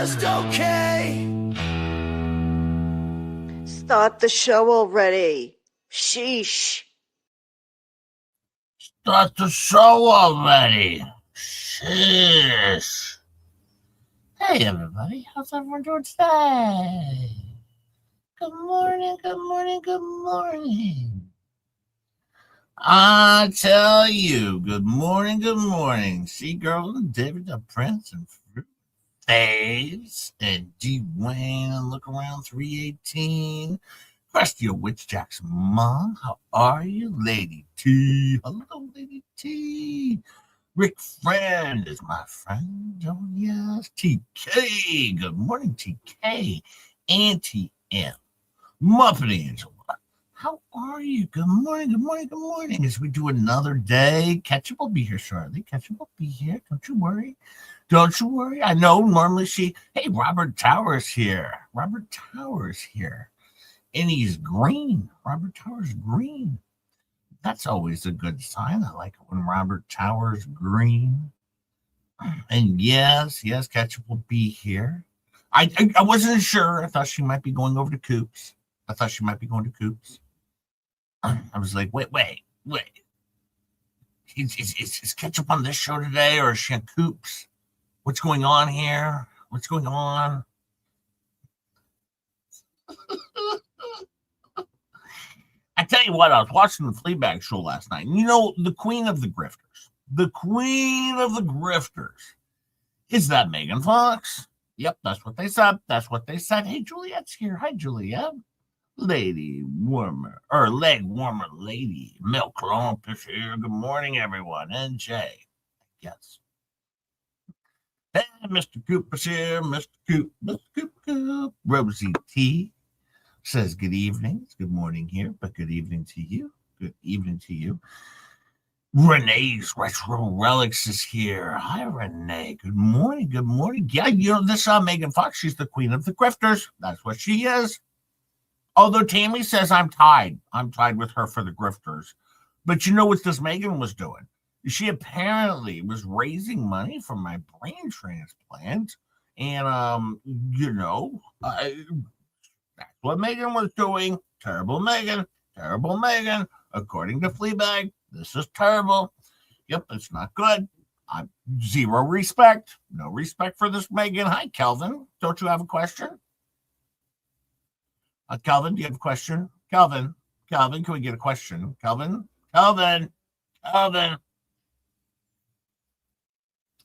just okay. Start the show already. Sheesh. Start the show already. Sheesh. Hey, everybody. How's everyone doing today? Good morning, good morning, good morning. I tell you, good morning, good morning. See, girl, and David the Prince and Fruit Faves and Dwayne and Look Around 318. Krusty Witch Jack's mom, how are you? Lady T. Hello, Lady T. Rick Friend is my friend. Oh, yes. TK. Good morning, TK. Auntie M. Muppet Angela. How are you? Good morning, good morning, good morning. As we do another day, Ketchup will be here shortly. Ketchup will be here. Don't you worry. Don't you worry. I know normally hey, Robert Towers here. Robert Towers here. And he's green. Robert Towers green. That's always a good sign. I like it when Robert Towers green. And yes, Ketchup will be here. I wasn't sure. I thought she might be going over to Coops. I was like, wait. Is Ketchup on this show today, or is she on Coops? What's going on here? What's going on? I tell you what, I was watching the Fleabag show last night. And you know, the queen of the grifters is that Megan Fox. Yep, that's what they said. Hey, Juliet's here. Hi, Juliet. Leg warmer lady. Milk lump is here. Good morning, everyone. And Jay, yes. Hey, Mr. Cooper's here. Mr. Coop. Rosie T says good evening. It's good morning here, but good evening to you. Good evening to you. Renee's Retro Relics is here. Hi, Renee. Good morning. Good morning. Yeah, you know, this Megan Fox, she's the queen of the grifters. That's what she is. Although Tammy says I'm tied with her for the grifters. But you know what this Megan was doing? She apparently was raising money for my brain transplant. And, that's what Megan was doing. Terrible Megan. According to Fleabag, this is terrible. Yep, it's not good. Zero respect. No respect for this Megan. Hi, Kelvin. Don't you have a question? Kelvin, do you have a question? Kelvin, can we get a question? Kelvin.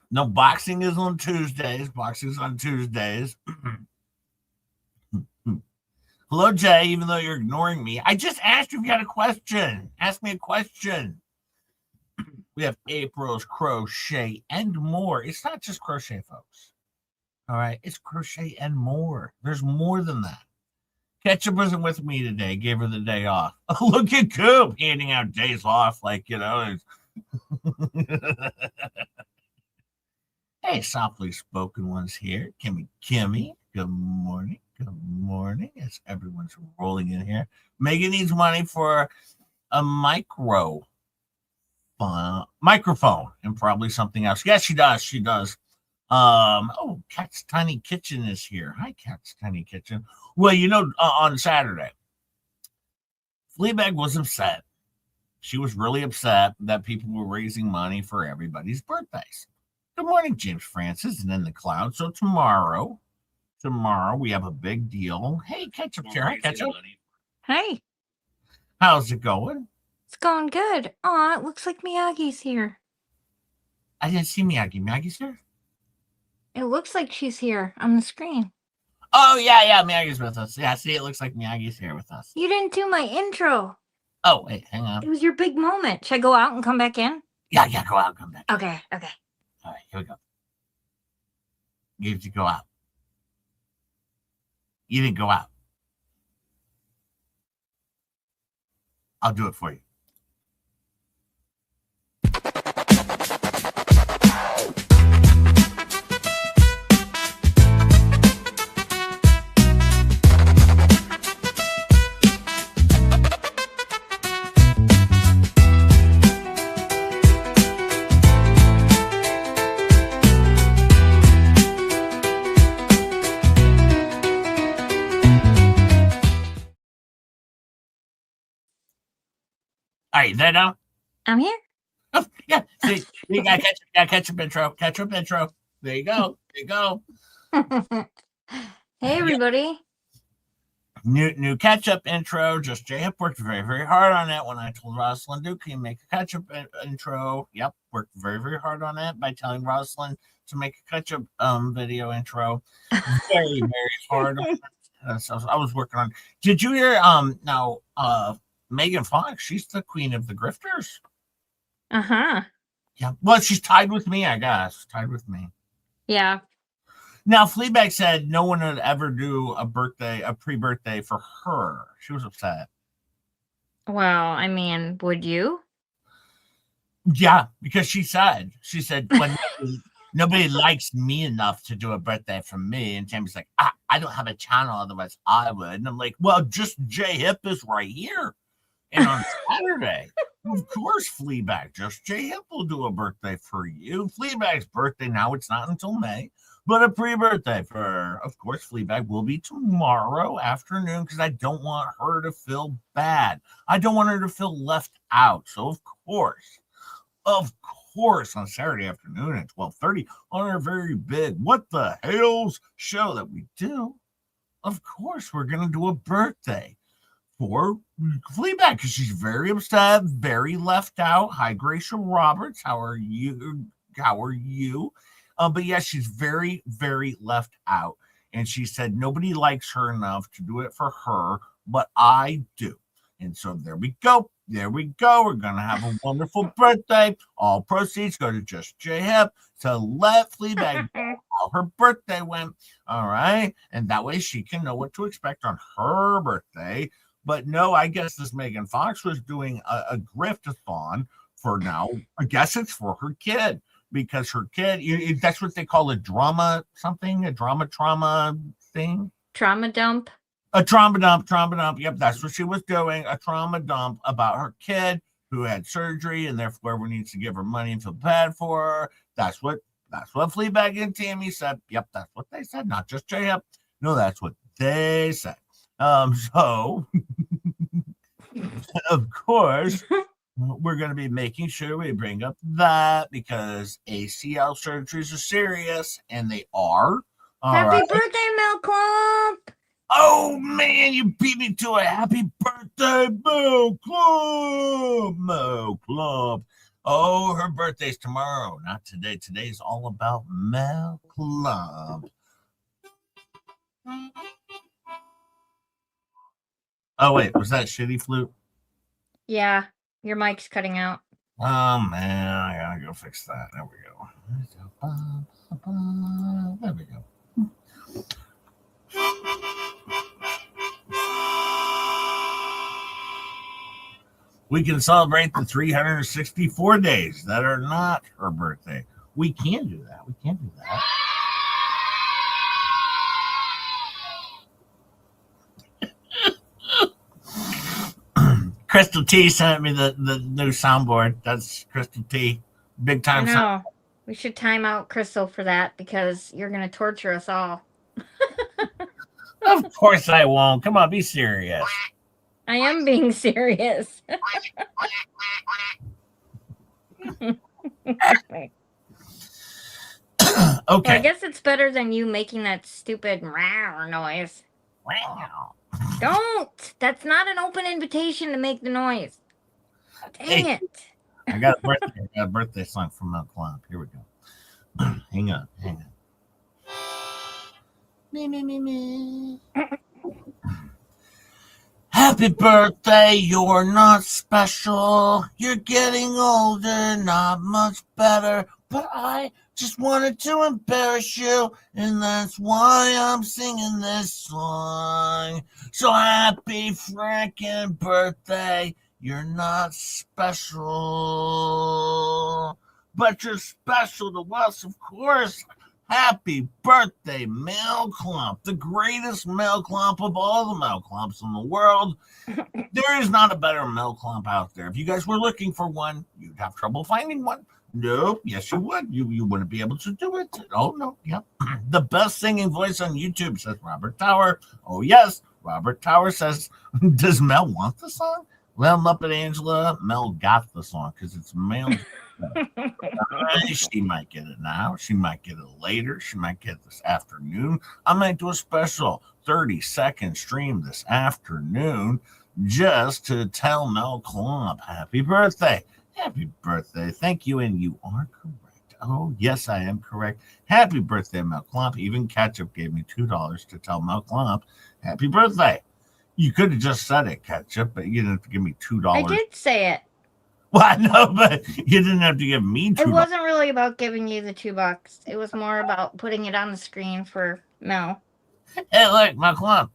No, boxing is on Tuesdays. Hello, Jay, even though you're ignoring me. I just asked you if you had a question. Ask me a question. We have April's Crochet and more. It's not just crochet, folks. All right, it's crochet and more. There's more than that. Ketchup wasn't with me today. Gave her the day off. Oh, look at Coop handing out days off like, you know. Hey, softly spoken ones here. Kimmy. Good morning. As everyone's rolling in here. Megan needs money for a microphone and probably something else. Yes, she does. Cat's Tiny Kitchen is here. Hi, Cat's Tiny Kitchen. Well, you know, on Saturday, Fleabag was upset. She was really upset that people were raising money for everybody's birthdays. Good morning, James Francis, and in the cloud. So tomorrow we have a big deal. Hey, Ketchup here. Hi, Ketchup. Hey. How's it going? It's going good. Aw, it looks like Miyagi's here. I didn't see Miyagi. Miyagi's here? It looks like she's here on the screen. Oh, yeah, Miyagi's with us. Yeah, see, it looks like Miyagi's here with us. You didn't do my intro. Oh, wait, hang on. It was your big moment. Should I go out and come back in? Yeah, go out and come back. Okay. All right, here we go. You need to go out. You didn't go out. I'll do it for you. All right, there now. I'm here. Oh, yeah. See, you got ketchup intro. Ketchup intro. There you go. There you go. Hey, everybody. New ketchup intro. Just J-Hip worked very, very hard on it when I told Rosalind Duke he make a ketchup intro. Yep, worked very, very hard on it by telling Rosalind to make a ketchup video intro. Very, very hard on it. So I was working on. Did you hear now Megan Fox, she's the queen of the grifters. Uh-huh. Yeah. Well, she's tied with me, I guess. Tied with me. Yeah. Now, Fleabag said no one would ever do a pre-birthday for her. She was upset. Well, I mean, would you? Yeah, because she said, well, nobody likes me enough to do a birthday for me. And Tammy's like, I don't have a channel, otherwise I would. And I'm like, well, just J-Hip is right here. And on Saturday, of course, Fleabag, just J-Hip will do a birthday for you. Fleabag's birthday now, it's not until May. But a pre-birthday for her. Of course, Fleabag will be tomorrow afternoon because I don't want her to feel bad. I don't want her to feel left out. So, of course, on Saturday afternoon at 12:30 on our very big What the Hell's show that we do, of course, we're going to do a birthday for Fleabag because she's very upset, very left out. Hi, Gracia Roberts. How are you? But yeah, she's very, very left out. And she said nobody likes her enough to do it for her, but I do. And so there we go. There we go. We're going to have a wonderful birthday. All proceeds go to Just J-Hip to let Fleabag know how her birthday went. All right. And that way she can know what to expect on her birthday. But no, I guess this Megan Fox was doing a grift-a-thon for now. I guess it's for her kid. Because her kid, that's what they call a drama something, a drama trauma thing. Trauma dump. A trauma dump. Yep, that's what she was doing. A trauma dump about her kid who had surgery and therefore everyone needs to give her money and feel bad for her. That's what Fleabag and Tammy said. Yep, that's what they said. Not just J-Hip. No, that's what they said. So of course. We're going to be making sure we bring up that because ACL surgeries are serious, and they are. Happy birthday, Mel Clump! Oh, man, you beat me to a happy birthday, Mel Clump. Oh, her birthday's tomorrow, not today. Today's all about Mel Clump. Oh, wait, was that shitty flute? Yeah. Your mic's cutting out. Oh, man, I gotta go fix that. There we go. There we go. We can celebrate the 364 days that are not her birthday. We can do that. Crystal T sent me the new soundboard. That's Crystal T. Big time. I know. We should time out Crystal for that because you're going to torture us all. Of course I won't. Come on, be serious. I am being serious. Okay. Well, I guess it's better than you making that stupid row noise. Wow. Don't! That's not an open invitation to make the noise. Dang it. I got a birthday song from Mel Clump. Here we go. Hang on. Me. Happy birthday, you're not special. You're getting older, not much better. But I just wanted to embarrass you, and that's why I'm singing this song. So happy freaking birthday. You're not special, but you're special to us, of course. Happy birthday, Mel Clump, the greatest Mel Clump of all the Mel Clumps in the world. There is not a better Mel Clump out there. If you guys were looking for one, you'd have trouble finding one. No, yes, you would. You wouldn't be able to do it. Oh, no, yeah. The best singing voice on YouTube, says Robert Tower. Oh, yes, Robert Tower says, does Mel want the song? Well, Muppet Angela, Mel got the song because it's Mel's. She might get it now. She might get it later. She might get it this afternoon. I might do a special 30-second stream this afternoon just to tell Mel Klump happy birthday. Happy birthday. Thank you. And you are correct. Oh, yes, I am correct. Happy birthday, Mel Klump. Even Ketchup gave me $2 to tell Mel Klump happy birthday. You could have just said it, Ketchup, but you didn't have to give me $2. I did say it. Well, I know, but you didn't have to give me $2. It wasn't really about giving you the $2. It was more about putting it on the screen for Mel. Hey, look, Mel Klump.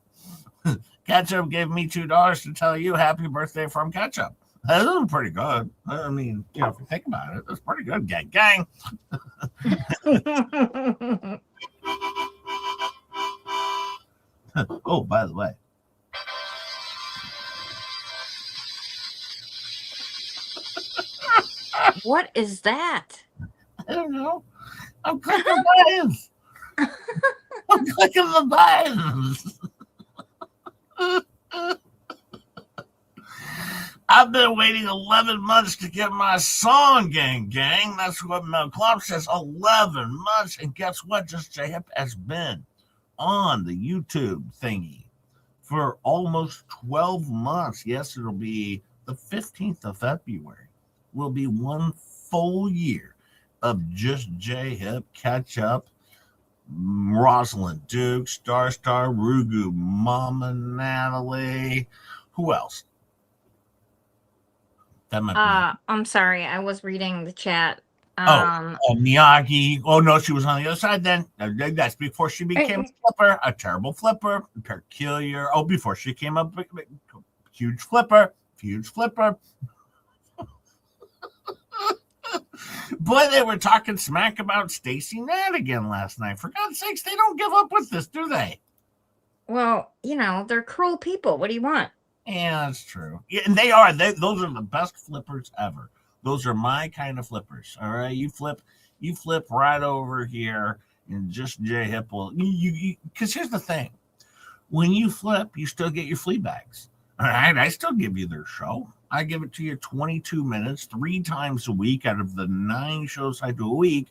Ketchup gave me $2 to tell you happy birthday from Ketchup. That was pretty good. I mean, you know, if you think about it, that's pretty good. Gang, gang. Oh, by the way. What is that? I don't know. I'm clicking buttons. I'm clicking the buttons. I've been waiting 11 months to get my song, gang. That's what Mel Klump says, 11 months. And guess what? Just J-Hip has been on the YouTube thingy for almost 12 months. Yes, it'll be the 15th of February. Will be 1 full year of just J-Hip, Ketchup, Rosalind Duke, Star, Rugu, Mama Natalie. Who else? That might be. I'm sorry. I was reading the chat. Miyagi. Oh, no, she was on the other side then. That's before she became a flipper, a terrible flipper, peculiar. Oh, before she came up, huge flipper. Boy, they were talking smack about Stacey Nat again last night. For God's sakes, they don't give up with this, do they? Well, you know, they're cruel people. What do you want? Yeah, that's true. Yeah, and they are. Those are the best flippers ever. Those are my kind of flippers. All right, you flip right over here, and just J-Hip will. Because here's the thing: when you flip, you still get your flea bags. All right, I still give you their show. I give it to you 22 minutes, 3 times a week out of the 9 shows I do a week.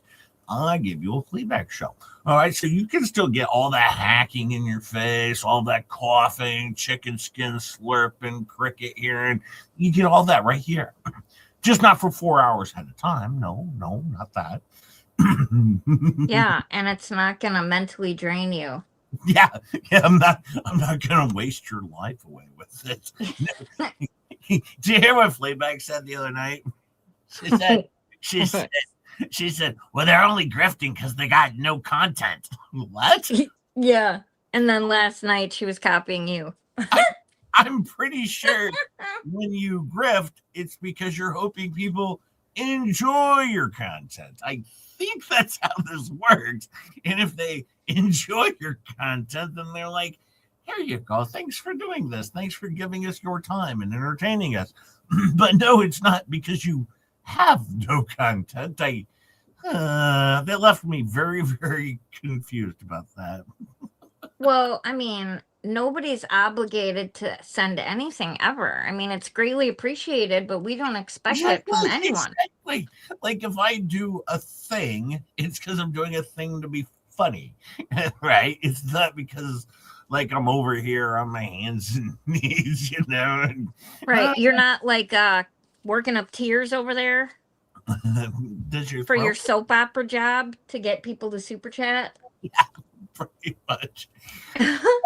I give you a Fleabag show. All right, so you can still get all that hacking in your face, all that coughing, chicken skin slurping, cricket hearing. You get all that right here. Just not for 4 hours at a time. No, not that. Yeah, and it's not going to mentally drain you. Yeah, I'm not gonna waste your life away with it. Did you hear what Fleabag said the other night? She said, well, they're only grifting because they got no content. What? Yeah. And then last night she was copying you. I'm pretty sure when you grift, it's because you're hoping people enjoy your content. I think that's how this works. And if they enjoy your content, then they're like, here you go. Thanks for doing this. Thanks for giving us your time and entertaining us. But no, it's not because you have no content. They left me very, very confused about that. Well, I mean, nobody's obligated to send anything ever. I mean, it's greatly appreciated, but we don't expect it from anyone. Exactly. Like if I do a thing, it's because I'm doing a thing to be funny, right? It's not because like I'm over here on my hands and knees, you know. Right. You're not like working up tears over there for your soap opera job to get people to super chat. Yeah, pretty much.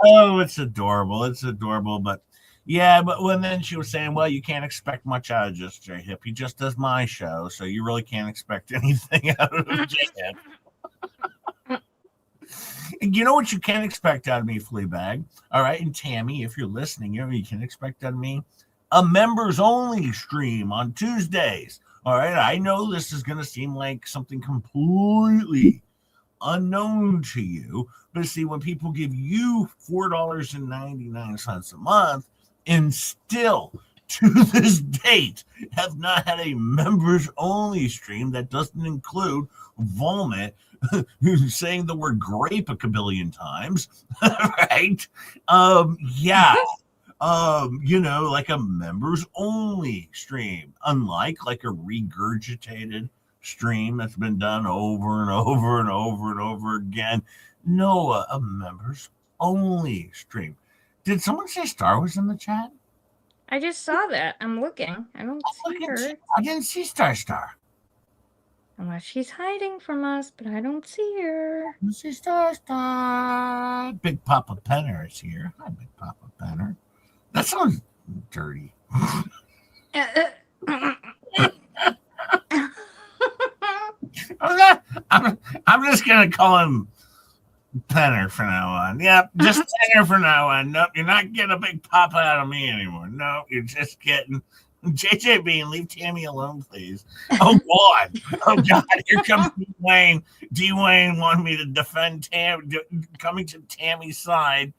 Oh, it's adorable. It's adorable. But yeah, but when then she was saying, well, you can't expect much out of just J-Hip. He just does my show, so you really can't expect anything out of J-Hip. You know what you can expect out of me, Fleabag? All right, and Tammy, if you're listening, you know what you can expect out of me? A members-only stream on Tuesdays. All right, I know this is going to seem like something completely unknown to you, but see, when people give you $4.99 a month and still to this date have not had a members-only stream that doesn't include vomit, saying the word grape a kabillion times, right? Yeah. like a members only stream, unlike like a regurgitated stream that's been done over and over and over and over again. No, a members only stream. Did someone say Star was in the chat? I just saw that. I'm looking. I don't see her. I didn't see Star. Unless she's hiding from us, but I don't see her. I see Star. Big Papa Penner is here. Hi, Big Papa Penner. That sounds dirty. I'm just gonna call him Penner from now on. Yep, just Penner from now on. Nope, you're not getting a big pop out of me anymore. No, you're just getting JJ Bean. Leave Tammy alone, please. Oh God, here comes Dwayne. Dwayne wanted me to defend Tammy, coming to Tammy's side.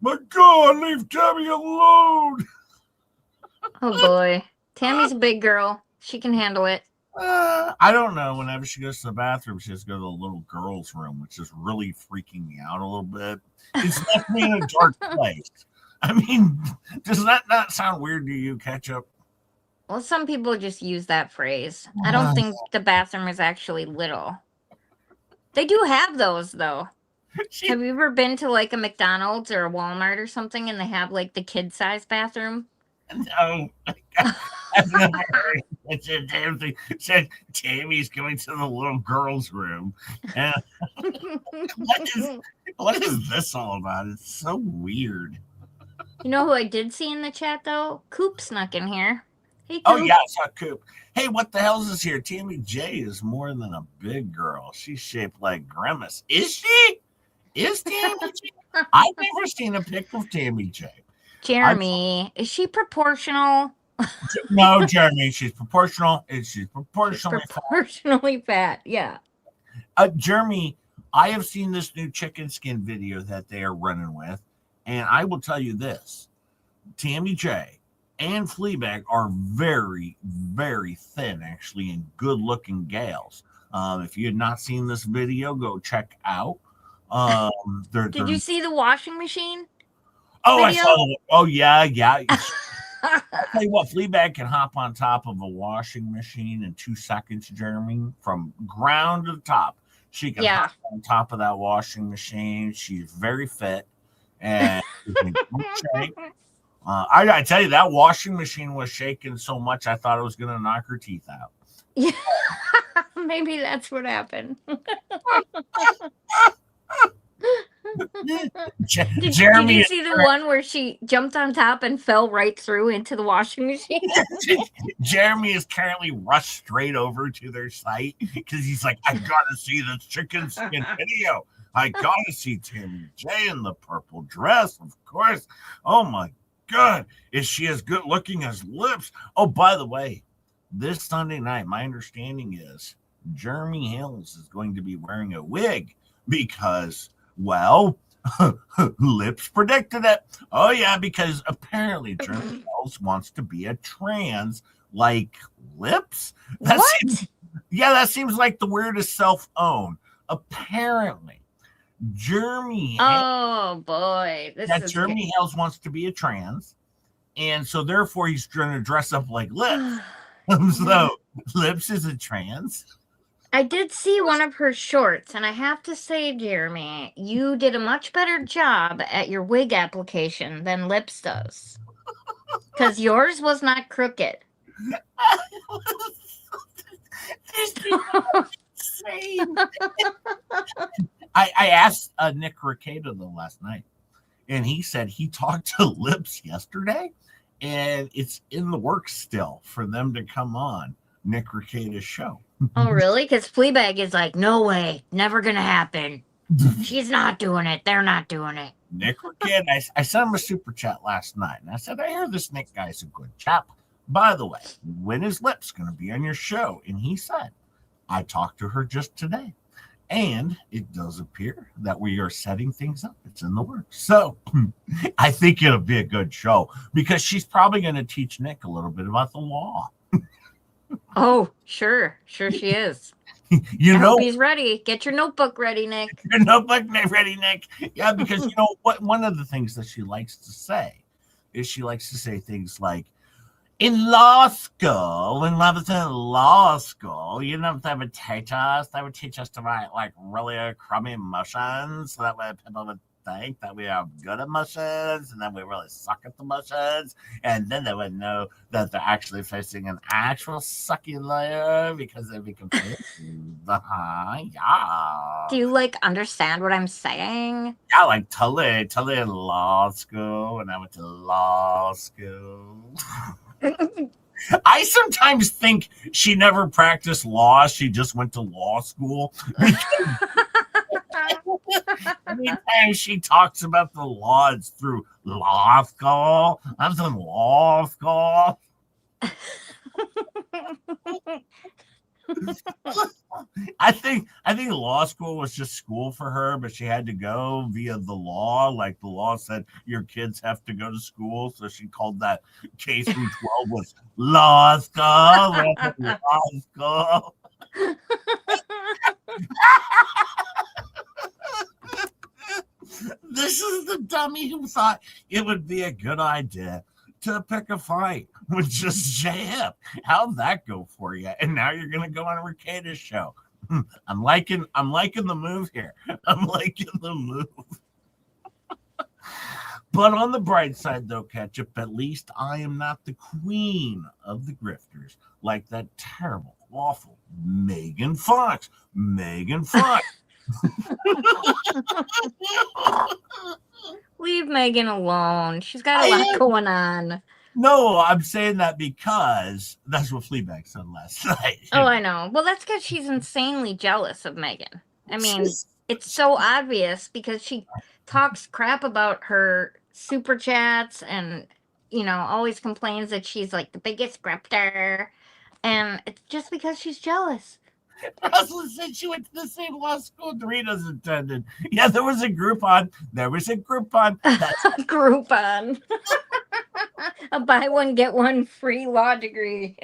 But God, leave Tammy alone. Oh boy, Tammy's a big girl. She can handle it. I don't know. Whenever she goes to the bathroom, she has to go to the little girl's room, which is really freaking me out a little bit. It's left me in a dark place. I mean, does that not sound weird to you, Ketchup? Well, some people just use that phrase. I don't think the bathroom is actually little. They do have those, though. Have you ever been to like a McDonald's or a Walmart or something and they have like the kid-size bathroom? No. I've never heard such a damn thing. Said Tammy's going to the little girl's room. And what is this all about? It's so weird. You know who I did see in the chat though? Coop snuck in here. Hey, Coop. Oh yeah, I saw Coop. Hey, what the hell's this here? Tammy J is more than a big girl. She's shaped like Grimace. Is she? Is Tammy J? I've never seen a pic of Tammy J. Jeremy, is she proportional? No, Jeremy, she's proportional. She's proportionally fat. Yeah. Jeremy, I have seen this new chicken skin video that they are running with, and I will tell you this: Tammy J and Fleabag are very, very thin, actually, and good-looking gals. If you had not seen this video, go check out. Did you see the washing machine? Oh, video? I saw. Oh, yeah. I'll tell you what, Fleabag can hop on top of a washing machine in 2 seconds, Jeremy, from ground to the top. She can hop on top of that washing machine. She's very fit, and I tell you, that washing machine was shaking so much I thought it was going to knock her teeth out. Yeah, maybe that's what happened. Did you see the one where she jumped on top and fell right through into the washing machine? Jeremy is currently rushed straight over to their site because he's like, I gotta see this chicken skin video. I gotta see Tammy J in the purple dress, of course. Oh my God, is she as good looking as Lips? Oh, by the way, this Sunday night, my understanding is Jeremy Hills is going to be wearing a wig because, well, Lips predicted it. Oh, yeah, because apparently Jeremy Hills wants to be a trans like Lips. That seems like the weirdest self-own. Apparently. Jeremy boy. Jeremy Hills wants to be a trans, and so therefore he's trying to dress up like Lips. So Lips is a trans. I did see one of her shorts, and I have to say, Jeremy, you did a much better job at your wig application than Lips does. Because yours was not crooked. I asked Nick Recato though last night, and he said he talked to Lips yesterday, and it's in the works still for them to come on Nick Recato's show. Oh, really? Because Fleabag is like, no way, never gonna happen. She's not doing it. They're not doing it. Nick Recato, I sent him a super chat last night, and I said, I hear this Nick guy's a good chap. By the way, when is Lips going to be on your show? And he said, I talked to her just today. And it does appear that we are setting things up. It's in the works. So I think it'll be a good show because she's probably going to teach Nick a little bit about the law. Oh, sure. Sure she is. I hope he's ready. Get your notebook ready, Nick. Your notebook ready, Nick. Yeah, because you know what? One of the things that she likes to say is she likes to say things like, in law school, when I was in law school, you know, they would teach us. They would teach us to write like really crummy motions, so that way people would think that we are good at motions, and then we really suck at the motions, and then they would know that they're actually facing an actual sucky lawyer because they'd be confused. Yeah. Do you like understand what I'm saying? Yeah, like totally in law school, when I went to law school. I sometimes think she never practiced law. She just went to law school. Anytime she talks about the law, it's through law school. I was in law school. I think law school was just school for her, but she had to go via the law. Like the law said, your kids have to go to school, so she called that K through 12 was law school. Law school. This is the dummy who thought it would be a good idea to pick a fight with just JF. How'd that go for you? And now you're gonna go on a Ricada's show. I'm liking the move here. I'm liking the move. But on the bright side, though, Ketchup, at least I am not the queen of the grifters like that terrible, awful Megan Fox. Megan Fox. Leave Megan alone. She's got a lot going on. No, I'm saying that because that's what Fleabag said last night. Oh, I know. Well, that's because she's insanely jealous of Megan. I mean, it's so obvious because she talks crap about her super chats and, you know, always complains that she's like the biggest grifter. And it's just because she's jealous. Rosalind said she went to the same law school Doritos attended. Yeah, there was a Groupon. That's Groupon. A buy one, get one free law degree.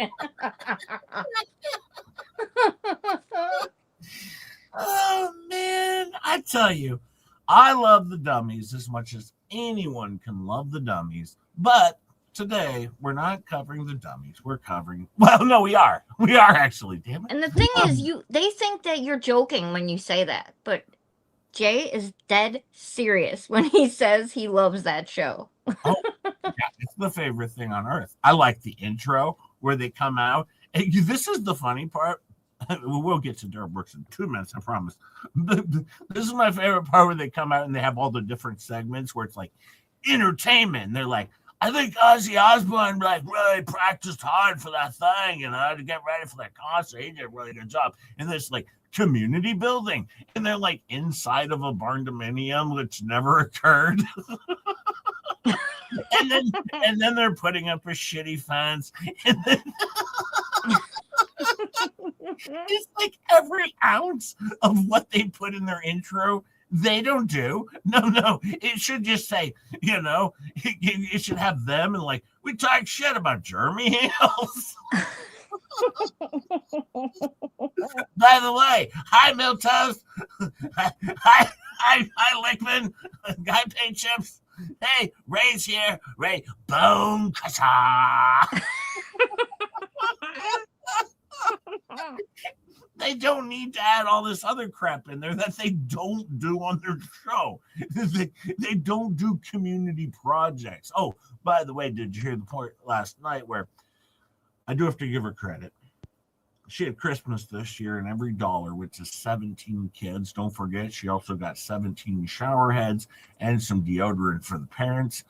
Oh, man. I tell you, I love the dummies as much as anyone can love the dummies. But today, we're not covering the dummies. We're covering... Well, no, we are. We are, actually. Damn it. And the thing is, they think that you're joking when you say that. But Jay is dead serious when he says he loves that show. Oh, yeah, it's the favorite thing on earth. I like the intro where they come out. And this is the funny part. We'll get to Darrell Brooks in 2 minutes, I promise. This is my favorite part where they come out and they have all the different segments where it's like entertainment. And they're like, I think Ozzy Osbourne like really practiced hard for that thing, you know, to get ready for that concert. He did a really good job. And there's like community building, and they're like inside of a barn dominium, which never occurred. and then they're putting up a shitty fence. And then it's like every ounce of what they put in their intro they don't do. No. It should just say, you know, it should have them and like, we talk shit about Jeremy Hills. By the way, hi Miltoast. Hi Lickman. Guy Paint Chips. Hey, Ray's here. Ray, boom, kasa. They don't need to add all this other crap in there that they don't do on their show. They don't do community projects. Oh, by the way, did you hear the point last night where I do have to give her credit? She had Christmas this year, and every dollar, which is 17 kids. Don't forget, she also got 17 shower heads and some deodorant for the parents.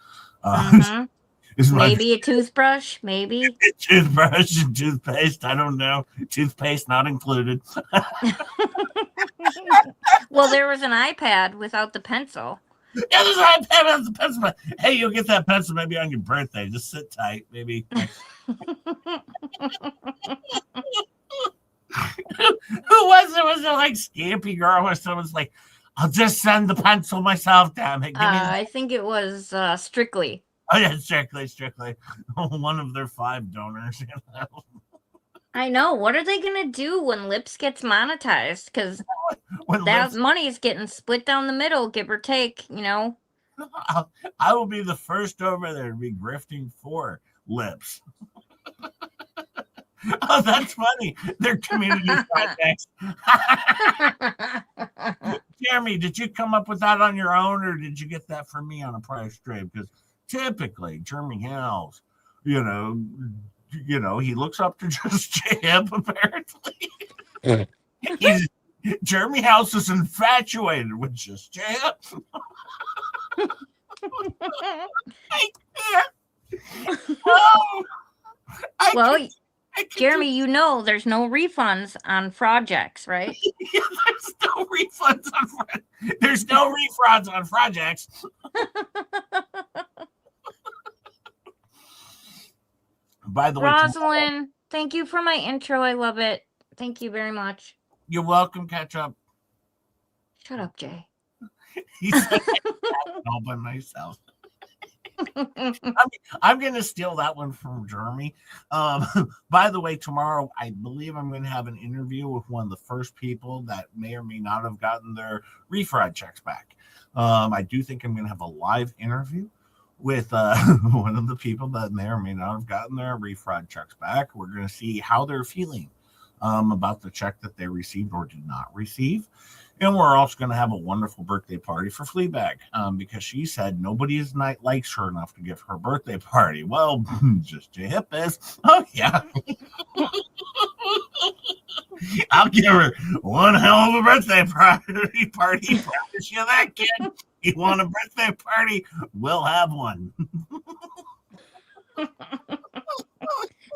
Maybe a toothbrush, maybe. Toothbrush and toothpaste, I don't know. Toothpaste not included. Well, there was an iPad without the pencil. Yeah, there's an iPad without the pencil. Hey, you'll get that pencil maybe on your birthday. Just sit tight, maybe. Who was it? Was it like Scampy Girl or someone's like, I'll just send the pencil myself, damn it. I think it was Strictly. Oh, yeah, Strictly. One of their 5 donors. You know? I know. What are they going to do when Lips gets monetized? Because that money is getting split down the middle, give or take, you know. I will be the first over there to be grifting for lips. Oh, that's funny. They're community projects. Jeremy, did you come up with that on your own, or did you get that from me on a prior stream? Because typically, Jeremy Hells, you know, he looks up to just Jam, apparently. Jeremy House is infatuated with just Jam. I can't. Oh, Jeremy, you know there's no refunds on projects, right? Yeah, there's no refunds on there's no refunds on projects. By the way, Rosalind, thank you for my intro. I love it. Thank you very much. You're welcome, Ketchup. Shut up, Jay. He said all by myself. I'm going to steal that one from Jeremy. By the way, tomorrow, I believe I'm going to have an interview with one of the first people that may or may not have gotten their refraud checks back. I do think I'm going to have a live interview with one of the people that may or may not have gotten their refraud checks back. We're going to see how they're feeling about the check that they received or did not receive. And we're also going to have a wonderful birthday party for Fleabag because she said nobody likes her enough to give her birthday party. Well, just J-Hip is. Oh, yeah. I'll give her one hell of a birthday party. Promise you that, kid. You want a birthday party? We'll have one.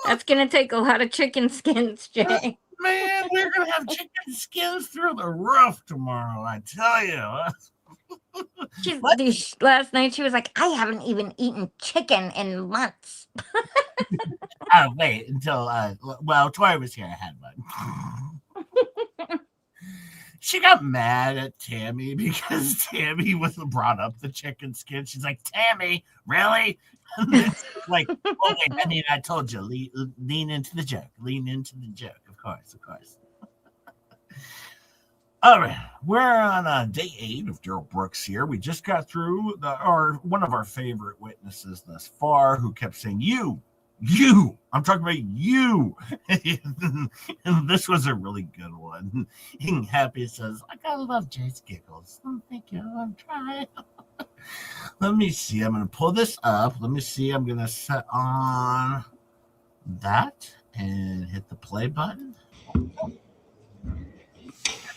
That's going to take a lot of chicken skins, Jay. Man, we're going to have chicken skins through the roof tomorrow, I tell you. Last night she was like, I haven't even eaten chicken in months. Oh, wait, until, Tori was here, I had one. She got mad at Tammy because Tammy brought up the chicken skin. She's like, Tammy, really? Like, oh, wait, I told you, lean into the joke. Lean into the joke. Of course. All right, we're on day 8 of Darrell Brooks here. We just got through one of our favorite witnesses thus far, who kept saying, you. I'm talking about you. And this was a really good one. And Happy says, I gotta love Jay's giggles. Oh, thank you. I'm trying. Let me see. I'm going to pull this up. Let me see. I'm going to set on that and hit the play button.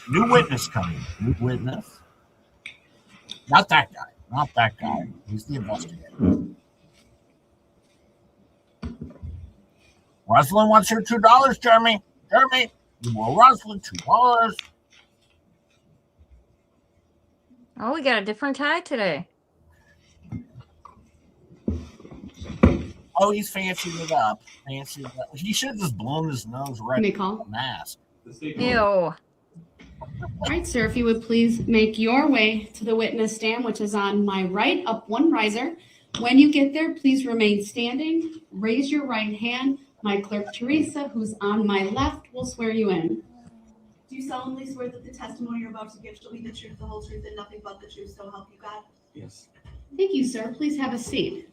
New witness coming. New witness. Not that guy. He's the investigator. Rosalind wants her $2, Jeremy. Well, Rosalind, $2. Oh, we got a different tie today. Oh, he's fancying it up. He should have just blown his nose right May call? the mask. Ew. All right, sir, if you would please make your way to the witness stand, which is on my right, up one riser. When you get there, please remain standing. Raise your right hand. My clerk, Teresa, who's on my left, will swear you in. Do you solemnly swear that the testimony you're about to give shall be the truth, the whole truth, and nothing but the truth, so help you God? Yes. Thank you, sir. Please have a seat.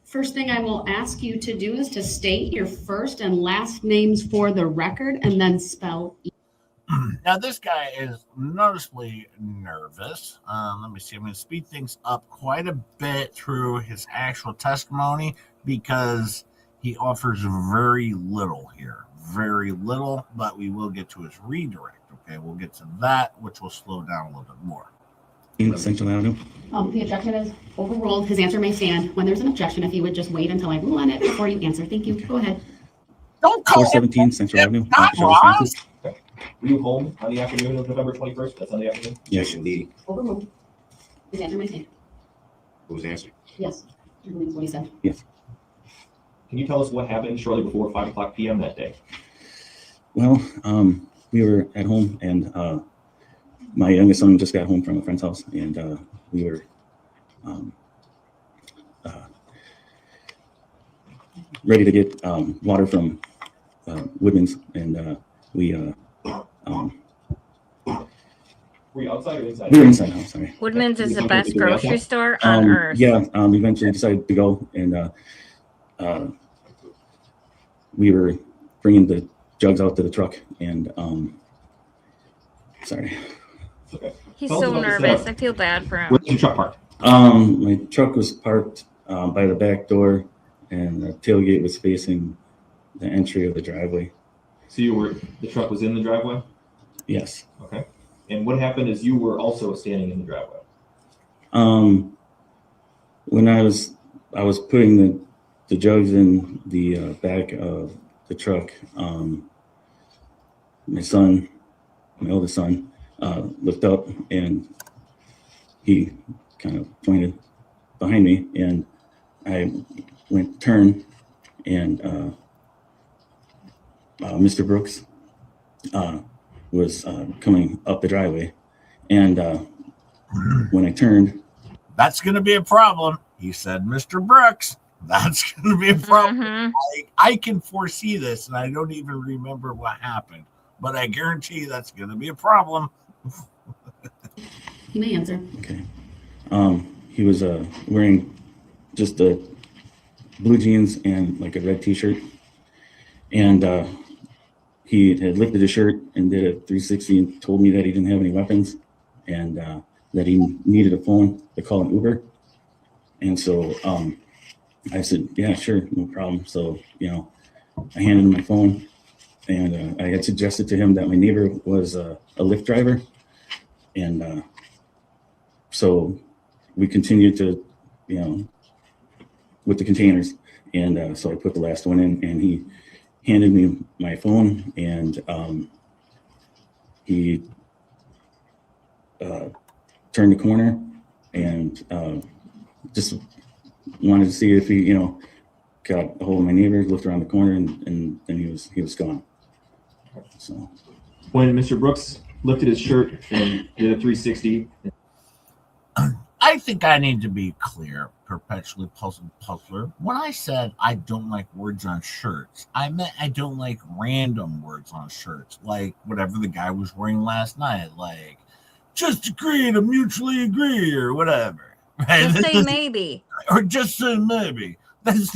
First thing I will ask you to do is to state your first and last names for the record and then spell. Now, this guy is noticeably nervous. Let me see. I'm going to speed things up quite a bit through his actual testimony because he offers very little here. Very little, but we will get to his redirect. Okay, we'll get to that, which will slow down a little bit more. Central Avenue. The objection is overruled. His answer may stand. When there's an objection, if you would just wait until I rule on it before you answer. Thank you. Go ahead. Don't call 417 Central Avenue. Not Ross. Were you home on the afternoon of November 21st? That's on the afternoon? Yes, indeed. Overruled. His answer may stand. What was the answer? Yes. I believe what he said. Yes. Can you tell us what happened shortly before 5 o'clock p.m. that day? Well, we were at home, and my youngest son just got home from a friend's house, and we were ready to get water from Woodman's, and we Were you outside or inside? We were inside now, sorry. Woodman's is the Okay. best grocery store on earth. Yeah, we eventually decided to go, and we were bringing the jugs out to the truck, and sorry. Okay. He's Tell us so about the nervous. setup. I feel bad for him. Where's your truck parked? My truck was parked by the back door, and the tailgate was facing the entry of the driveway. So the truck was in the driveway? Yes. Okay. And what happened is you were also standing in the driveway. When I was putting the jugs in the back of the truck, my oldest son, looked up, and he kind of pointed behind me, and I went turn, and Mr. Brooks was coming up the driveway, and when I turned, That's going to be a problem. He said, Mr. Brooks, that's going to be a problem. Mhm. I can foresee this, and I don't even remember what happened, but I guarantee that's going to be a problem. You may answer. okay, he was wearing just the blue jeans and like a red t-shirt, and he had lifted his shirt and did a 360 and told me that he didn't have any weapons, and that he needed a phone to call an Uber. And so I said, yeah, sure, no problem. So, I handed him my phone, and I had suggested to him that my neighbor was a Lyft driver. And so we continued to, with the containers. And so I put the last one in, and he handed me my phone, and he turned the corner and just wanted to see if he, got a hold of my neighbor, looked around the corner, and then he was gone. So When Mr. Brooks lifted his shirt and did a 360. I think I need to be clear, perpetually puzzler. When I said I don't like words on shirts, I meant I don't like random words on shirts, like whatever the guy was wearing last night, like just agree to mutually agree or whatever. Right? Just say maybe. Or just say maybe. That's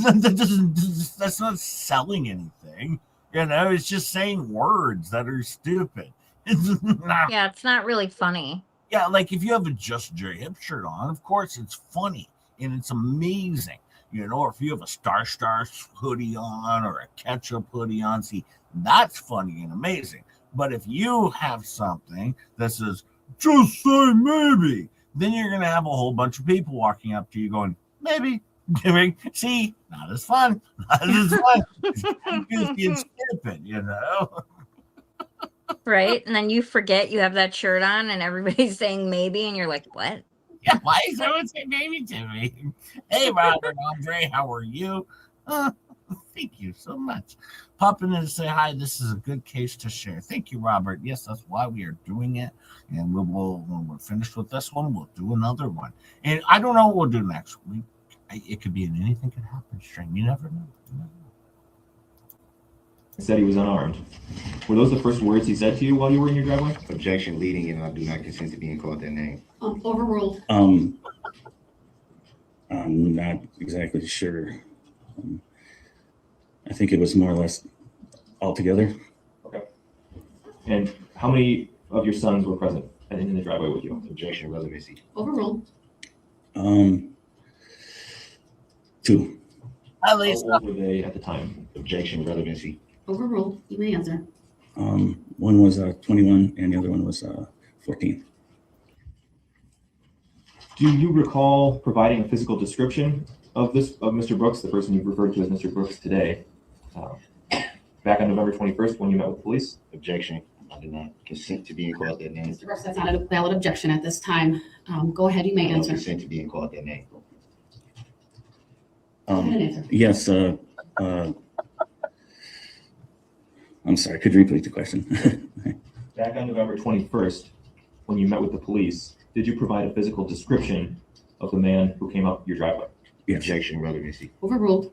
not selling anything. It's just saying words that are stupid. Yeah, it's not really funny. Yeah, like if you have a Just Your Hip shirt on, of course it's funny and it's amazing. Or if you have a Star hoodie on or a Ketchup hoodie on, see, that's funny and amazing. But if you have something that says, just say maybe, then you're going to have a whole bunch of people walking up to you going, maybe. See, not as fun. Not as fun. It's being stupid, Right? And then you forget you have that shirt on and everybody's saying maybe, and you're like, what? Yeah, why is someone saying maybe to me? Hey, Robert, Andre, how are you? Thank you so much. Popping in to say hi. This is a good case to share. Thank you, Robert. Yes, that's why we are doing it. And when we're finished with this one, we'll do another one. And I don't know what we'll do next week. It could be anything could happen, Stream. You never know. He said he was unarmed. Were those the first words he said to you while you were in your driveway? Objection, leading, and I do not consent to being called that name. Overruled. I'm not exactly sure. I think it was more or less all together. Okay. And how many of your sons were present in the driveway with you? Objection, relevancy. Overruled. 2. At How least old were they at the time? Objection, relevancy. Overruled. You may answer. One was 21, and the other one was 14. Do you recall providing a physical description of Mr. Brooks, the person you've referred to as Mr. Brooks today, back on November 21st when you met with the police? Objection, I do not consent to being called that name. Mr. Brooks, that's not a valid objection at this time. Go ahead. You may I don't answer. consent to being called that name. Go ahead and answer. Yes. I'm sorry. Could you repeat the question? Back on November 21st, when you met with the police, did you provide a physical description of the man who came up your driveway? Yes. Objection, relevancy. Overruled.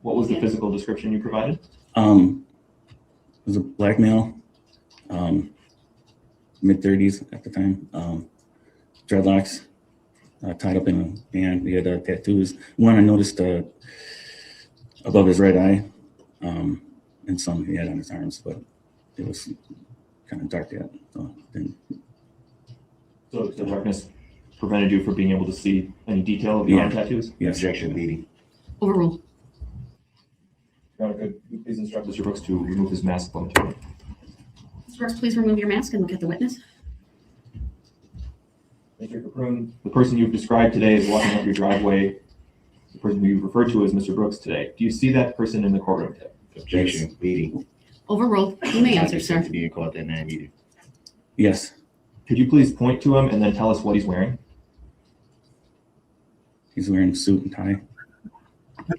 What was the physical description you provided? It was a black male. mid-30s at the time. Dreadlocks, tied up in a band. He had tattoos. One I noticed above his right eye, and some he had on his arms, but it was kind of dark yet. So So the darkness prevented you from being able to see any detail of your arm tattoos? yes. Objection leading. Overruled. Your Honor, could you please instruct Mr. Brooks to remove his mask momentarily? Mr. Brooks, please remove your mask and look at the witness. Mr. Caproon, the person you've described today is walking up your driveway. The person who you referred to as Mr. Brooks today. Do you see that person in the courtroom today? Objection leading. Overruled. You may Not answer, sir. consent to being called that name either. Yes. Could you please point to him and then tell us what he's wearing? He's wearing a suit and tie.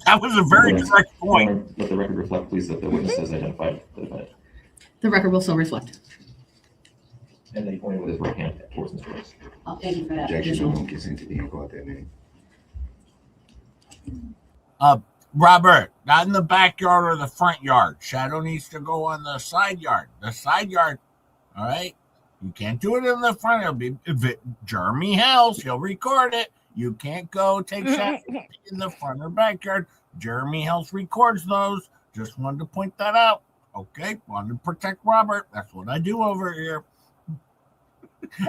That was a very direct point. Your Honor, let the record reflect, please, that the witness has identified the defendant. The record will so reflect. And then he pointed with his right hand towards Mr. Brooks. Thank you for that. Objection. I additional. don't consent to being called that name. Robert, not in the backyard or the front yard. Shadow needs to go on the side yard. The side yard, all right? You can't do it in the front. It'll be Jeremy Hells. He'll record it. You can't go take shots in the front or backyard. Jeremy Hells records those. Just wanted to point that out. Okay, wanted to protect Robert. That's what I do over here.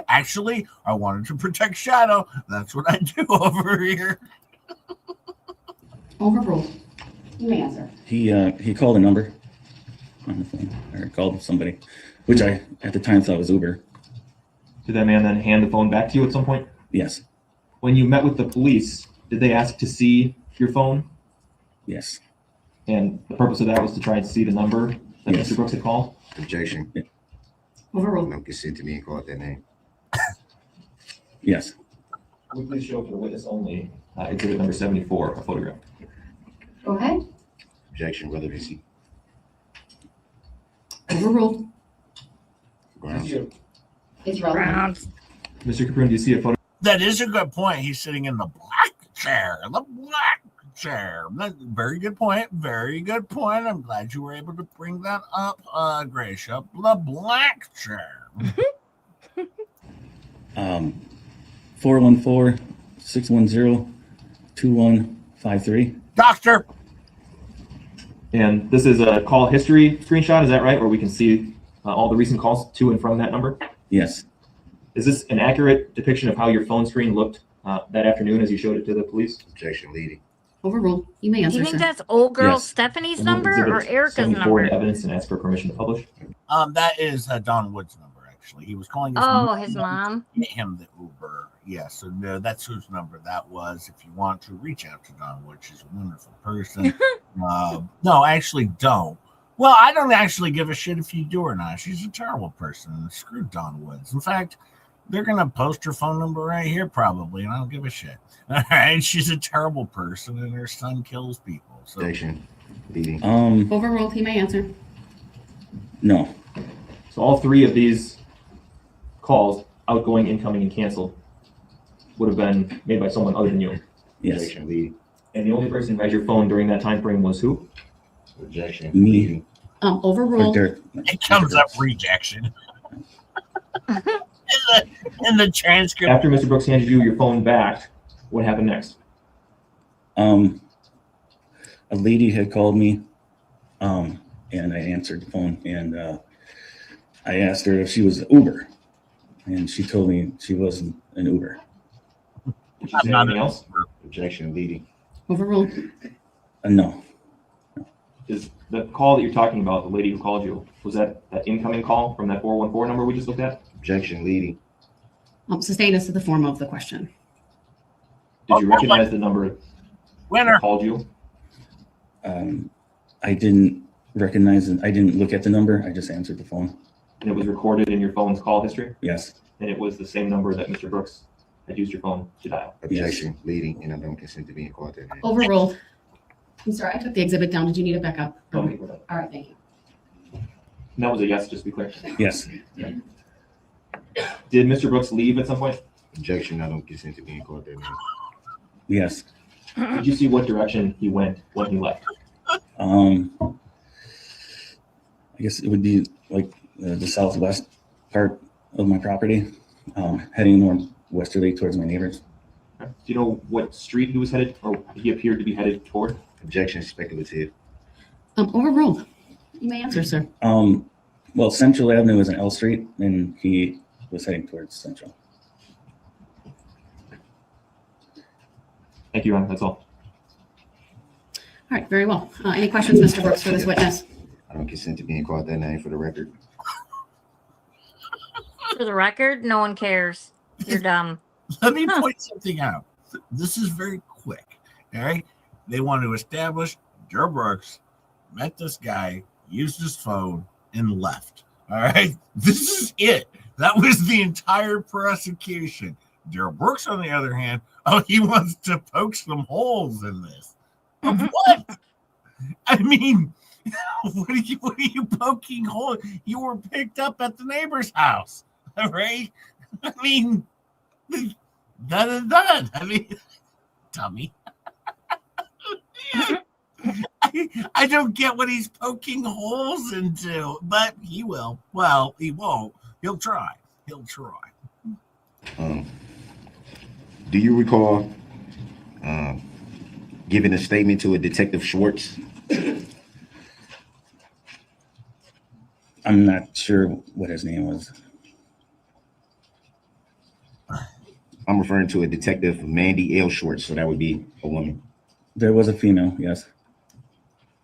Actually, I wanted to protect Shadow. That's what I do over here. Overruled. You may answer. He called a number on the phone, or called somebody, which I at the time thought was Uber. Did that man then hand the phone back to you at some point? Yes. When you met with the police, did they ask to see your phone? Yes. And the purpose of that was to try and see the number that Yes. Mr. Brooks had called? Objection. I Overruled. don't consent to being called that name. Yes. Would you please show for the witness only exhibit number 74, a photograph? Go ahead. Objection relevancy. Overruled. Grounds. It's relevant. Grounds. Mr. Caproon, do you see a photo? That is a good point. He's sitting in the black chair. The black chair. Very good point. Very good point. I'm glad you were able to bring that up, Gracia. The black chair. 414-610-2153. Doctor. And this is a call history screenshot, is that right? Where we can see all the recent calls to and from that number? Yes. Is this an accurate depiction of how your phone screen looked that afternoon as you showed it to the police? Objection leading. Overruled. You may Do answer, you think sir. that's old girl Yes. Stephanie's Remove number or exhibit Erica's 74 in number? evidence and ask for permission to publish. That is Don Wood's number, actually. He was calling His mom. Get him the Uber. Yes, so no, that's whose number that was. If you want to reach out to Don Wood, she's a wonderful person. No, actually don't. Well, I don't actually give a shit if you do or not. She's a terrible person. Screw Don Woods. In fact, they're going to post her phone number right here probably, and I don't give a shit. All right, she's a terrible person, and her son kills people. So Objection leading. Overruled. He may answer. No. So all three of these calls, outgoing, incoming, and canceled, would have been made by someone other than you. Yes. Objection leading. And the only person who had your phone during that time frame was who? Objection Me. leading. Overruled. it comes up rejection. in the transcript. After Mr. Brooks handed you your phone back, what happened next? A lady had called me, and I answered the phone, and I asked her if she was Uber, and she told me she wasn't an Uber. Did she say anything else? Objection leading. Overruled. No. Is the call that you're talking about, the lady who called you, was that incoming call from that 414 number we just looked at? Objection leading. Sustained as to the form of the question. Did you recognize the number Winner. that called you? I didn't recognize it. I didn't look at the number. I just answered the phone. And it was recorded in your phone's call history? Yes. And it was the same number that Mr. Brooks had used your phone to dial? Objection leading, and I don't consent to being called that name. Overruled. I'm sorry, I took the exhibit down. Did you need it back up? No, All we're done. right, thank you. And that was a yes, just to be clear. Yes. Did Mr. Brooks leave at some point? Objection, I don't consent to being called that name. Yes. Did you see what direction he went when he left? I guess it would be like the southwest part of my property, heading northwesterly towards my neighbors. Okay. Do you know what street he was headed, or he appeared to be headed toward? Objection speculative. Overruled. You may answer, sir. Well, Central Avenue is an L Street, and he was heading towards Central. Thank you, Your Honor. That's all. All right, very well. Any questions, Mr. Brooks, for this witness? I don't consent to being called that name for the record. For the record, no one cares. You're dumb. Let me point something out. This is very quick. All right. They want to establish Darrell Brooks met this guy, used his phone, and left. All right. This is it. That was the entire prosecution. Darrell Brooks, on the other hand, he wants to poke some holes in this. Of what? I mean, what are you poking holes? You were picked up at the neighbor's house. All right. I mean, that is that. I mean, dummy. I don't get what he's poking holes into, but he will. Well, he won't. He'll try. He'll try. Do you recall giving a statement to a Detective Schwartz? I'm not sure what his name was. I'm referring to a Detective Mandy L. Schwartz, so that would be a woman. There was a female, yes.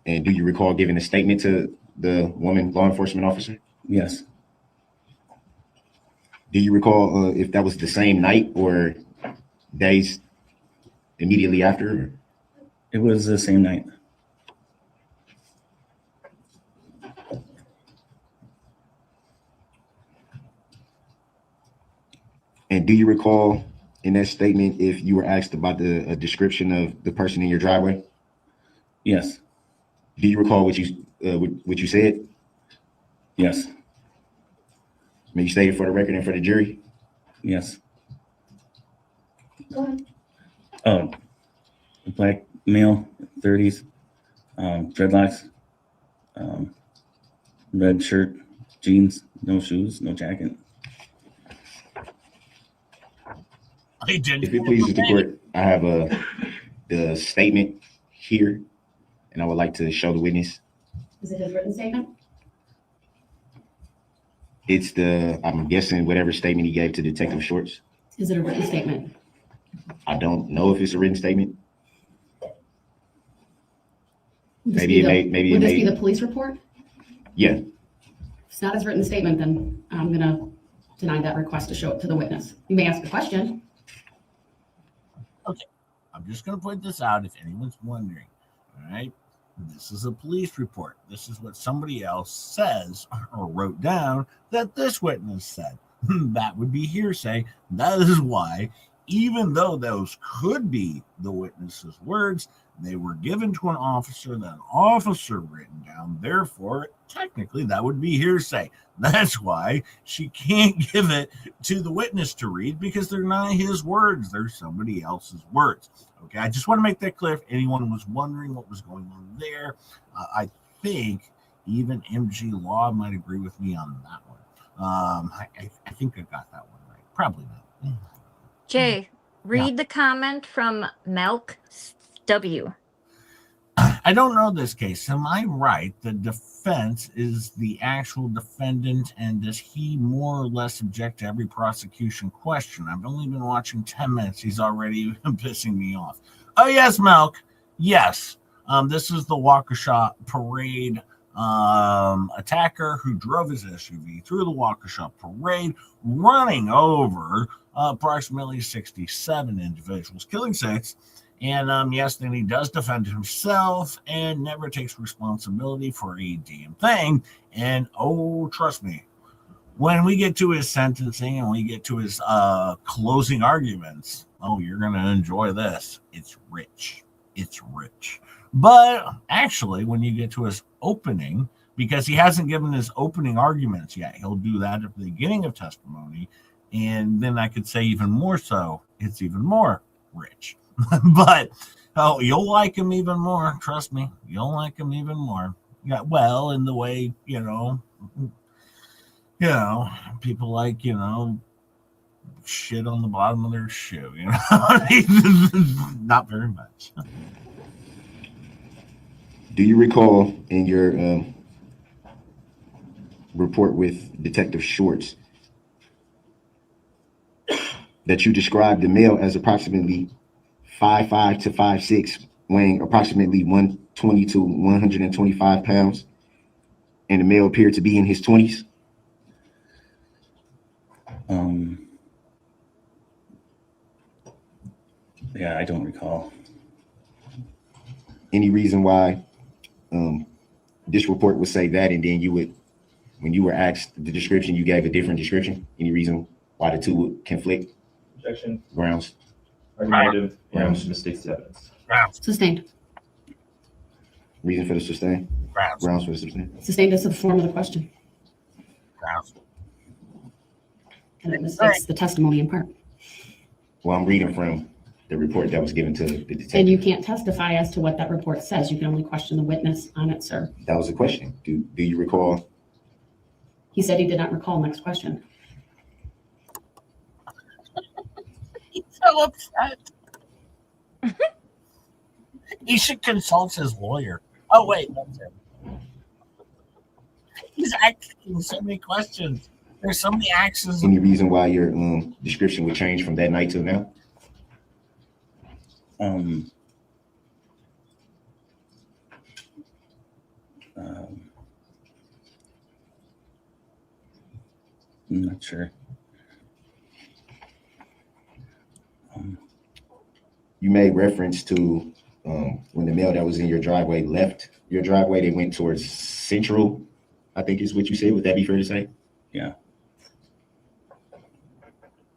And do you recall giving a statement to the woman law enforcement officer? Yes. Do you recall if that was the same night or days immediately after? It was the same night. And do you recall in that statement if you were asked about a description of the person in your driveway? Yes. Do you recall what you said? Yes. May you state it for the record and for the jury? Yes. Go ahead. A black male, 30s, dreadlocks, red shirt, jeans, no shoes, no jacket. I didn't. If it pleases the court, I have the statement here, and I would like to show the witness. Is it his written statement? It's I'm guessing, whatever statement he gave to Detective Schwartz. Is it a written statement? I don't know if it's a written statement. Would this Maybe be it the- may- maybe it Would this may- be the police report? Yeah. If it's not his written statement, then I'm going to deny that request to show it to the witness. You may ask a question. I'm just going to point this out if anyone's wondering. All right. This is a police report. This is what somebody else says or wrote down that this witness said. That would be hearsay. That is why, even though those could be the witness's words, they were given to an officer, that officer written down. Therefore, technically, that would be hearsay. That's why she can't give it to the witness to read, because they're not his words. They're somebody else's words. Okay, I just want to make that clear if anyone was wondering what was going on there. I think even MG Law might agree with me on that one. I think I got that one right. Probably not. Jay, read the comment from Melk W. I don't know this case. Am I right? The defense is the actual defendant, and does he more or less object to every prosecution question? I've only been watching 10 minutes. He's already pissing me off. Oh, yes, Melk. Yes. This is the Waukesha parade attacker who drove his SUV through the Waukesha parade, running over approximately 67 individuals, killing 6. And yes, then he does defend himself and never takes responsibility for a damn thing. And oh, trust me, when we get to his sentencing and we get to his closing arguments, oh, you're going to enjoy this. It's rich. It's rich. But actually, when you get to his opening, because he hasn't given his opening arguments yet, he'll do that at the beginning of testimony. And then I could say even more so, it's even more rich. But you'll like him even more. Trust me, you'll like him even more. Yeah, well, in the way, you know, people like, you know, shit on the bottom of their shoe, you know. Not very much. Do you recall in your report with Detective Shorts that you described the male as approximately 5'5" to 5'6", weighing approximately 120 to 125 pounds, and the male appeared to be in his 20s? Yeah, I don't recall. Any reason why this report would say that, and then you would, when you were asked the description, you gave a different description? Any reason why the two would conflict? Objection. Grounds. Argumentative. And mistakes to evidence. Sustained. Reason for the sustain? Grounds for the sustain. Sustained is the form of the question. And it mistakes the testimony in part. Well, I'm reading from the report that was given to the detective. And you can't testify as to what that report says. You can only question the witness on it, sir. That was a question. Do you recall? He said he did not recall. Next question. He's so upset. He should consult his lawyer. Oh, wait, that's him. He's asking so many questions. There's so many actions. Any reason why your description would change from that night till now? I'm not sure. You made reference to when the male that was in your driveway left your driveway, they went towards Central, I think is what you said. Would that be fair to say? Yeah.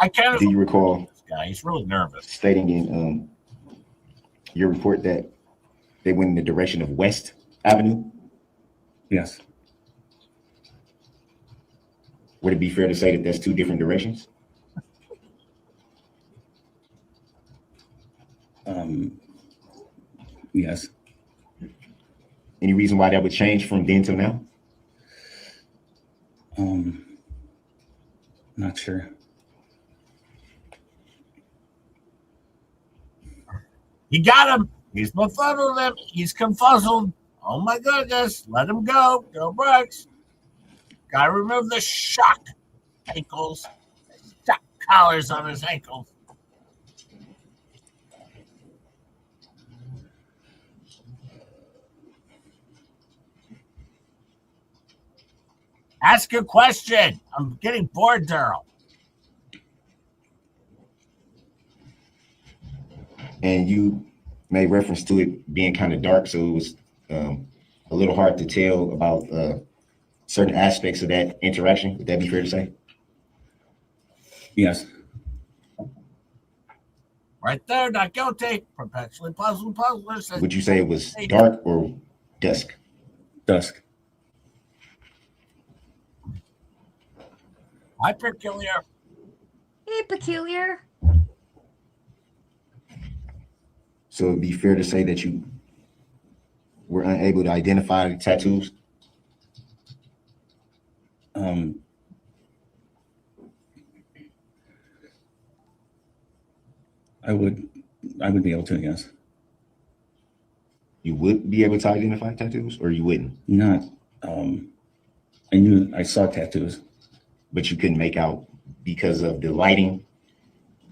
I kind of. Do you recall this guy? He's really nervous. Stating in your report that they went in the direction of West Avenue? Yes. Would it be fair to say that that's two different directions? Yes. Any reason why that would change from then till now? Not sure. He got him. He's befuddled him. He's confuzzled. Oh my goodness. Let him go. Go Brooks. Gotta remove the shock ankles. Shock collars on his ankles. Ask a question. I'm getting bored, Darrell. And you made reference to it being kind of dark, so it was a little hard to tell about certain aspects of that interaction. Would that be fair to say? Yes. Right there, not guilty. Perpetually puzzler. Would you say it was dark or dusk? Dusk. Hi, peculiar. Hey, peculiar. So it'd be fair to say that you were unable to identify the tattoos? I would be able to, yes. You would be able to identify tattoos, or you wouldn't? Not, I saw tattoos. But you couldn't make out because of the lighting?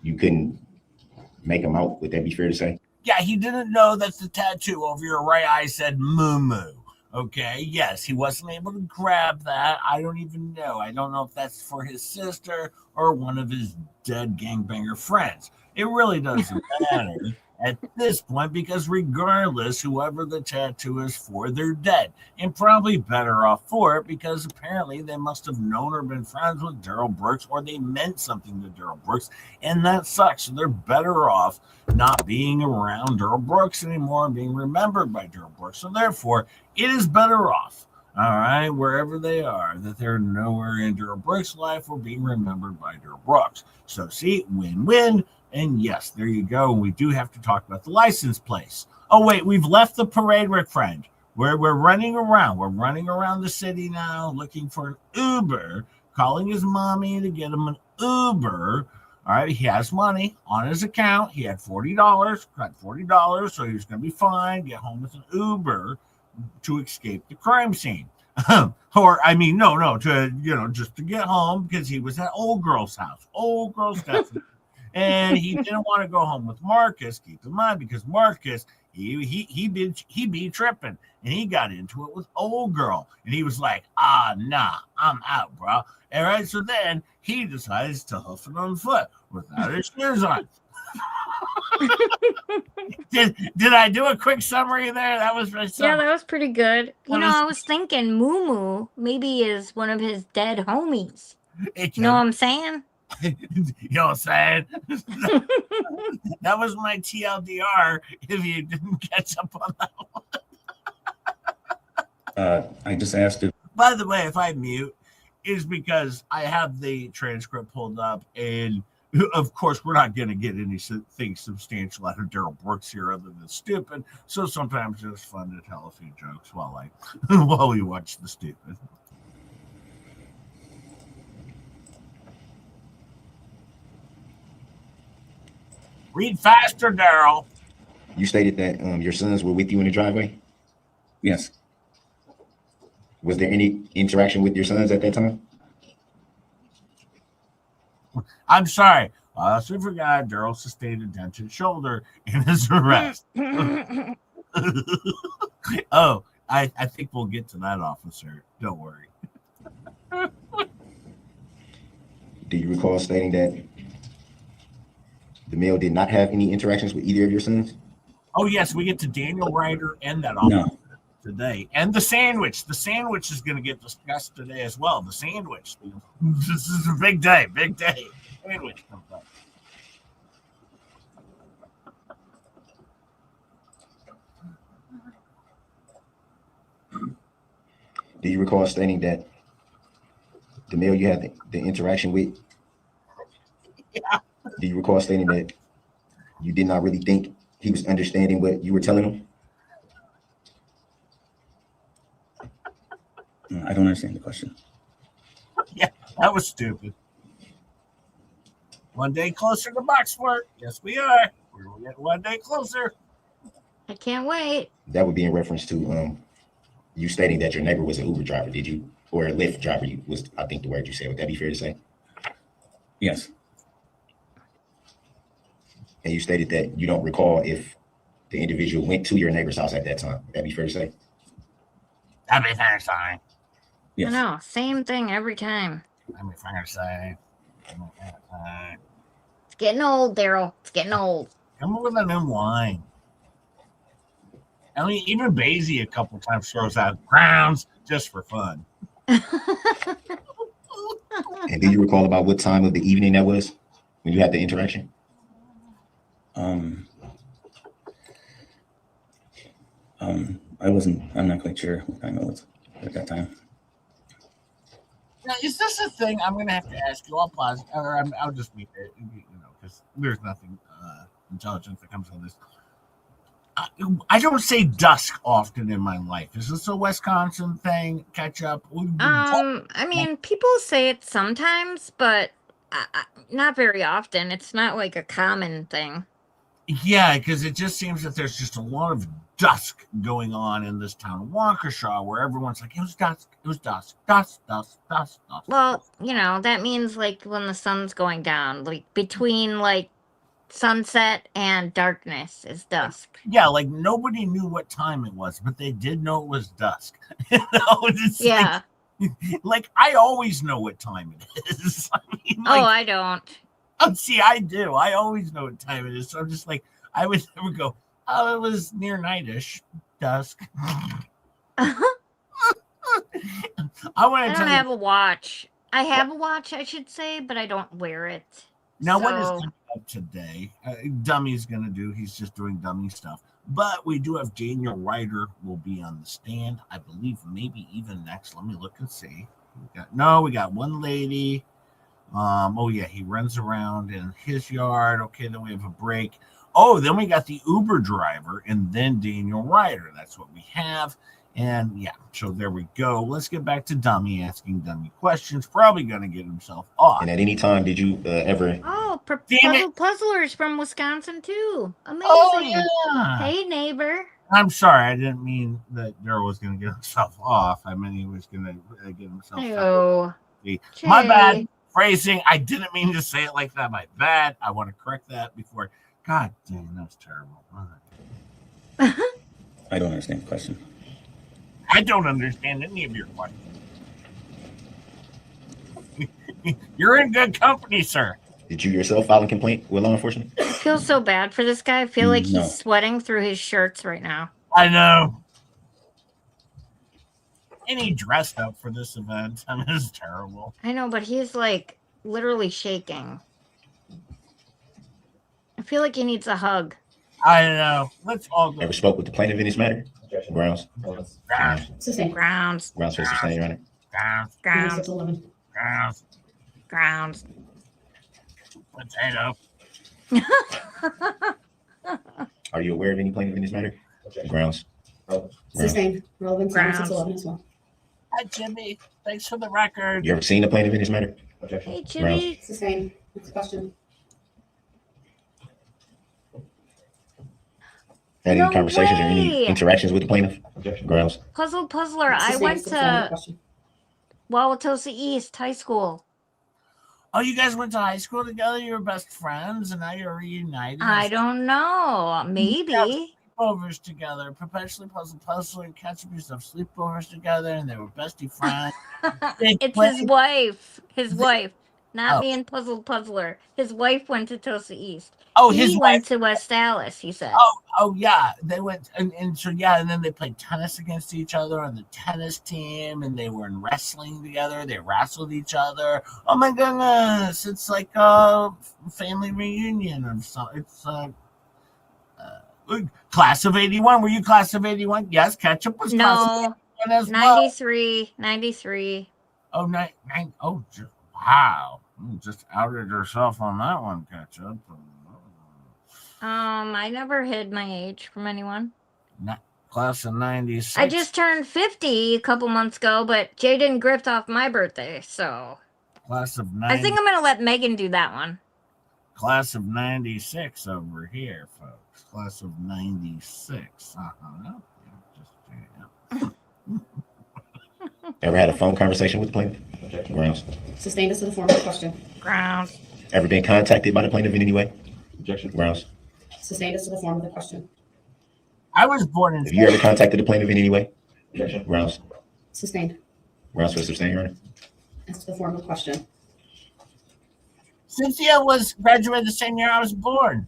You couldn't make them out? Would that be fair to say? Yeah, he didn't know that the tattoo over your right eye said moo moo. Okay, yes, he wasn't able to grab that. I don't even know. I don't know if that's for his sister or one of his dead gangbanger friends. It really doesn't matter at this point because regardless, whoever the tattoo is for, they're dead and probably better off for it because apparently they must have known or been friends with Darrell Brooks or they meant something to Darrell Brooks, and that sucks. So they're better off not being around Darrell Brooks anymore and being remembered by Darrell Brooks. So therefore, it is better off, all right, wherever they are, that they're nowhere in Darrell Brooks' life or being remembered by Darrell Brooks. So see, win-win. And yes, there you go. We do have to talk about the license plates. Oh, wait, we've left the parade, Rick friend. We're running around. We're running around the city now looking for an Uber calling his mommy to get him an Uber. All right, he has money on his account. He had $40, got $40, so he was going to be fine. Get home with an Uber to escape the crime scene. Or, I mean, no, just to get home because he was at old girl's house. Old girl Stephanie. And he didn't want to go home with Marcus. Keep in mind, because Marcus, he be tripping, and he got into it with old girl, and he was like, nah, I'm out, bro. All right, so then he decides to hoof it on foot without his shoes on. Did I do a quick summary there? That was my summary. Yeah, that was pretty good. I was thinking Moo Moo maybe is one of his dead homies. You know what I'm saying? You know what I'm saying? That was my TLDR, if you didn't catch up on that one. I just asked if. By the way, if I mute, is because I have the transcript pulled up, and of course, we're not going to get anything substantial out of Darrell Brooks here other than stupid. So sometimes it's fun to tell a few jokes while we watch the stupid. Read faster, Darrell. You stated that your sons were with you in the driveway. Yes. Was there any interaction with your sons at that time? I'm sorry. I also forgot Darrell sustained a dented shoulder in his arrest. Oh, I think we'll get to that, officer. Don't worry. Do you recall stating that the male did not have any interactions with either of your sons? Oh, yes, we get to Daniel Ryder and that officer today. And the sandwich. The sandwich is going to get discussed today as well. The sandwich. This is a big day. Big day. Sandwich comes up. Do you recall stating that the male you had the interaction with? Yeah. Do you recall stating that you did not really think he was understanding what you were telling him? I don't understand the question. Yeah, that was stupid. One day closer to Boxford. Yes, we are. We're getting one day closer. I can't wait. That would be in reference to you stating that your neighbor was an Uber driver, did you? Or a Lyft driver was, I think, the word you said. Would that be fair to say? Yes. And you stated that you don't recall if the individual went to your neighbor's house at that time. Would that be fair to say? That'd be fair to say. Yes. I know, same thing every time. That'd be fair to say. It's getting old, Darrell. It's getting old. Come up with a new line. I mean, even Basie a couple times throws out grounds just for fun. And do you recall about what time of the evening that was when you had the interaction? I'm not quite sure what time it was at that time. Now, is this a thing I'm going to have to ask you? I'll pause, or I'll just meet it, because there's nothing intelligent that comes from this. I don't say dusk often in my life. Is this a Wisconsin thing? Ketchup? I mean, people say it sometimes, but not very often. It's not like a common thing. Yeah, because it just seems that there's just a lot of dusk going on in this town of Waukesha, where everyone's like, it was dusk, dusk. Well, that means like when the sun's going down, like between like sunset and darkness is dusk. Yeah, like nobody knew what time it was, but they did know it was dusk. Yeah. Like I always know what time it is. I mean, I don't. Oh, see, I do. I always know what time it is. So I'm just like, I would never go, oh, it was near nightish, dusk. I don't have a watch. I have a watch, I should say, but I don't wear it. Now, what is coming up today? Dummy's going to do. He's just doing dummy stuff. But we do have Daniel Ryder will be on the stand. I believe maybe even next. Let me look and see. We got one lady. He runs around in his yard. Okay, then we have a break. Oh, then we got the Uber driver and then Daniel Ryder. That's what we have. And yeah, so there we go. Let's get back to Dummy asking Dummy questions. Probably going to get himself off. And at any time, did you ever? Oh, Damn it. Puzzlers from Wisconsin too. Amazing. Oh, yeah. Hey, neighbor. I'm sorry. I didn't mean that Darrell was going to get himself off. I meant he was going to get himself Oh, My bad. Phrasing. I didn't mean to say it like that. My bad. I want to correct that before. God damn, that was terrible. I don't understand the question. I don't understand any of your questions. You're in good company, sir. Did you yourself file a complaint with law enforcement? I feel so bad for this guy. I feel like No. he's sweating through his shirts right now. I know. And he dressed up for this event. I mean, it was terrible. I know, but he's like literally shaking. I feel like he needs a hug. I know. Let's all go. Ever spoke with the plaintiff in this matter? Grounds. Grounds. Sustained. Grounds. Grounds for sustain, Your Honor. Grounds. Grounds. 611. Grounds. Grounds. Potato. Are you aware of any plaintiff in this matter? Grounds. Sustained. Relevant to Grounds. 611 as well. Hi, Jimmy. Thanks for the record. You ever seen a plaintiff in this matter? Hey, Jimmy. Sustained. Next question. Had No any conversations or any way. interactions with the plaintiff? Grounds. Puzzler. I Sustained. went 611 to question. Wauwatosa East High School. Oh, you guys went to high school together? You were best friends, and now you're reunited. I don't know. Maybe. Sleepovers together, perpetually puzzler and Ketchup used to have sleepovers together, and they were bestie friends. It's his wife. His wife. Not Oh. me and Puzzler. His wife went to Tosa East. Oh, He his went wife. to West Dallas, he said. Oh, yeah. They went, and so yeah, and then they played tennis against each other on the tennis team, and they were in wrestling together. They wrestled each other. Oh my goodness, it's like a family reunion of some. It's class of '81. Were you class of '81? Yes, Ketchup was class of No. '81 as well. 93. Oh, wow. Just outed herself on that one, Ketchup. I never hid my age from anyone. Class of '96. I just turned 50 a couple months ago, but Jay didn't grift off my birthday, so Class of I think 90, I'm gonna let Megan do that one. class of '96 over here, folks. Class of '96. Ever had a phone conversation with the plaintiff? Grounds. Sustained as to the form of the question. Grounds. Ever been contacted by the plaintiff in any way? Objection. Grounds. Sustained as to the form of the question. I was born in. Have you ever contacted the plaintiff in any way? Objection. Grounds. Sustained Grounds for sustain, Your Honor. as to the form of the question. Cynthia was graduated the same year I was born,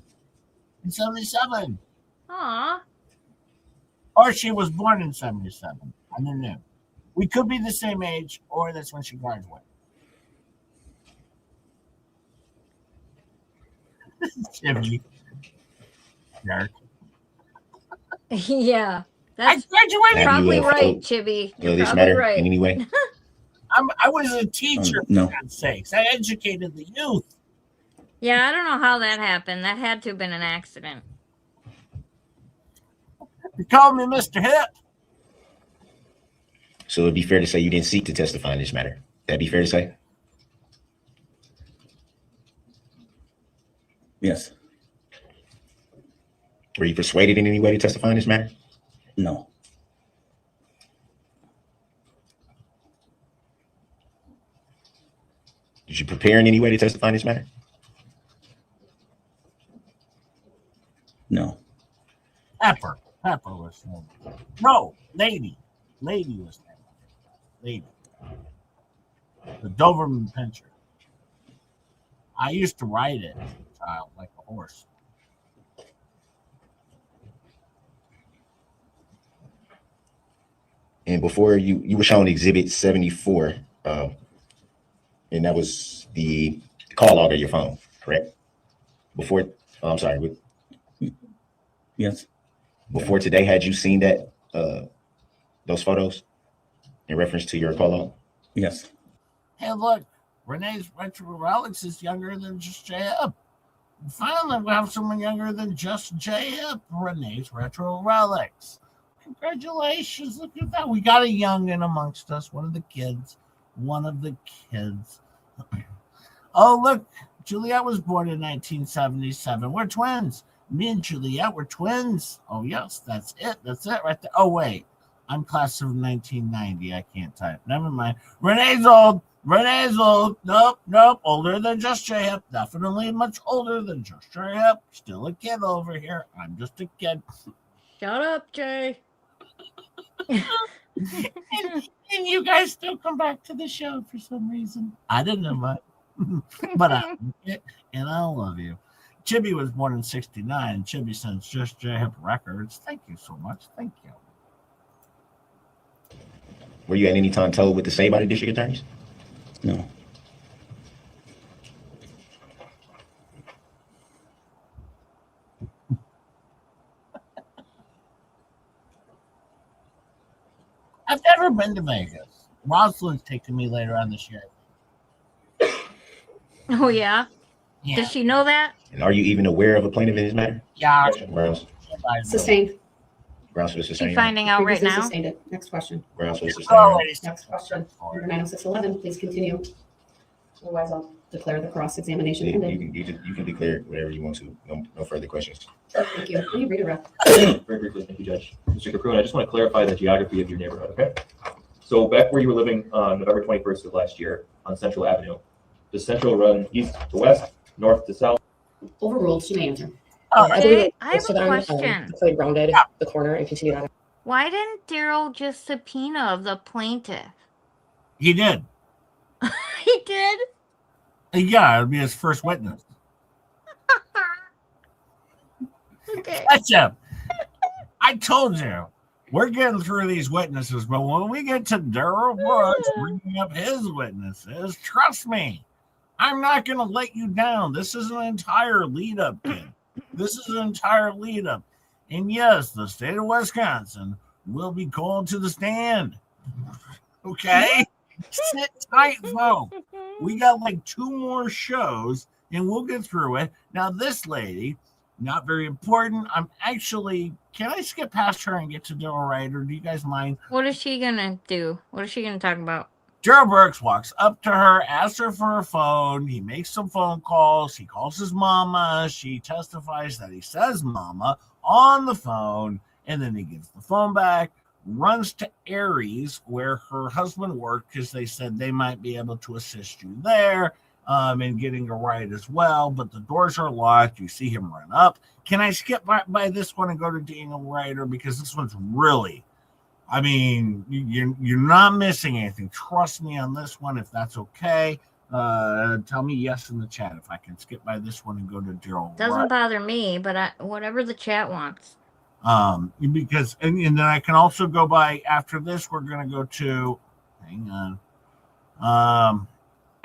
in '77, Aw. or she was born in '77. I don't know. We could be the same age, or that's when she graduated. Jimmy. Jerk. Yeah. I That's graduated. Have probably you, right, Chibi. Will You're this probably matter right. in any way? I was a teacher, No. for God's sakes. I educated the youth. Yeah, I don't know how that happened. That had to have been an accident. You called me Mr. Hip. So it'd be fair to say you didn't seek to testify in this matter. That'd be fair to say? Yes. Were you persuaded in any way to testify in this matter? No. Did you prepare in any way to testify in this matter? No. Pepper. Pepper was name. No, Lady. Lady was name. Lady. The Doberman Pinscher. I used to ride it as a child like a horse. And before you were shown Exhibit 74, and that was the call log of your phone, correct? Before, I'm sorry, Yes. before today, had you seen that those photos in reference to your call log? Yes. Hey, look, Renee's retro relics is younger than just JM. Finally, we have someone younger than just J.F. Renee's Retro Relics. Congratulations. Look at that. We got a youngin' amongst us. One of the kids. Oh, look. Juliet was born in 1977. We're twins. Me and Juliet were twins. Oh, yes. That's it. That's it right there. Oh, wait. I'm class of 1990. I can't type. Never mind. Renee's old. Nope. Older than just J-Hip. Definitely much older than just J-Hip. Still a kid over here. I'm just a kid. Shut up, Jay. and you guys still come back to the show for some reason. I didn't know much. But I like it, and I love you. Chibi was born in 69. Chibi sends just J-Hip Records. Thank you so much. Thank you. Were you at any time told what to say by the district attorneys? No. I've never been to Vegas. Rosalind's taking me later on this year. Oh, yeah? Yeah. Does she know that? And are you even aware of a plaintiff in this matter? Yeah. Grounds Sustained. for the She's sustained. finding out right Previously now. sustained it. Next question. Grounds for the Oh, sustained. ladies. Next question. Number 90611, please continue. Otherwise, I'll declare the cross-examination ended. You can declare whatever you want to. No further questions. Thank you. Can you read it, Rep? Very briefly, thank you, Judge. Mr. Caprone, I just want to clarify the geography of your neighborhood, okay? So back where you were living on November 21st of last year on Central Avenue, does Central run east to west, north to south? Overruled. She may answer. Okay, I have a question. Played rounded the corner and continued on. Why didn't Darrell just subpoena the plaintiff? He did. He did? Yeah, it'll be his first witness. Okay. Ketchup. I told you. We're getting through these witnesses, but when we get to Darrell Brooks bringing up his witnesses, trust me, I'm not going to let you down. This is an entire lead-up, kid. This is an entire lead-up. And yes, the state of Wisconsin will be called to the stand. Okay? Sit tight, folks. We got like 2 more shows, and we'll get through it. Now, this lady, not very important. Can I skip past her and get to Darrell Ryder? Do you guys mind? What is she gonna do? What is she gonna talk about? Darrell Burks walks up to her, asks her for her phone. He makes some phone calls. He calls his mama. She testifies that he says mama on the phone, and then he gives the phone back, runs to Aries, where her husband worked, because they said they might be able to assist you there. And getting a ride as well, but the doors are locked. You see him run up. Can I skip by this one and go to Daniel Ryder? Because this one's really, I mean, you're not missing anything. Trust me on this one, if that's okay. Tell me yes in the chat if I can skip by this one and go to Darrell. Doesn't bother me, but whatever the chat wants. Because and then I can also go by after this. We're gonna go to, hang on.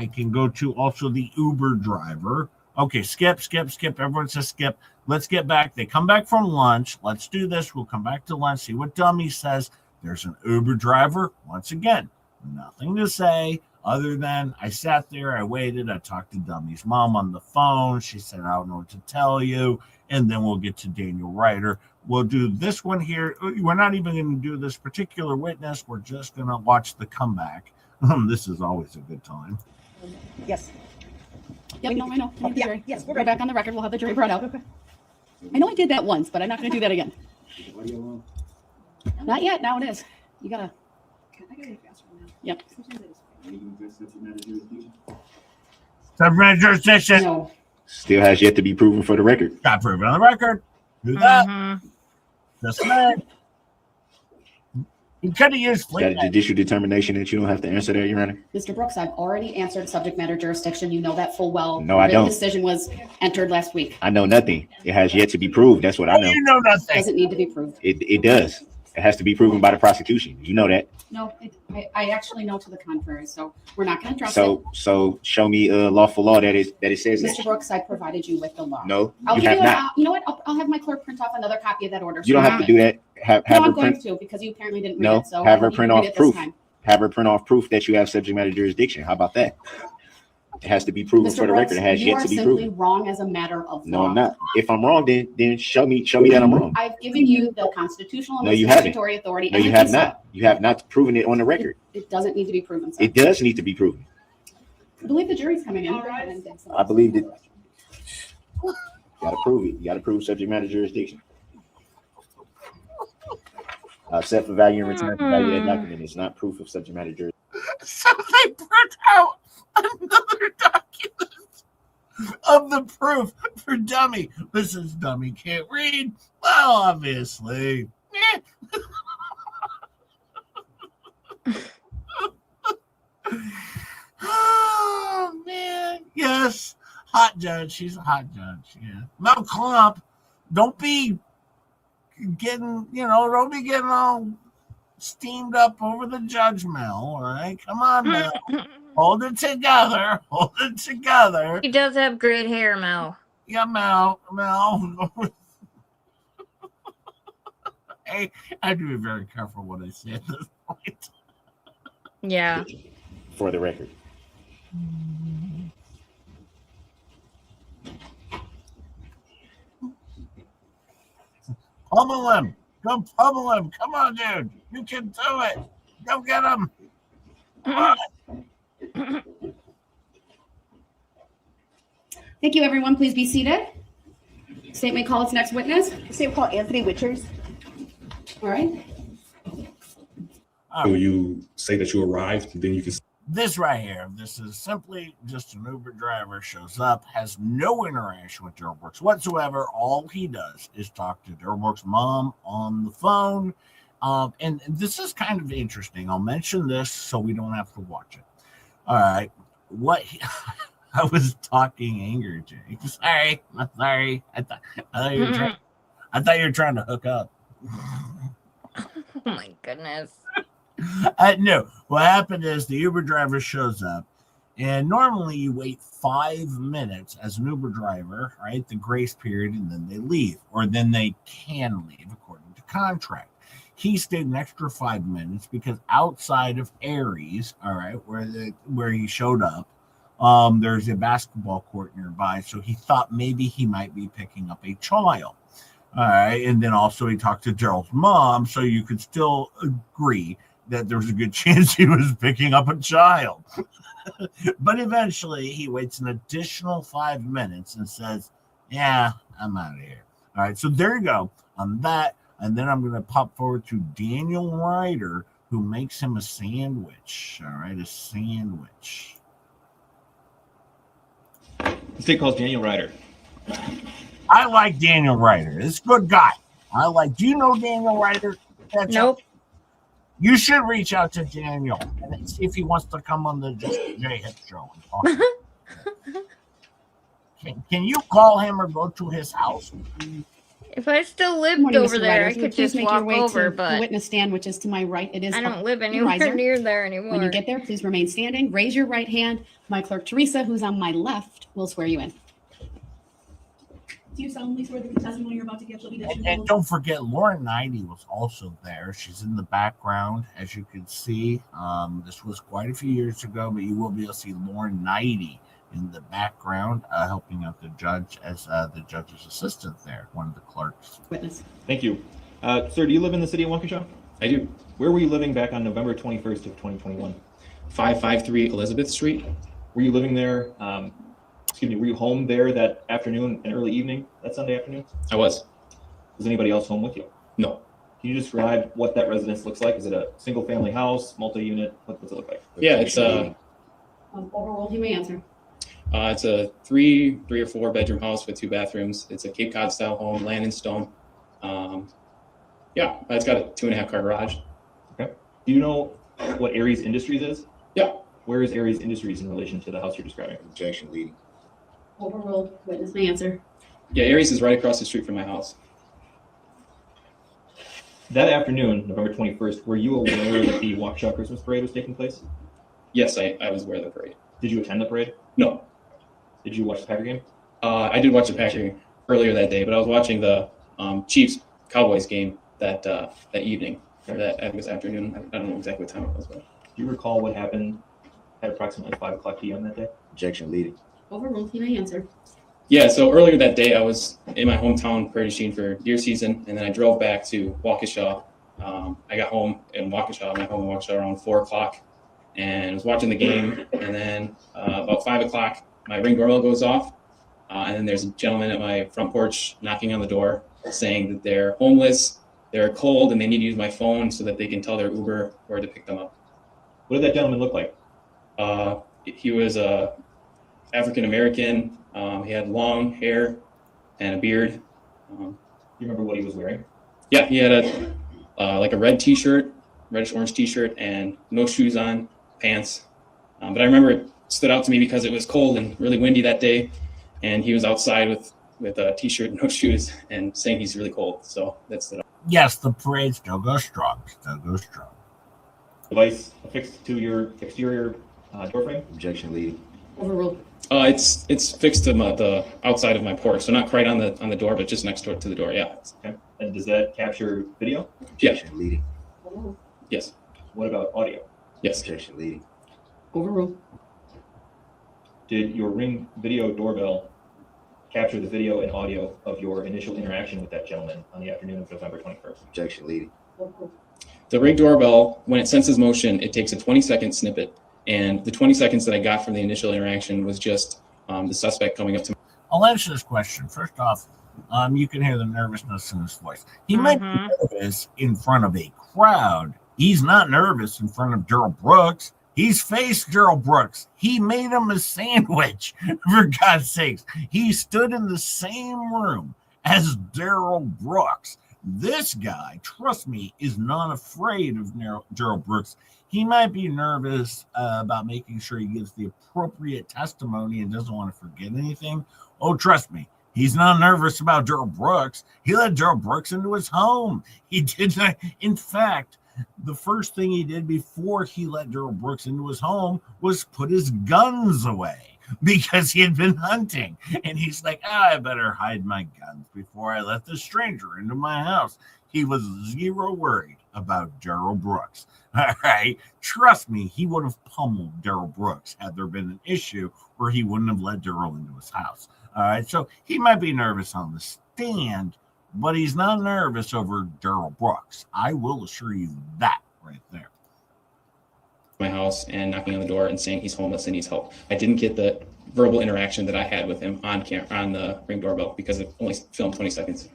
I can go to also the Uber driver. Okay, skip. Everyone says skip. Let's get back. They come back from lunch. Let's do this. We'll come back to lunch, see what Dummy says. There's an Uber driver. Once again, nothing to say other than I sat there, I waited, I talked to Dummy's mom on the phone. She said, I don't know what to tell you. And then we'll get to Daniel Ryder. We'll do this one here. We're not even going to do this particular witness. We're just going to watch the comeback. This is always a good time. Yes. Yep, no, I know. Yes, we're back on the record. We'll have the jury brought out. Okay. I know I did that once, but I'm not going to do that again. Not yet. Now it is. You gotta. Yep. Subject jurisdiction. No. Still has yet to be proven for the record. Got proven on the record. Do that. Just that. You could have used Is that a judicial determination that you don't have to answer that, Your Honor? Mr. Brooks, I've already answered subject matter jurisdiction. You know that full well. No, I don't. The decision was entered last week. I know nothing. It has yet to be proved. That's what I know. You know nothing. Doesn't need to be proved. It does. It has to be proven by the prosecution. You know that. No, I actually know to the contrary. So we're not going to address it. So show me a lawful law that it says Mr. that. Brooks, I provided you with the law. No, I'll you give have you not. you know what? I'll have my clerk print off another copy of that order. You don't have to do that. Have No, her I'm going print. to because you apparently didn't read No, it. So have her you print can read off it this proof. time. Have her print off proof that you have subject matter jurisdiction. How about that? It has to be proven Mr. for the Brooks, record. It has you yet are to be simply proven. wrong as a matter of No, law. I'm not. If I'm wrong, then show me that I'm wrong. I've given you the constitutional and No, the you haven't. statutory authority. No, and you the have case law. not. You have not proven it on the record. It doesn't need to be proven, sir. It does need to be proven. I believe the jury's coming in. All right. I believe that. You gotta prove it. You gotta prove subject matter jurisdiction. Set for value and return for value of that document. It's not proof of subject matter jurisdiction. So they print out another document of the proof for dummy. Mrs. Dummy can't read. Well, obviously. Oh, man. Yes. Hot judge. She's a hot judge. Yeah. Mel Clump, don't be getting all steamed up over the judge, Mel. All right. Come on, Mel. Hold it together. Hold it together. He does have great hair, Mel. Yeah, Mel. Hey, I have to be very careful what I say at this point. Yeah. For the record. Pummel him. Go pummel him. Come on, dude. You can do it. Go get him. Thank you, everyone. Please be seated. State may call its next witness. State will call Anthony Witchers. All right. So you say that you arrived, then you can. This right here, this is simply just an Uber driver shows up, has no interaction with Darrell Brooks whatsoever. All he does is talk to Darrell Brooks' mom on the phone. And this is kind of interesting. I'll mention this so we don't have to watch it. All right. I was talking anger, Jake. Sorry. I'm sorry. I thought you were trying to hook up. Oh my goodness. No, what happened is the Uber driver shows up, and normally you wait 5 minutes as an Uber driver, right? The grace period, and then they leave, or then they can leave according to contract. He stayed an extra 5 minutes because outside of Aries, all right, where he showed up, there's a basketball court nearby, so he thought maybe he might be picking up a child. All right, and then also he talked to Darrell's mom, so you could still agree that there was a good chance he was picking up a child. But eventually he waits an additional 5 minutes and says, yeah, I'm out of here. All right, so there you go on that. And then I'm going to pop forward to Daniel Ryder, who makes him a sandwich. All right, a sandwich. The state calls Daniel Ryder. I like Daniel Ryder. It's a good guy. Do you know Daniel Ryder? Nope. You should reach out to Daniel and see if he wants to come on the J Hip show and talk. Can you call him or go to his house? If I still lived Morning, over Mr. there, Ryder. I If you could would please just make walk your way over, to the but witness stand, which is to my right. It is I don't up live one anywhere riser. near there anymore. When you get there, please remain standing. Raise your right hand. My clerk, Teresa, who's on my left, will swear you in. Do you solemnly swear that the testimony you're about to give shall be the truth? And don't forget, Lauren Knighty was also there. She's in the background, as you can see. This was quite a few years ago, but you will be able to see Lauren Knighty in the background, helping out the judge as the judge's assistant there, one of the clerks. Witness. Thank you. Sir, do you live in the city of Waukesha? I do. Where were you living back on November 21st of 2021? 553 Elizabeth Street. Were you living there, were you home there that afternoon and early evening, that Sunday afternoon? I was. Was anybody else home with you? No. Can you describe what that residence looks like? Is it a single family house, multi-unit? What does it look like? Yeah, it's Overruled, you may answer. it's a three or four bedroom house with 2 bathrooms. It's a Cape Cod style home, land and stone. Yeah, it's got a 2.5 car garage. Okay. Do you know what Aries Industries is? Yeah. Where is Aries Industries in relation to the house you're describing? Objection leading. Overruled. Witness may answer. Yeah, Aries is right across the street from my house. That afternoon, November 21st, were you aware that the Waukesha Christmas Parade was taking place? Yes, I was aware of the parade. Did you attend the parade? No. Did you watch the Packer game? I did watch the Packer earlier that day, but I was watching the Chiefs Cowboys game that evening, or that I guess afternoon. I don't know exactly what time it was, but Do you recall what happened at approximately 5 o'clock p.m. that day? Objection leading. Overruled. He may answer. Yeah, so earlier that day, I was in my hometown, Prairie du Chien, for deer season, and then I drove back to Waukesha. I got home in Waukesha, my home in Waukesha, around 4 o'clock, and was watching the game. And then about 5 o'clock, my Ring doorbell goes off, and then there's a gentleman at my front porch knocking on the door, saying that they're homeless, they're cold, and they need to use my phone so that they can tell their Uber where to pick them up. What did that gentleman look like? He was African American. He had long hair and a beard. You remember what he was wearing? Yeah, he had a red T-shirt, reddish orange T-shirt, and no shoes on, pants. But I remember it stood out to me because it was cold and really windy that day, and he was outside with a T-shirt and no shoes, and saying he's really cold. So that stood out. Yes, the parade still goes strong. Still goes strong. Device affixed to your exterior door frame? Objection leading. Overruled. It's fixed to the outside of my porch, so not quite on the door, but just next door to the door. Yeah. Okay. And does that capture video? Yeah. Objection leading. Yes. What about audio? Yes. Objection leading. Overruled. Did your Ring video doorbell capture the video and audio of your initial interaction with that gentleman on the afternoon of November 21st? Objection leading. The Ring doorbell, when it senses motion, it takes a 20-second snippet. And the 20 seconds that I got from the initial interaction was just the suspect coming up to me. I'll answer this question. First off, you can hear the nervousness in his voice. He might be nervous in front of a crowd. He's not nervous in front of Darrell Brooks. He's faced Darrell Brooks. He made him a sandwich, for God's sakes. He stood in the same room as Darrell Brooks. This guy, trust me, is not afraid of Darrell Brooks. He might be nervous about making sure he gives the appropriate testimony and doesn't want to forget anything. Oh, trust me, he's not nervous about Darrell Brooks. He let Darrell Brooks into his home. He did not. In fact, the first thing he did before he let Darrell Brooks into his home was put his guns away because he had been hunting. And he's like, I better hide my guns before I let this stranger into my house. He was zero worried about Darrell Brooks. All right. Trust me, he would have pummeled Darrell Brooks had there been an issue where he wouldn't have let Darrell into his house. All right. So he might be nervous on the stand, but he's not nervous over Darrell Brooks. I will assure you that right there. My house and knocking on the door and saying he's homeless and needs help. I didn't get the verbal interaction that I had with him on the Ring doorbell because it only filmed 20 seconds.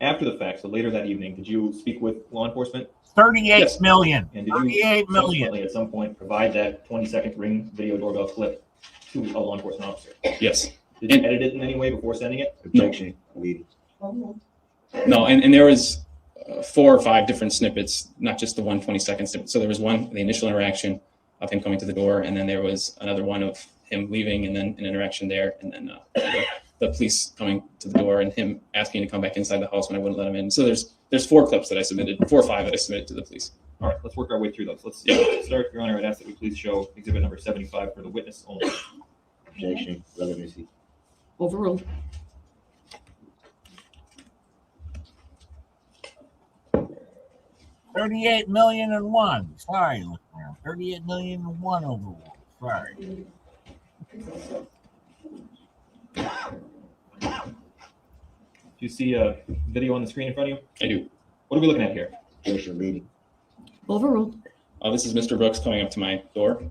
After the fact, so later that evening, did you speak with law enforcement? 38 Yes. million. And did 38 you million. subsequently at some point provide that 20-second Ring video doorbell clip to a law enforcement officer? Yes. Did you edit it in any way before sending it? Objection leading. No, and there was 4 or 5 different snippets, not just the 1 20-second snippet. So there was one, the initial interaction of him coming to the door, and then there was another one of him leaving, and then an interaction there, and then the police coming to the door and him asking to come back inside the house when I wouldn't let him in. So there's 4 clips that I submitted, 4 or 5 that I submitted to the police. All right, let's work our way through those. Let's start, Your Honor. I'd ask that we please show exhibit number 75 for the witness only. Objection. Relevancy. Overruled. $38 million and one. Sorry, look around. 38 million and one overall. Sorry. Do you see a video on the screen in front of you? I do. What are we looking at here? Objection leading. Overruled. This is Mr. Brooks coming up to my door.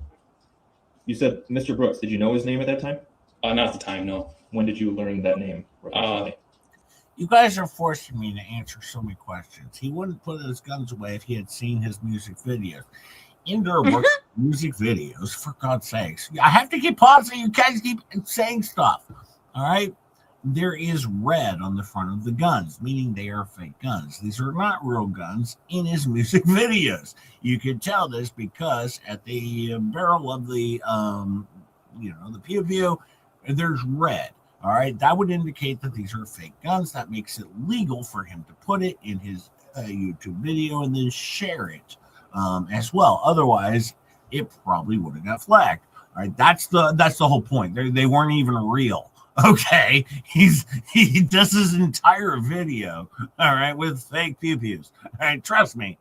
You said Mr. Brooks. Did you know his name at that time? Not at the time, no. When did you learn that name? Approximately? You guys are forcing me to answer so many questions. He wouldn't put his guns away if he had seen his music videos. Indoor Brooks music videos, for God's sakes. I have to keep pausing. You guys keep saying stuff. All right? There is red on the front of the guns, meaning they are fake guns. These are not real guns in his music videos. You can tell this because at the barrel of the, the pew pew, there's red. All right, that would indicate that these are fake guns. That makes it legal for him to put it in his YouTube video and then share it as well. Otherwise, it probably would have got flagged. All right, that's the whole point. They weren't even real. Okay, he does his entire video, all right, with fake pew pews. All right, trust me,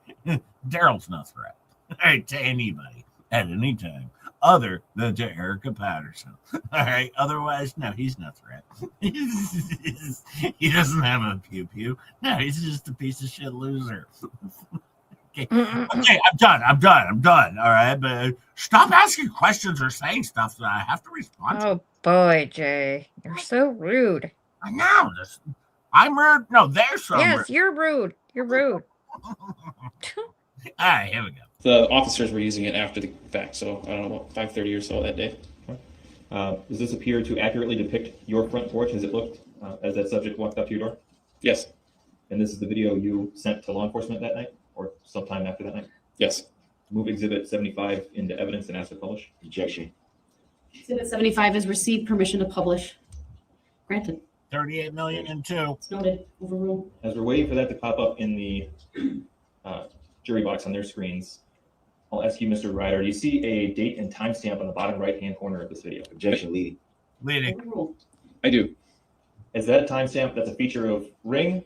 Darrell's no threat, all right, to anybody. at any time other than to Erica Patterson. All right. Otherwise, no, he's no threat. He doesn't have a pew pew. No, he's just a piece of shit loser. Okay, I'm done. All right, but stop asking questions or saying stuff that I have to respond to. Oh boy, Jay, you're so rude. I know this. I'm rude. No, they're so Yes, rude. you're rude. You're rude. All right, here we go. The officers were using it after the fact, so I don't know, about 5:30 or so that day. Does this appear to accurately depict your front porch as it looked as that subject walked up to your door? Yes. And this is the video you sent to law enforcement that night or sometime after that night? Yes. Move Exhibit 75 into evidence and ask to publish. Objection. Exhibit 75 is received permission to publish. Granted. 38 million and two. It's noted. Overruled. As we're waiting for that to pop up in the jury box on their screens, I'll ask you, Mr. Ryder, do you see a date and timestamp on the bottom right-hand corner of this video? Objection, leading. Leading. Overruled. I do. Is that timestamp that's a feature of Ring,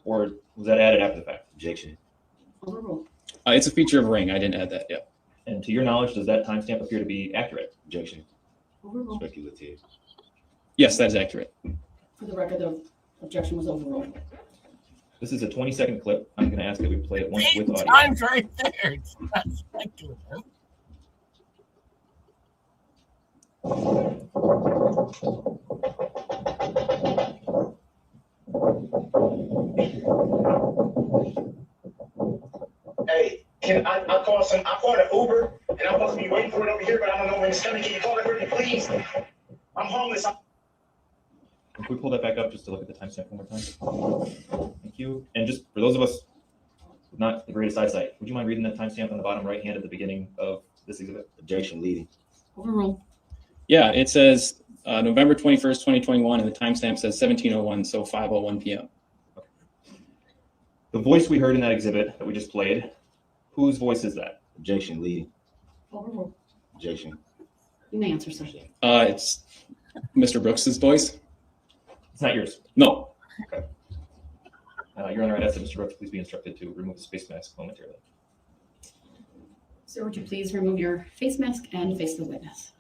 or was that added after the fact? Objection. Overruled. It's a feature of Ring. I didn't add that yet. And to your knowledge, does that timestamp appear to be accurate? Objection. Overruled. Speculative. Yes, that is accurate. For the record, the objection was overruled. This is a 20-second clip. I'm going to ask that we play it once with audio. Time's right there. It's not speculative. Hey, I called an Uber and I'm supposed to be waiting for it over here, but I don't know when it's coming. Can you call it for me, please? I'm homeless. Can we pull that back up just to look at the timestamp one more time? Thank you. And just for those of us with not the greatest eyesight, would you mind reading that timestamp on the bottom right hand at the beginning of this exhibit? Objection, leading. Overruled. Yeah, it says November 21st, 2021, and the timestamp says 17:01, so 5:01 p.m. The voice we heard in that exhibit that we just played, whose voice is that? Objection, leading. Overruled. Objection. You may answer, sir. It's Mr. Brooks's voice. It's not yours. No. Okay. Your Honor, I'd ask that Mr. Brooks please be instructed to remove the face mask momentarily. Sir, would you please remove your face mask and face the witness?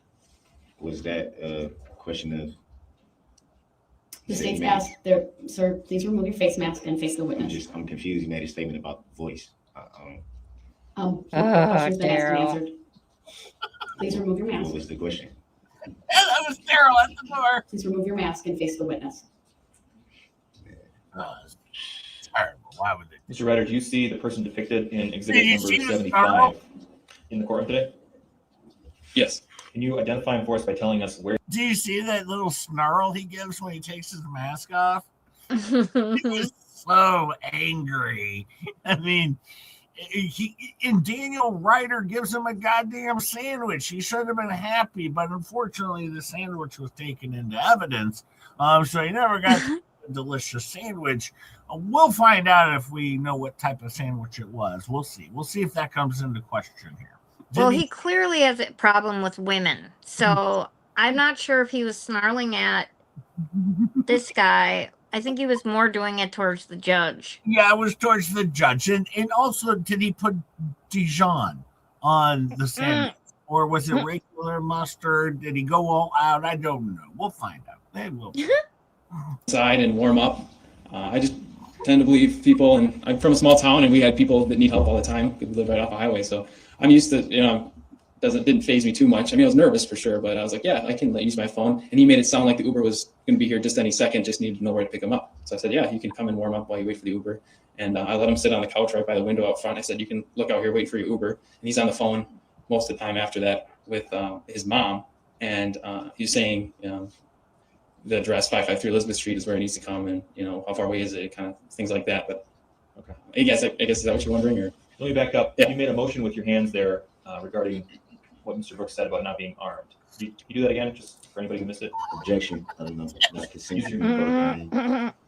Was that a question of? The state's asked there, sir, please remove your face mask and face the witness. I'm confused. You made a statement about the voice. Question's been asked and Darrell. answered. Please remove your What mask. was the question? And that was Darrell at the door. Please remove your mask and face the witness. Oh, it's terrible. Why would they? Mr. Ryder, do you see the person depicted in exhibit Did you number see this 75 in the courtroom today? Yes. Can you identify him for us by telling us where? Do you see that little snarl he gives when he takes his mask off? He was so angry. I mean, and Daniel Ryder gives him a goddamn sandwich. He should have been happy, but unfortunately, the sandwich was taken into evidence. So he never got a delicious sandwich. We'll find out if we know what type of sandwich it was. We'll see. We'll see if that comes into question here. Well, he clearly has a problem with women. So I'm not sure if he was snarling at this guy. I think he was more doing it towards the judge. Yeah, it was towards the judge. And also, did he put Dijon on the sandwich? Or was it regular mustard? Did he go all out? I don't know. We'll find out. They will. Side and warm up. I just tend to believe people, and I'm from a small town, and we had people that need help all the time. We live right off a highway, so I'm used to, didn't faze me too much. I mean, I was nervous for sure, but I was like, yeah, I can use my phone. And he made it sound like the Uber was going to be here just any second, just needed to know where to pick him up. So I said, yeah, you can come and warm up while you wait for the Uber. And I let him sit on the couch right by the window out front. I said, you can look out here, wait for your Uber. And he's on the phone most of the time after that with his mom. And he's saying, the address 553 Elizabeth Street is where he needs to come, and how far away is it, kind of things like that. But okay, I guess is that what you're wondering? Or let me back up. Yeah. You made a motion with your hands there regarding what Mr. Brooks said about not being armed. Can you do that again, just for anybody who missed it? Objection. I don't know. Not consensual.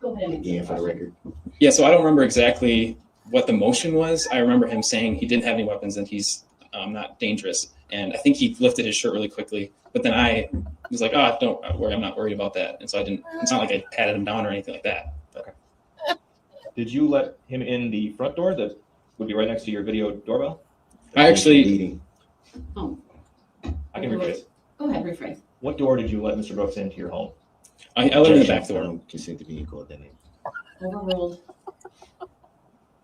Go ahead. Again, for the record. Yeah, so I don't remember exactly what the motion was. I remember him saying he didn't have any weapons and he's not dangerous. And I think he lifted his shirt really quickly. But then I was like, oh, don't worry, I'm not worried about that. And so I didn't. It's not like I patted him down or anything like that. Okay. Did you let him in the front door that would be right next to your video doorbell? I actually, Oh, I can rephrase. go ahead, rephrase. What door did you let Mr. Brooks into your home? I live in the back I door. don't consent to being called that name. Overruled.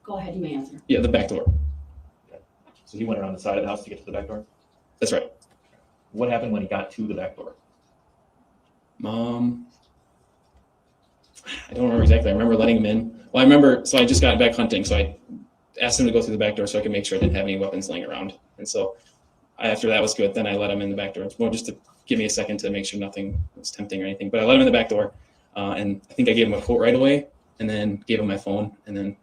Go ahead, you may answer. Yeah, the back door. So he went around the side of the house to get to the back door? That's right. What happened when he got to the back door? I don't remember exactly. I remember letting him in. Well, I remember, so I just got back hunting, so I asked him to go through the back door so I could make sure I didn't have any weapons laying around. And so after that was good, then I let him in the back door. It's more just to give me a second to make sure nothing was tempting or anything. But I let him in the back door, and I think I gave him a quote right away, and then gave him my phone, and then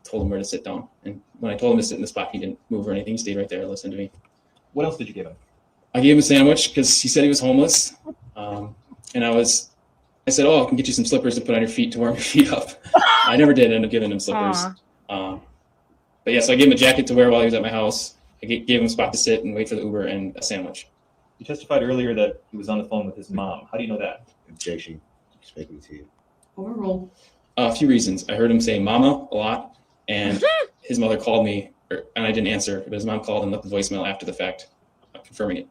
told him where to sit down. And when I told him to sit in the spot, he didn't move or anything. He stayed right there and listened to me. What else did you give him? I gave him a sandwich because he said he was homeless. And I said, oh, I can get you some slippers to put on your feet to warm your feet up. I never did end up giving him slippers. But yeah, so I gave him a jacket to wear while he was at my house. I gave him a spot to sit and wait for the Uber and a sandwich. You testified earlier that he was on the phone with his mom. How do you know that? Objection. Speculative. Overruled. A few reasons. I heard him say mama a lot, and his mother called me, and I didn't answer, but his mom called and left the voicemail after the fact, confirming it.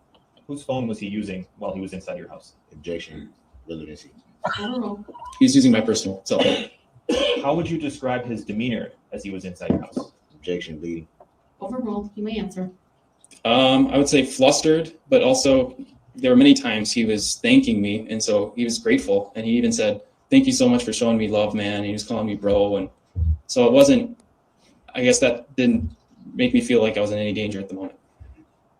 Whose phone was he using while he was inside your house? Objection. Relevancy. Overruled. He's using my personal cell phone. How would you describe his demeanor as he was inside your house? Objection. Bleeding. Overruled. You may answer. I would say flustered, but also there were many times he was thanking me, and so he was grateful, and he even said, "Thank you so much for showing me love, man." And he was calling me bro, and so it wasn't. I guess that didn't make me feel like I was in any danger at the moment.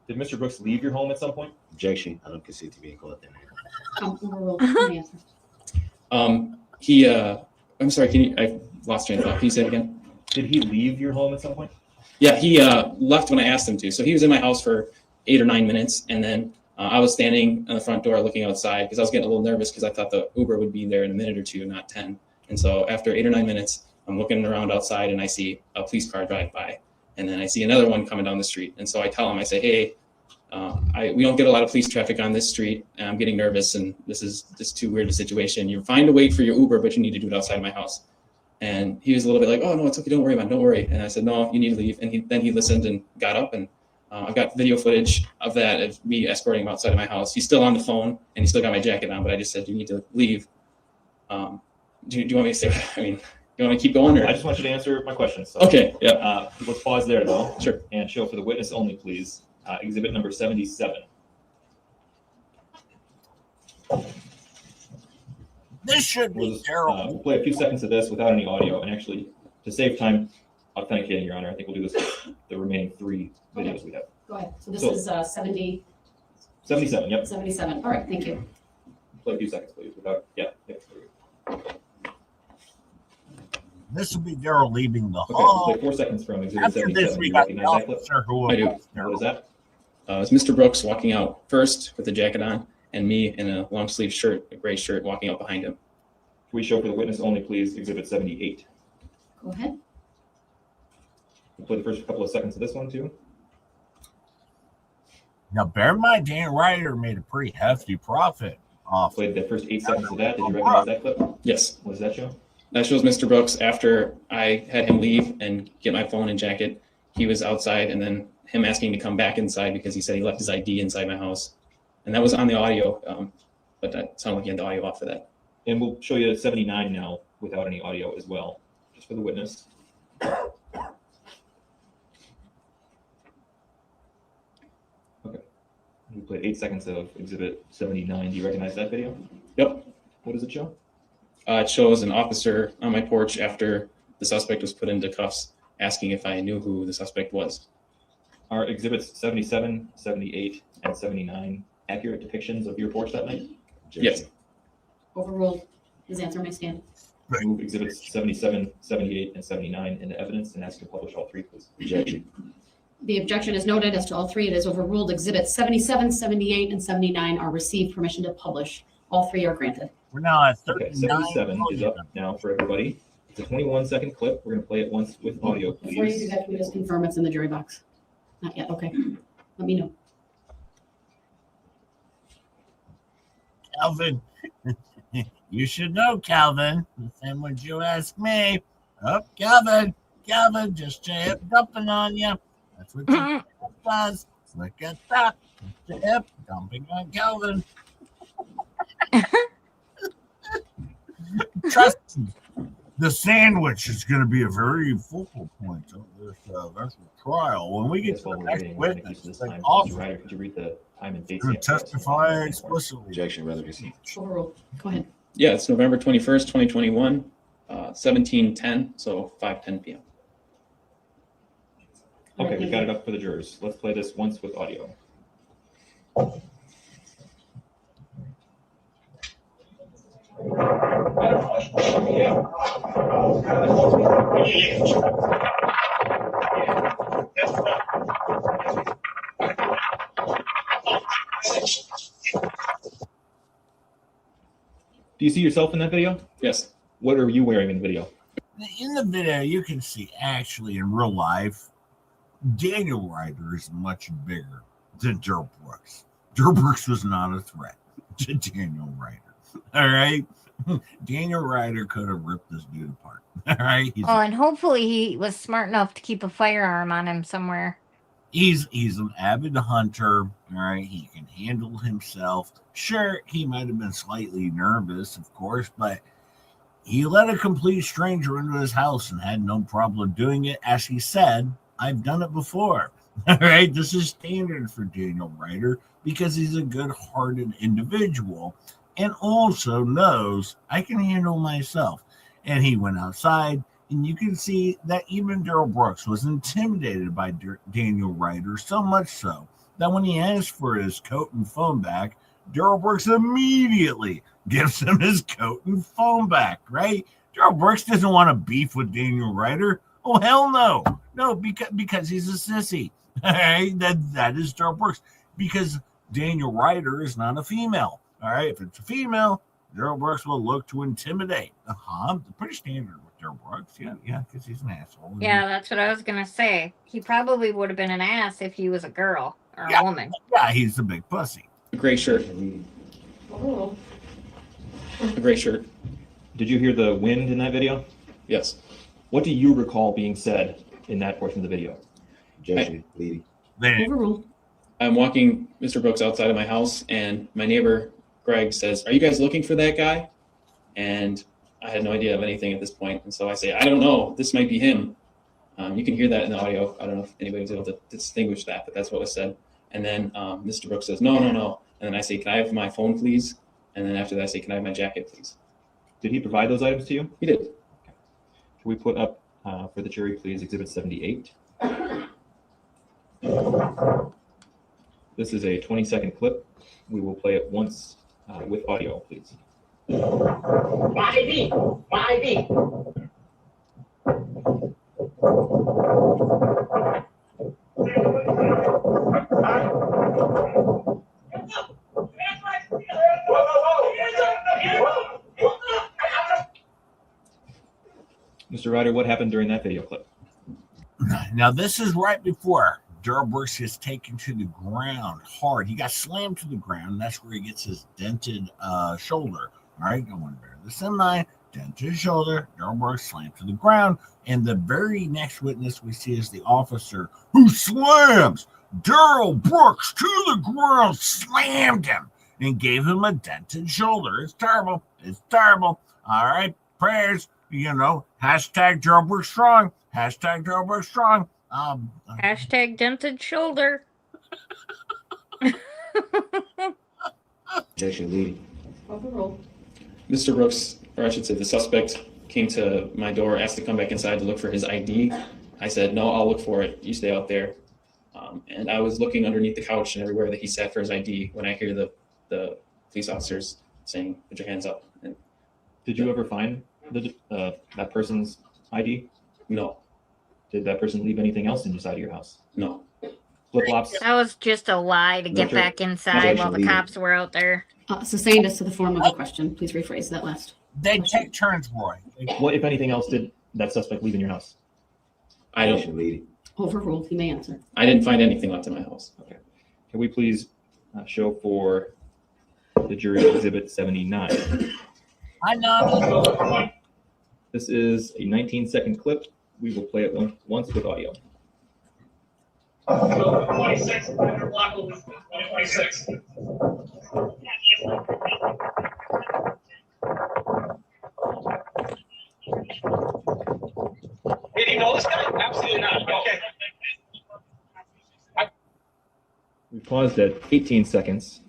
Did Mr. Brooks leave your home at some point? Objection. I don't consent to being called that name. Overruled. You may answer. I'm sorry. I lost train of thought. Can you say it again? Did he leave your home at some point? Yeah, he left when I asked him to. So he was in my house for 8 or 9 minutes, and then I was standing on the front door looking outside because I was getting a little nervous because I thought the Uber would be there in a minute or two, not 10. And so after 8 or 9 minutes, I'm looking around outside and I see a police car drive by, and then I see another one coming down the street. And so I tell him, I say, hey, we don't get a lot of police traffic on this street, and I'm getting nervous, and this is just too weird a situation. You're fine to wait for your Uber, but you need to do it outside my house. And he was a little bit like, oh, no, it's okay. Don't worry, man. Don't worry. And I said, no, you need to leave. And then he listened and got up. And I've got video footage of that, of me escorting him outside of my house. He's still on the phone, and he's still got my jacket on. But I just said, you need to leave. Do you want me to say, I mean, you want to keep going? Or? I just want you to answer my questions. So, okay, yeah. Let's pause there, though. Sure. And show for the witness only, please. Exhibit number 77. This should be Darrell. We'll play a few seconds of this without any audio, and actually, to save time authenticating, Your Honor, I think we'll do this with the remaining 3 videos we have. Go ahead. So this is 70. 77, yep. 77. All right, thank you. Play a few seconds, please, without, yeah. This will be Darrell leaving the Okay, hall. we'll play 4 seconds from exhibit After 77. this, we You got the recognize that clip? officer who I do. What is that? It's Mr. Brooks walking out first with the jacket on, and me in a long sleeve shirt, a gray shirt, walking out behind him. Can we show for the witness only, please, exhibit 78? Go ahead. We'll play the first couple of seconds of this one, too. Now, bear in mind, Dan Ryder made a pretty hefty profit off. Played the first 8 seconds of that. Did you recognize that clip? Yes. What does that show? That shows Mr. Brooks after I had him leave and get my phone and jacket. He was outside, and then him asking to come back inside because he said he left his ID inside my house. And that was on the audio, but that sounded like he had the audio off for that. And we'll show you 79 now without any audio as well, just for the witness. Okay. We played 8 seconds of exhibit 79. Do you recognize that video? Yep. What does it show? It shows an officer on my porch after the suspect was put into cuffs, asking if I knew who the suspect was. Are exhibits 77, 78, and 79 accurate depictions of your porch that night? Yes. Overruled. His answer may stand. Move exhibits 77, 78, and 79 into evidence and ask to publish all 3, please. Objection. The objection is noted as to all 3. It is overruled. Exhibits 77, 78, and 79 are received permission to publish. All 3 are granted. We're now at Okay, 39. 77 is up now for everybody. It's a 21-second clip. We're going to play it once with audio, Before you do please. that, can we just confirm it's in the jury box? Not yet. Okay. Let me know. Calvin, you should know, Calvin. The same would you ask me. Oh, Calvin, just dumping on you. That's what you does. Look at that. Yep, dumping on Kelvin. Trust me, the sandwich is going to be a very focal point of this trial. When we get to the next witness, this the time, Mr. officer Ryder, could you read the time and date? to testify explicitly. Objection, relevancy. Overruled. Go ahead. Yeah, it's November 21st, 2021, 17:10, so 5:10 p.m. Okay, we've got it up for the jurors. Let's play this once with audio. Do you see yourself in that video? Yes. What are you wearing in the video? In the video, you can see actually in real life, Daniel Ryder is much bigger than Darrell Brooks. Darrell Brooks was not a threat to Daniel Ryder. All right. Daniel Ryder could have ripped this dude apart. All right. And hopefully he was smart enough to keep a firearm on him somewhere. He's an avid hunter. All right. He can handle himself. Sure, he might have been slightly nervous, of course, but he let a complete stranger into his house and had no problem doing it. As he said, I've done it before. All right. This is standard for Daniel Ryder because he's a good-hearted individual and also knows I can handle myself. And he went outside, and you can see that even Darrell Brooks was intimidated by Daniel Ryder, so much so that when he asked for his coat and phone back, Darrell Brooks immediately gives him his coat and phone back, right? Darrell Brooks doesn't want to beef with Daniel Ryder. Oh, hell no. No, because he's a sissy. All right? That is Darrell Brooks. Because Daniel Ryder is not a female. All right? If it's a female, Darrell Brooks will look to intimidate. Pretty standard with Darrell Brooks. Yeah, because he's an asshole. Yeah, that's what I was going to say. He probably would have been an ass if he was a girl or a woman. Yeah, he's a big pussy. A gray shirt. Oh. A gray shirt. Did you hear the wind in that video? Yes. What do you recall being said in that portion of the video? Objection, leading. Overruled. I'm walking Mr. Brooks outside of my house, and my neighbor, Greg, says, "Are you guys looking for that guy?" And I had no idea of anything at this point. And so I say, "I don't know. This might be him." You can hear that in the audio. I don't know if anybody was able to distinguish that, but that's what was said. And then Mr. Brooks says, no. And then I say, "Can I have my phone, please?" And then after that, I say, "Can I have my jacket, please?" Did he provide those items to you? He did. Can we put up for the jury, please, Exhibit 78? This is a 20-second clip. We will play it once with audio, please. My ID. My ID. Mr. Ryder, what happened during that video clip? Now, this is right before Darrell Brooks is taken to the ground hard. He got slammed to the ground. That's where he gets his dented shoulder. All right, going there. The semi, dented shoulder. Darrell Brooks slammed to the ground. And the very next witness we see is the officer who slams Darrell Brooks to the ground, slammed him, and gave him a dented shoulder. It's terrible. It's terrible. All right, prayers. Hashtag Darrell Brooks strong. Hashtag Darrell Brooks strong. Hashtag dented shoulder. Objection, leading. Overruled. Mr. Brooks, or I should say the suspect, came to my door, asked to come back inside to look for his ID. I said, "No, I'll look for it. You stay out there." And I was looking underneath the couch and everywhere that he sat for his ID when I hear the police officers saying, "Put your hands up." And Did you ever find that person's ID? no, Did that person leave anything else inside of your house? no. Flip-flops? That was just a lie to get Sure. back inside while the Objection, cops were out there. Sustained as to the form of the question. Please rephrase that last. They take turns, Roy. What, if anything else, did that suspect leave in your house? I don't. Objection, leading. Overruled. You may answer. I didn't find anything left in my house. Okay. Can we please show for the jury Exhibit 79? I know. This is a 19-second clip. We will play it once with audio. My 126. 500 block was 126. Did he know this guy? Absolutely not. Okay. We paused at 18 seconds.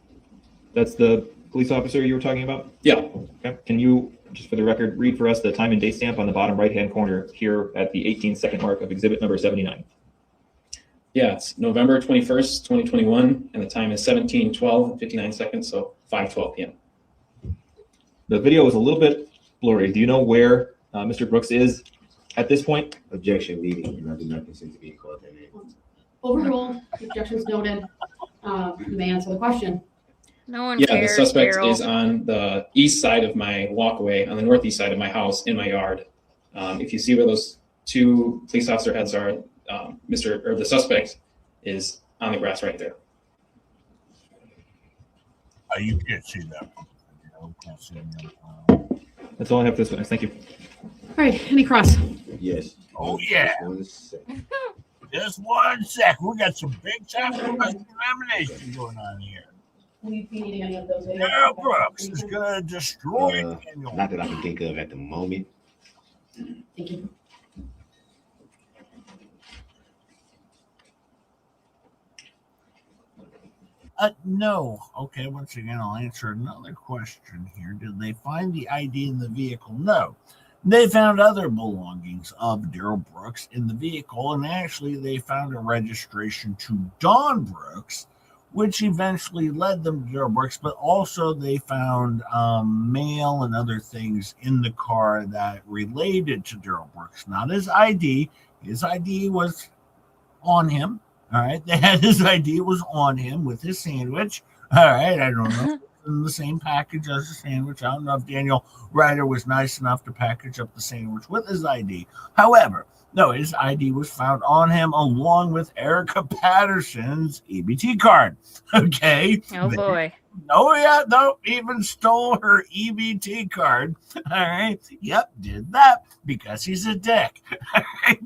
That's the police officer you were talking about? Yeah. Okay. Can you, just for the record, read for us the time and date stamp on the bottom right-hand corner here at the 18-second mark of exhibit number 79? Yeah, it's November 21st, 2021, and the time is 17:12 and 59 seconds, so 5:12 p.m. The video is a little bit blurry. Do you know where Mr. Brooks is at this point? Objection, leading, and I do not consent to being called that name. Overruled. Objections noted. You may answer the question. No one Yeah, cares. the suspect Darrell. is on the east side of my walkway, on the northeast side of my house, in my yard. If you see where those two police officer heads are, the suspect is on the grass right there. You can't see that. Can't see that. That's all I have for this witness. Thank you. All right, any cross? Yes. Oh, yeah. Just one sec. We got some big time examination going on here. Will you be needing any of those videos? Darrell Brooks is going to destroy Daniel. Not that I can think of at the moment. Thank you. No. Okay, once again, I'll answer another question here. Did they find the ID in the vehicle? No. They found other belongings of Darrell Brooks in the vehicle, and actually they found a registration to Dawn Brooks, which eventually led them to Darrell Brooks, but also they found mail and other things in the car that related to Darrell Brooks. Not his ID. His ID was on him. All right. They had his ID was on him with his sandwich. All right. I don't know. In the same package as the sandwich. I don't know if Daniel Ryder was nice enough to package up the sandwich with his ID. However, no, his ID was found on him along with Erica Patterson's EBT card. Okay. Oh boy. Oh yeah, no, even stole her EBT card. All right. Yep, did that because he's a dick. All right?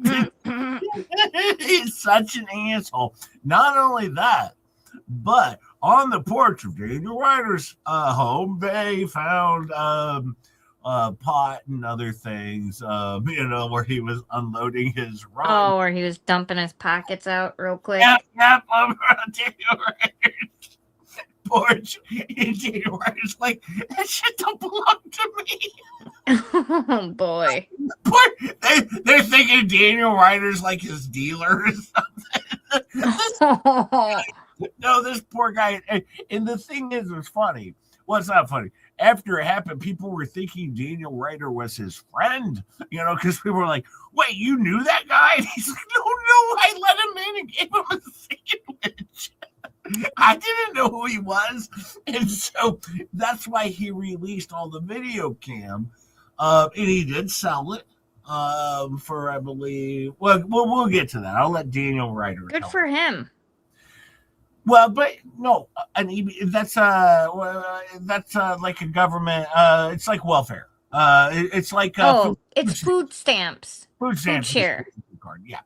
He's such an asshole. Not only that, but on the porch of Daniel Ryder's home, they found pot and other things, where he was unloading his run. Oh, or he was dumping his pockets out real quick. Yep, Daniel Ryder's porch. And Daniel Ryder's like, that shit don't belong to me. Oh boy. They're thinking Daniel Ryder's like his dealer or something. No, this poor guy. And the thing is, it's funny. Well, it's not funny. After it happened, people were thinking Daniel Ryder was his friend, because people were like, wait, you knew that guy? And he's like, no, I let him in and gave him a sandwich. I didn't know who he was. And so that's why he released all the video cam. And he did sell it for, I believe, well, we'll get to that. I'll let Daniel Ryder. Good for him. Well, but no, that's like a government. It's like welfare. It's like it's food stamps. Food stamps. Food share. Card. Yeah.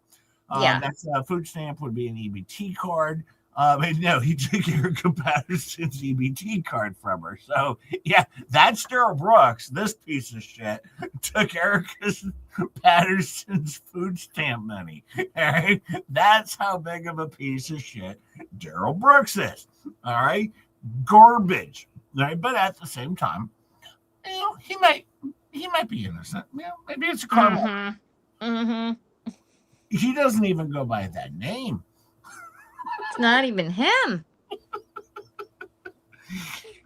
Yeah. That's a food stamp would be an EBT card. And no, he took Erica Patterson's EBT card from her. So yeah, that's Darrell Brooks. This piece of shit took Erica Patterson's food stamp money. All right, that's how big of a piece of shit Darrell Brooks is. All right, garbage. All right, but at the same time, he might be innocent. Maybe it's a carnival. He doesn't even go by that name. It's not even him.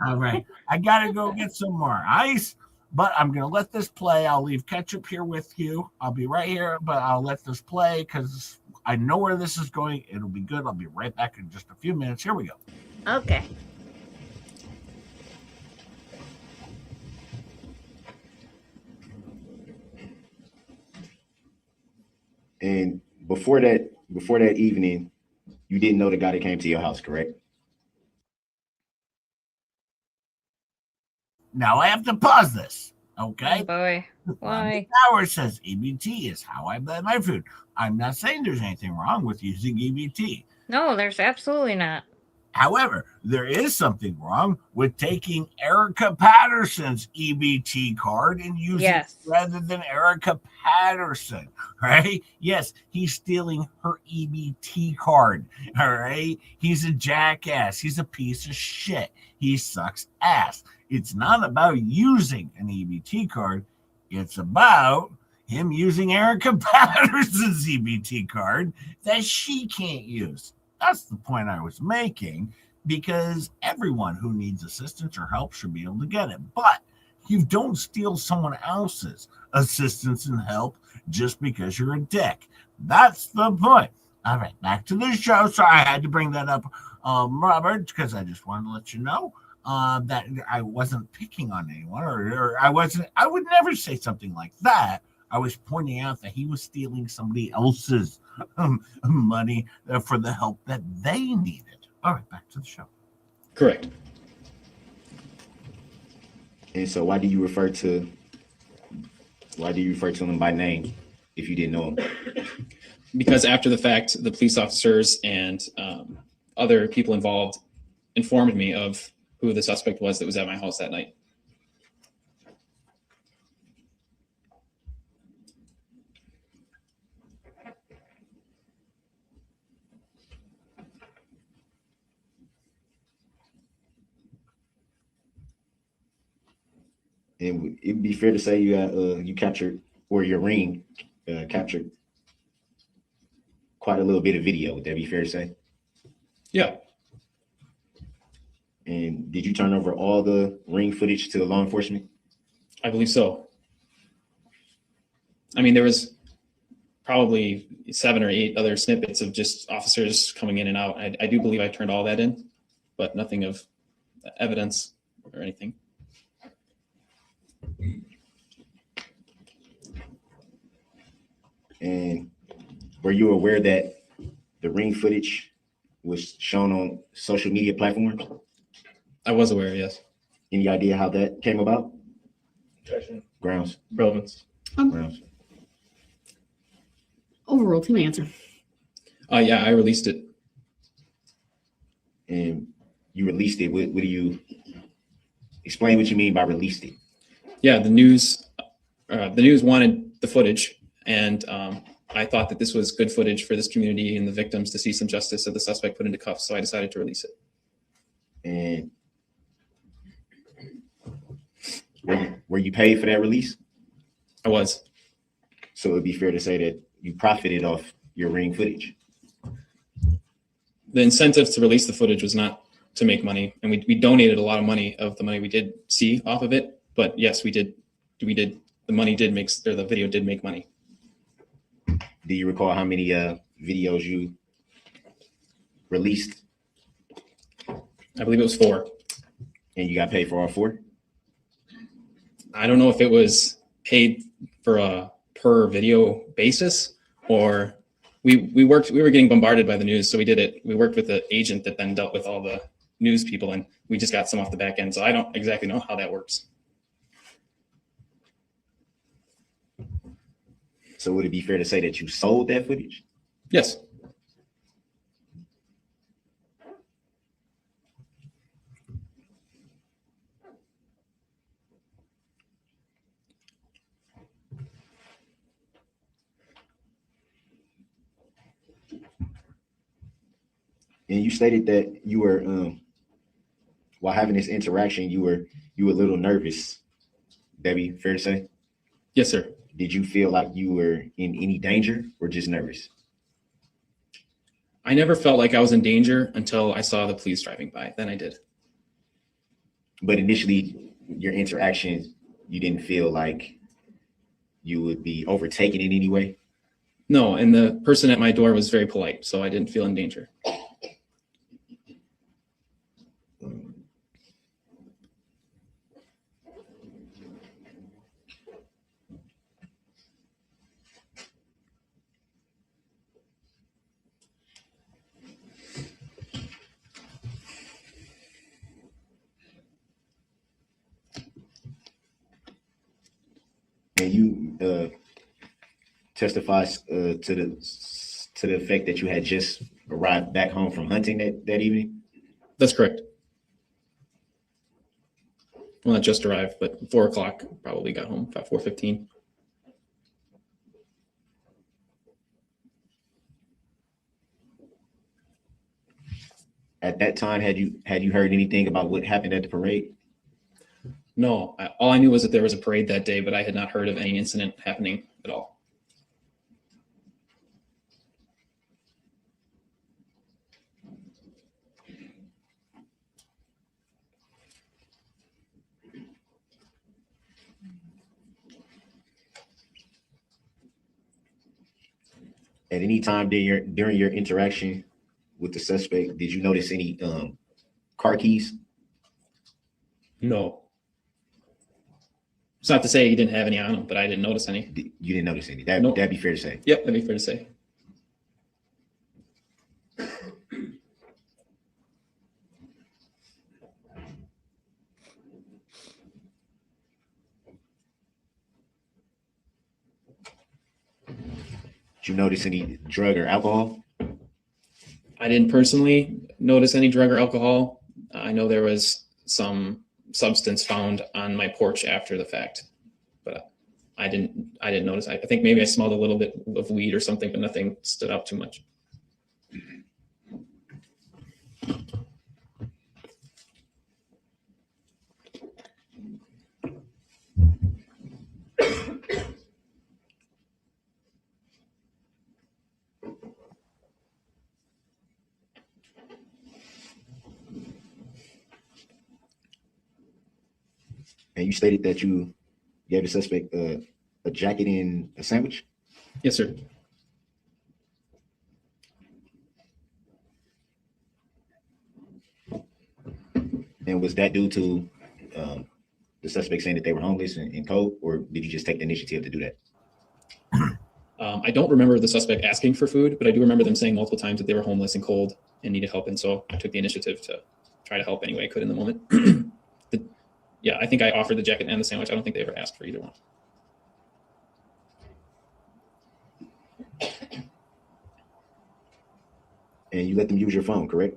All right. I got to go get some more ice, but I'm going to let this play. I'll leave Ketchup here with you. I'll be right here, but I'll let this play because I know where this is going. It'll be good. I'll be right back in just a few minutes. Here we go. Okay. And before that evening, you didn't know the guy that came to your house, correct? Now I have to pause this. Okay. Oh boy. Why? Howard says EBT is how I buy my food. I'm not saying there's anything wrong with using EBT. No, there's absolutely not. However, there is something wrong with taking Erica Patterson's EBT card and using it Yes. rather than Erica Patterson, right? Yes, he's stealing her EBT card, all right? He's a jackass. He's a piece of shit. He sucks ass. It's not about using an EBT card. It's about him using Erica Patterson's EBT card that she can't use. That's the point I was making, because everyone who needs assistance or help should be able to get it. But you don't steal someone else's assistance and help just because you're a dick. That's the point. All right, back to the show. Sorry, I had to bring that up, Robert, because I just wanted to let you know that I wasn't picking on anyone, or I would never say something like that. I was pointing out that he was stealing somebody else's money for the help that they needed. All right, back to the show. Correct. And so why do you refer to him by name if you didn't know him? Because after the fact, the police officers and other people involved informed me of who the suspect was that was at my house that night. And it'd be fair to say you captured, or your ring captured quite a little bit of video. Would that be fair to say? Yeah. And did you turn over all the ring footage to law enforcement? I believe so. I mean, there was probably 7 or 8 other snippets of just officers coming in and out. I do believe I turned all that in, but nothing of evidence or anything. And were you aware that the ring footage was shown on social media platforms? I was aware, yes. Any idea how that came about? Grounds. Relevance. Grounds. Overruled. Team answer. Yeah, I released it. And you released it. What do you explain what you mean by released it? Yeah, the news wanted the footage, and I thought that this was good footage for this community and the victims to see some justice of the suspect put into cuffs, so I decided to release it. And were you paid for that release? I was. So it'd be fair to say that you profited off your ring footage. The incentive to release the footage was not to make money, and we donated a lot of money of the money we did see off of it. But yes, we did. The money did make, or the video did make money. Do you recall how many videos you released? I believe it was 4. And you got paid for all 4? I don't know if it was paid for a per video basis, or we were getting bombarded by the news, so we did it. We worked with the agent that then dealt with all the news people, and we just got some off the back end. So I don't exactly know how that works. So would it be fair to say that you sold that footage? Yes. And you stated that you were, while having this interaction, you were a little nervous. Debbie, fair to say? Yes, sir. Did you feel like you were in any danger or just nervous? I never felt like I was in danger until I saw the police driving by. Then I did. But initially, your interaction, you didn't feel like you would be overtaken in any way? No, and the person at my door was very polite, so I didn't feel in danger. And you testifies to the effect that you had just arrived back home from hunting that evening? That's correct. Well, not just arrived, but 4 o'clock probably got home, about 4:15. At that time, had you heard anything about what happened at the parade? No, all I knew was that there was a parade that day, but I had not heard of any incident happening at all. At any time during your interaction with the suspect, did you notice any car keys? No. It's not to say he didn't have any on him, but I didn't notice any. You didn't notice any. Nope. That'd be fair to say. Yep, that'd be fair to say. Did you notice any drug or alcohol? I didn't personally notice any drug or alcohol. I know there was some substance found on my porch after the fact, but I didn't notice. I think maybe I smelled a little bit of weed or something, but nothing stood out too much. And you stated that you gave the suspect a jacket and a sandwich? Yes, sir. And was that due to the suspect saying that they were homeless and cold, or did you just take the initiative to do that? I don't remember the suspect asking for food, but I do remember them saying multiple times that they were homeless and cold and needed help. And so I took the initiative to try to help any way I could in the moment. Yeah, I think I offered the jacket and the sandwich. I don't think they ever asked for either one. And you let them use your phone, correct?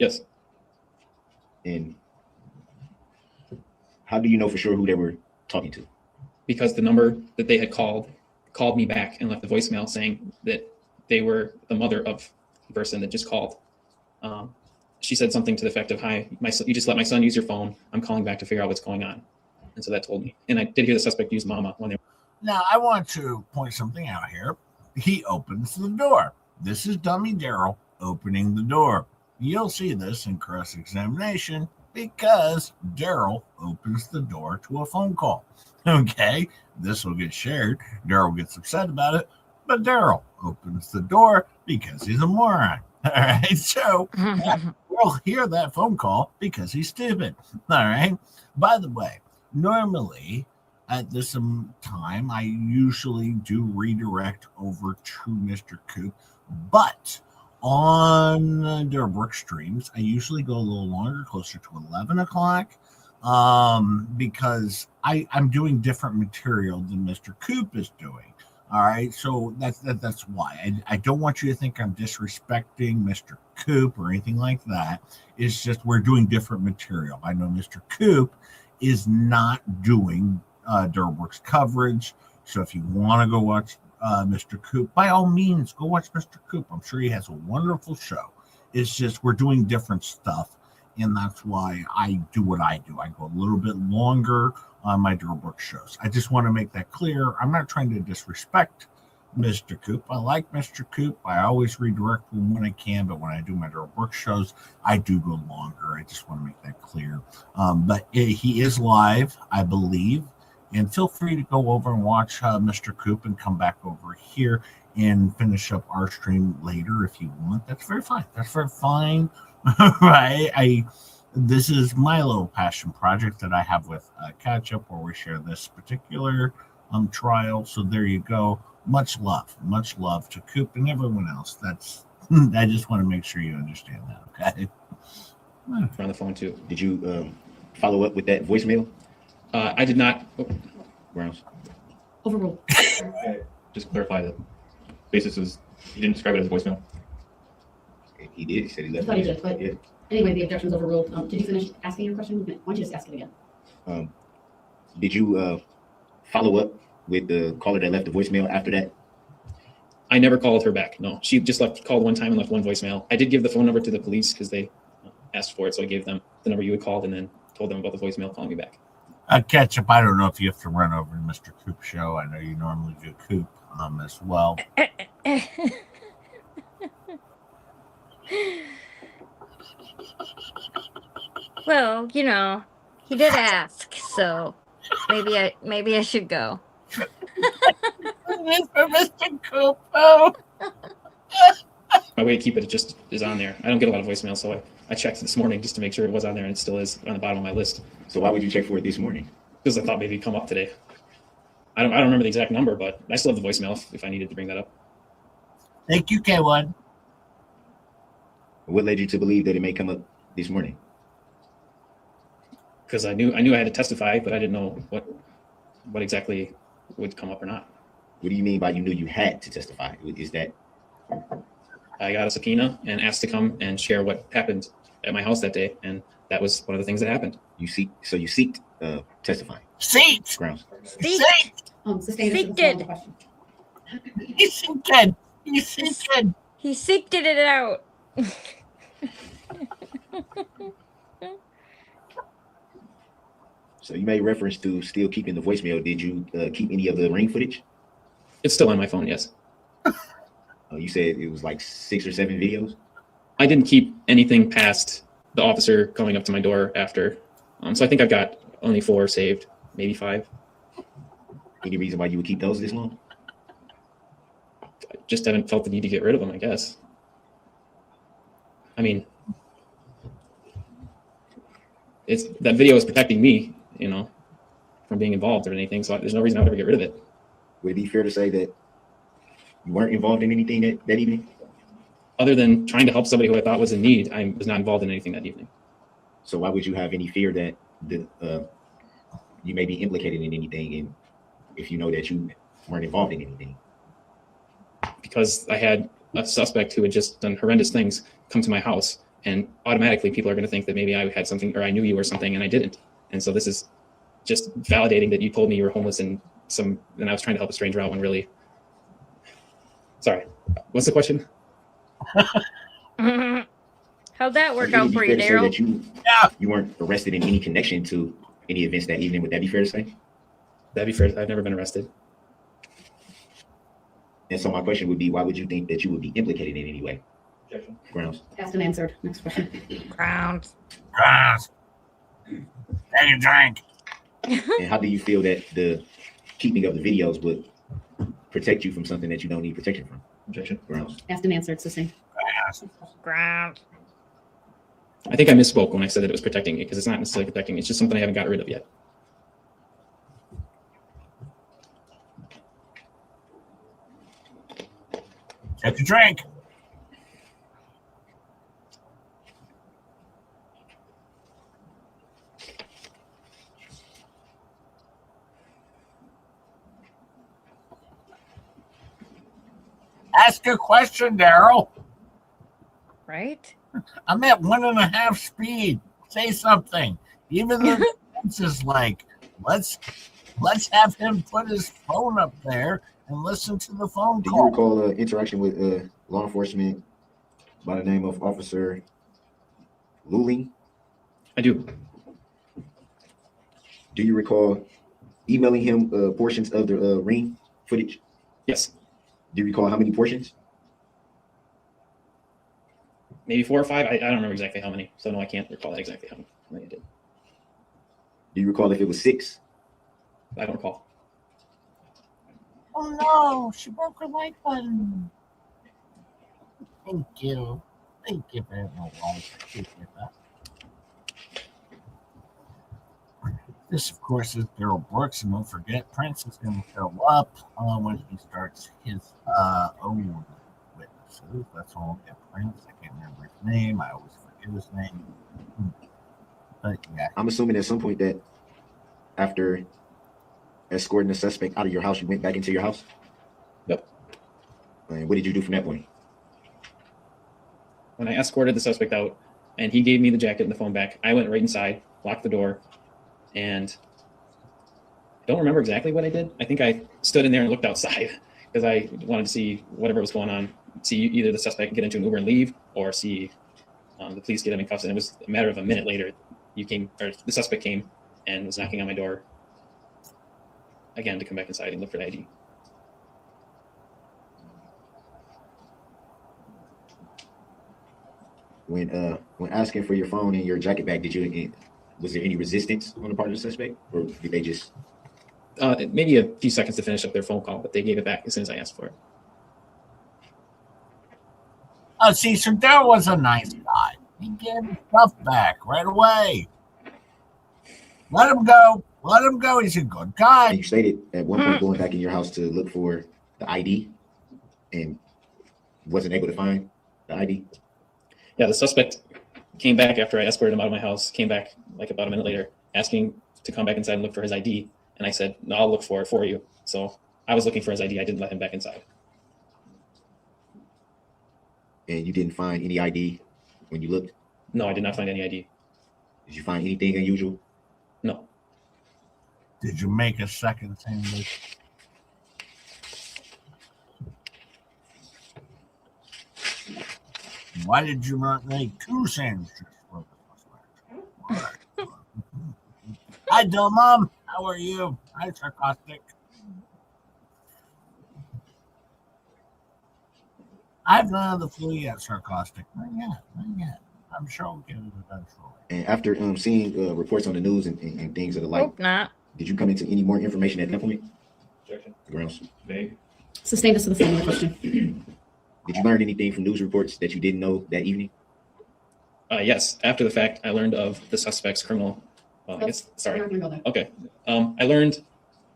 Yes. And how do you know for sure who they were talking to? Because the number that they had called me back and left a voicemail saying that they were the mother of the person that just called. She said something to the effect of, "Hi, you just let my son use your phone. I'm calling back to figure out what's going on." And so that told me. And I did hear the suspect use mama when they were. Now, I want to point something out here. He opens the door. This is dummy Darrell opening the door. You'll see this in cross-examination because Darrell opens the door to a phone call. Okay, this will get shared. Darrell gets upset about it, but Darrell opens the door because he's a moron. All right, so we'll hear that phone call because he's stupid. All right. By the way, normally at this time, I usually do redirect over to Mr. Coop, but on their work streams, I usually go a little longer, closer to 11 o'clock, because I'm doing different material than Mr. Coop is doing. All right, so that's why. I don't want you to think I'm disrespecting Mr. Coop or anything like that. It's just we're doing different material. I know Mr. Coop is not doing Darrell's coverage, so if you want to go watch Mr. Coop, by all means, go watch Mr. Coop. I'm sure he has a wonderful show. It's just we're doing different stuff, and that's why I do what I do. I go a little bit longer on my Darrell shows. I just want to make that clear. I'm not trying to disrespect Mr. Coop. I like Mr. Coop. I always redirect him when I can, but when I do my Darrell shows, I do go longer. I just want to make that clear. But he is live, I believe, and feel free to go over and watch Mr. Coop and come back over here and finish up our stream later if you want. That's very fine. That's very fine. Right? This is my little passion project that I have with Ketchup, where we share this particular trial. So there you go. Much love to Coop and everyone else. I just want to make sure you understand that. Okay. On the phone too. Did you follow up with that voicemail? I did not. Where else? Overruled. Just clarify the basis is you didn't describe it as a voicemail. He did. He said he I left. thought he did, but Yeah. anyway, the objection's overruled. Did you finish asking your question? Why don't you just ask it again? Did you follow up with the caller that left the voicemail after that? I never called her back. No, she just called one time and left one voicemail. I did give the phone number to the police because they asked for it, so I gave them the number you had called and then told them about the voicemail calling me back. Ketchup, I don't know if you have to run over to Mr. Coop's show. I know you normally do Coop as well. Well, you know, he did ask, so maybe I should go. Mr. Coop. Oh. My way to keep it just is on there. I don't get a lot of voicemail, so I checked this morning just to make sure it was on there, and it still is on the bottom of my list. So why would you check for it this morning? Because I thought maybe it'd come up today. I don't remember the exact number, but I still have the voicemail if I needed to bring that up. Thank you, K1. What led you to believe that it may come up this morning? Because I knew I had to testify, but I didn't know what exactly would come up or not. What do you mean by you knew you had to testify? Is that I got a subpoena and asked to come and share what happened at my house that day, and that was one of the things that happened. you seeked testifying Seat. grounds? Seat. Sustained Seeked it. question. He seeked. He seeked. He seeked it out. So you made reference to still keeping the voicemail. Did you keep any of the ring footage? It's still on my phone, yes. You said it was like 6 or 7 videos. I didn't keep anything past the officer coming up to my door after. So I think I've got only 4 saved, maybe 5. Any reason why you would keep those this long? I just haven't felt the need to get rid of them, I guess. I mean, that video is protecting me, from being involved or anything. So there's no reason I would ever get rid of it. Would it be fair to say that you weren't involved in anything that evening? Other than trying to help somebody who I thought was in need, I was not involved in anything that evening. So why would you have any fear that you may be implicated in anything, and if you know that you weren't involved in anything? Because I had a suspect who had just done horrendous things come to my house, and automatically people are going to think that maybe I had something or I knew you or something, and I didn't. And so this is just validating that you told me you were homeless and I was trying to help a stranger out when really. Sorry, what's the question? How'd that work Would out it be for fair you, to say Darrell? that you weren't arrested in any connection to any events that evening? Would that be fair to say? That'd be fair. I've never been arrested. And so my question would be, why would you think that you would be implicated in any way? Objection. Grounds. Asked and answered. Next question. Grounds. Take a drink. And how do you feel that the keeping of the videos would protect you from something that you don't need protection from? Objection. Grounds. Asked and answered. Sustained. Grounds. I think I misspoke when I said that it was protecting me, because it's not necessarily protecting me. It's just something I haven't got rid of yet. Take a drink. Ask a question, Darrell. Right? I'm at 1.5 speed. Say something. Even the defense is like, let's have him put his phone up there and listen to the phone Do you call. recall interaction with law enforcement by the name of Officer Luling? I do. Do you recall emailing him portions of the ring footage? Yes. Do you recall how many portions? Maybe 4 or 5. I don't remember exactly how many. So no, I can't recall exactly how many I did. Do you recall if it was 6? I don't recall. Oh no, she broke her like button. Thank you. Thank you very much. I appreciate that. This, of course, is Darrell Brooks, and don't forget, Prince is going to show up when he starts his own witnesses. That's all. Get Prince. I can't remember his name. I always forget his name. But yeah, I'm assuming at some point that after escorting the suspect out of your house, you went back into your house? Yep. And what did you do from that point? when I escorted the suspect out and he gave me the jacket and the phone back, I went right inside, locked the door, and I don't remember exactly what I did. I think I stood in there and looked outside because I wanted to see whatever was going on, see either the suspect get into an Uber and leave or see the police get him in cuffs. And it was a matter of a minute later, the suspect came and was knocking on my door again to come back inside and look for the ID. When asking for your phone and your jacket back, was there any resistance on the part of the suspect, or did they just? Maybe a few seconds to finish up their phone call, but they gave it back as soon as I asked for it. See, so Darrell was a nice guy. He gave his stuff back right away. Let him go. Let him go. He's a good guy. And you stated at one point going back in your house to look for the ID and wasn't able to find the ID. Yeah, the suspect came back after I escorted him out of my house, came back like about a minute later, asking to come back inside and look for his ID. And I said, no, I'll look for it for you. So I was looking for his ID. I didn't let him back inside. And you didn't find any ID when you looked? No, I did not find any ID. Did you find anything unusual? No. Did you make a second sandwich? Why did you not make 2 sandwiches for the suspect? Hi, Dill Mom. How are you? Hi, Sarcastic. I've none of the flu yet, Sarcastic. Not yet. I'm sure I'll get it eventually. And after seeing reports on the news and things of the like, Hope not. did you come into any more information at that point? Objection. Grounds. Vague. Sustain us to the final question. Did you learn anything from news reports that you didn't know that evening? Yes. After the fact, I learned of the suspect's criminal. Well, I guess, sorry. We're not gonna go there. Okay. I learned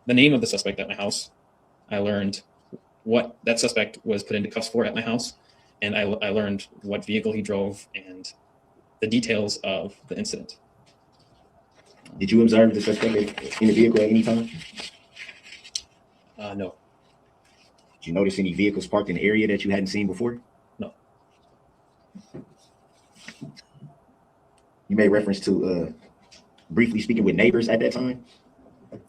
the name of the suspect at my house. I learned what that suspect was put into cuffs for at my house. And I learned what vehicle he drove and the details of the incident. Did you observe the suspect in the vehicle at any time? No. Did you notice any vehicles parked in the area that you hadn't seen before? No. You made reference to briefly speaking with neighbors at that time?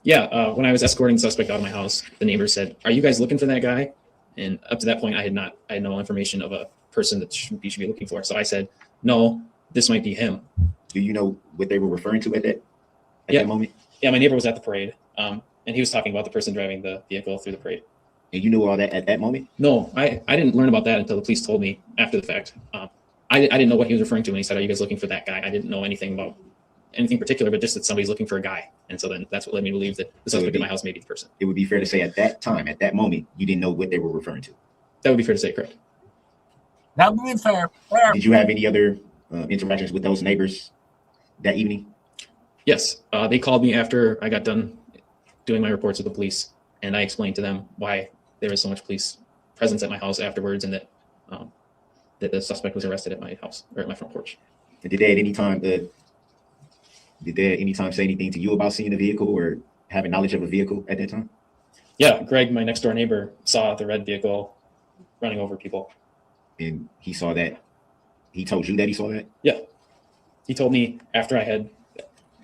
Yeah, when I was escorting the suspect out of my house, the neighbor said, "Are you guys looking for that guy?" And up to that point, I had no information of a person that you should be looking for. So I said, "No, this might be him." Do you know what they were referring to at that moment? Yeah, my neighbor was at the parade, and he was talking about the person driving the vehicle through the parade. And you knew all that at that moment? No, I didn't learn about that until the police told me after the fact. I didn't know what he was referring to when he said, "Are you guys looking for that guy?" I didn't know anything about anything particular, but just that somebody's looking for a guy. And so then that's what led me to believe that the suspect in my house may be the person. It would be fair to say at that time, at that moment, you didn't know what they were referring to. That would be fair to say, correct. That would be fair. Did you have any other interactions with those neighbors that evening? Yes, they called me after I got done doing my reports with the police, and I explained to them why there was so much police presence at my house afterwards, and that that the suspect was arrested at my house or at my front porch. And did they at any time say anything to you about seeing a vehicle or having knowledge of a vehicle at that time? Yeah, Greg, my next door neighbor, saw the red vehicle running over people. And he saw that. He told you that he saw that? Yeah, he told me after I had,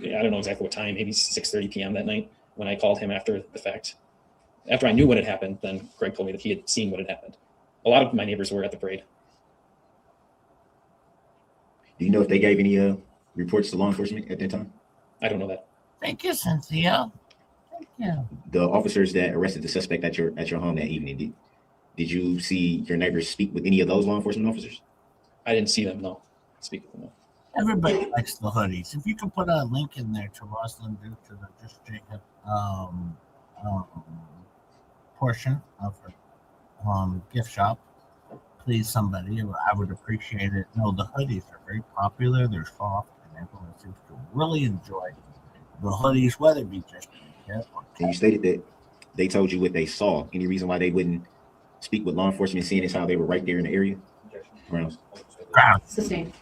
I don't know exactly what time, maybe 6:30 p.m. that night, when I called him after the fact. After I knew what had happened, then Greg told me that he had seen what had happened. A lot of my neighbors were at the parade. Do you know if they gave any reports to law enforcement at that time? I don't know that. Thank you, Cynthia. Thank you. The officers that arrested the suspect at your home that evening, did you see your neighbors speak with any of those law enforcement officers? I didn't see them, no. Speak with them, no. Everybody likes the hoodies. If you could put a link in there to Rosalind due to the Just Jacob portion of her gift shop, please, somebody, I would appreciate it. No, the hoodies are very popular. They're soft, and everyone seems to really enjoy the hoodies, whether it be Just Jacob or. And you stated that they told you what they saw. Any reason why they wouldn't speak with law enforcement, seeing as how they were right there in the area? Grounds. Sustained.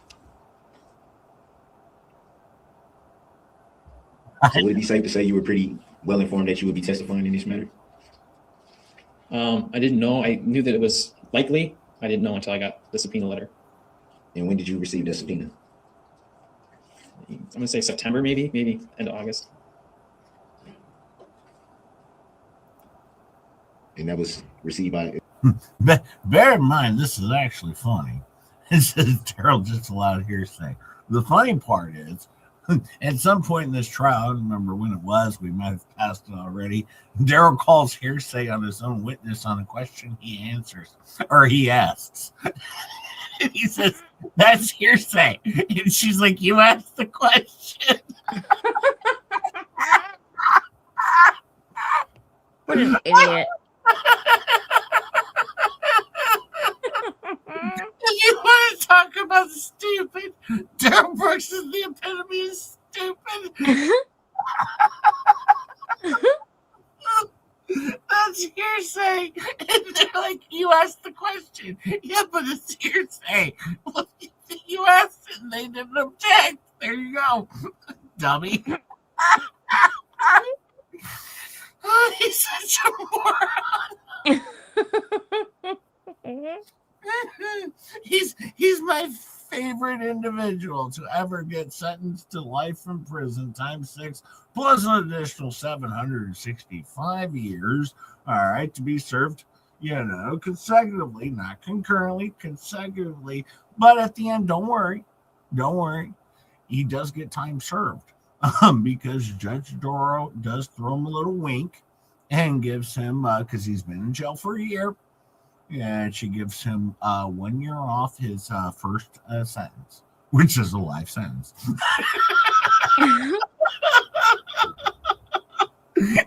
So would it be safe to say you were pretty well informed that you would be testifying in this matter? I didn't know. I knew that it was likely. I didn't know until I got the subpoena letter. And when did you receive the subpoena? I'm gonna say September, maybe end of August. And that was received by. Bear in mind, this is actually funny. It says Darrell just allowed hearsay. The funny part is, at some point in this trial, I don't remember when it was, we might have passed it already. Darrell calls hearsay on his own witness on a question he answers, or he asks. He says, "That's hearsay." And she's like, "You asked the question." What an idiot. You want to talk about stupid? Darrell Brooks is the epitome of stupid. That's hearsay. And they're like, "You asked the question." Yeah, but it's hearsay. Well, you asked it and they didn't object. There you go. Dummy. Oh, he's such a moron. He's my favorite individual to ever get sentenced to life in prison times 6 plus an additional 765 years. All right, to be served, consecutively, not concurrently, consecutively. But at the end, don't worry, he does get time served because Judge Darrell does throw him a little wink and gives him because he's been in jail for a year. And she gives him 1 year off his first sentence, which is a life sentence.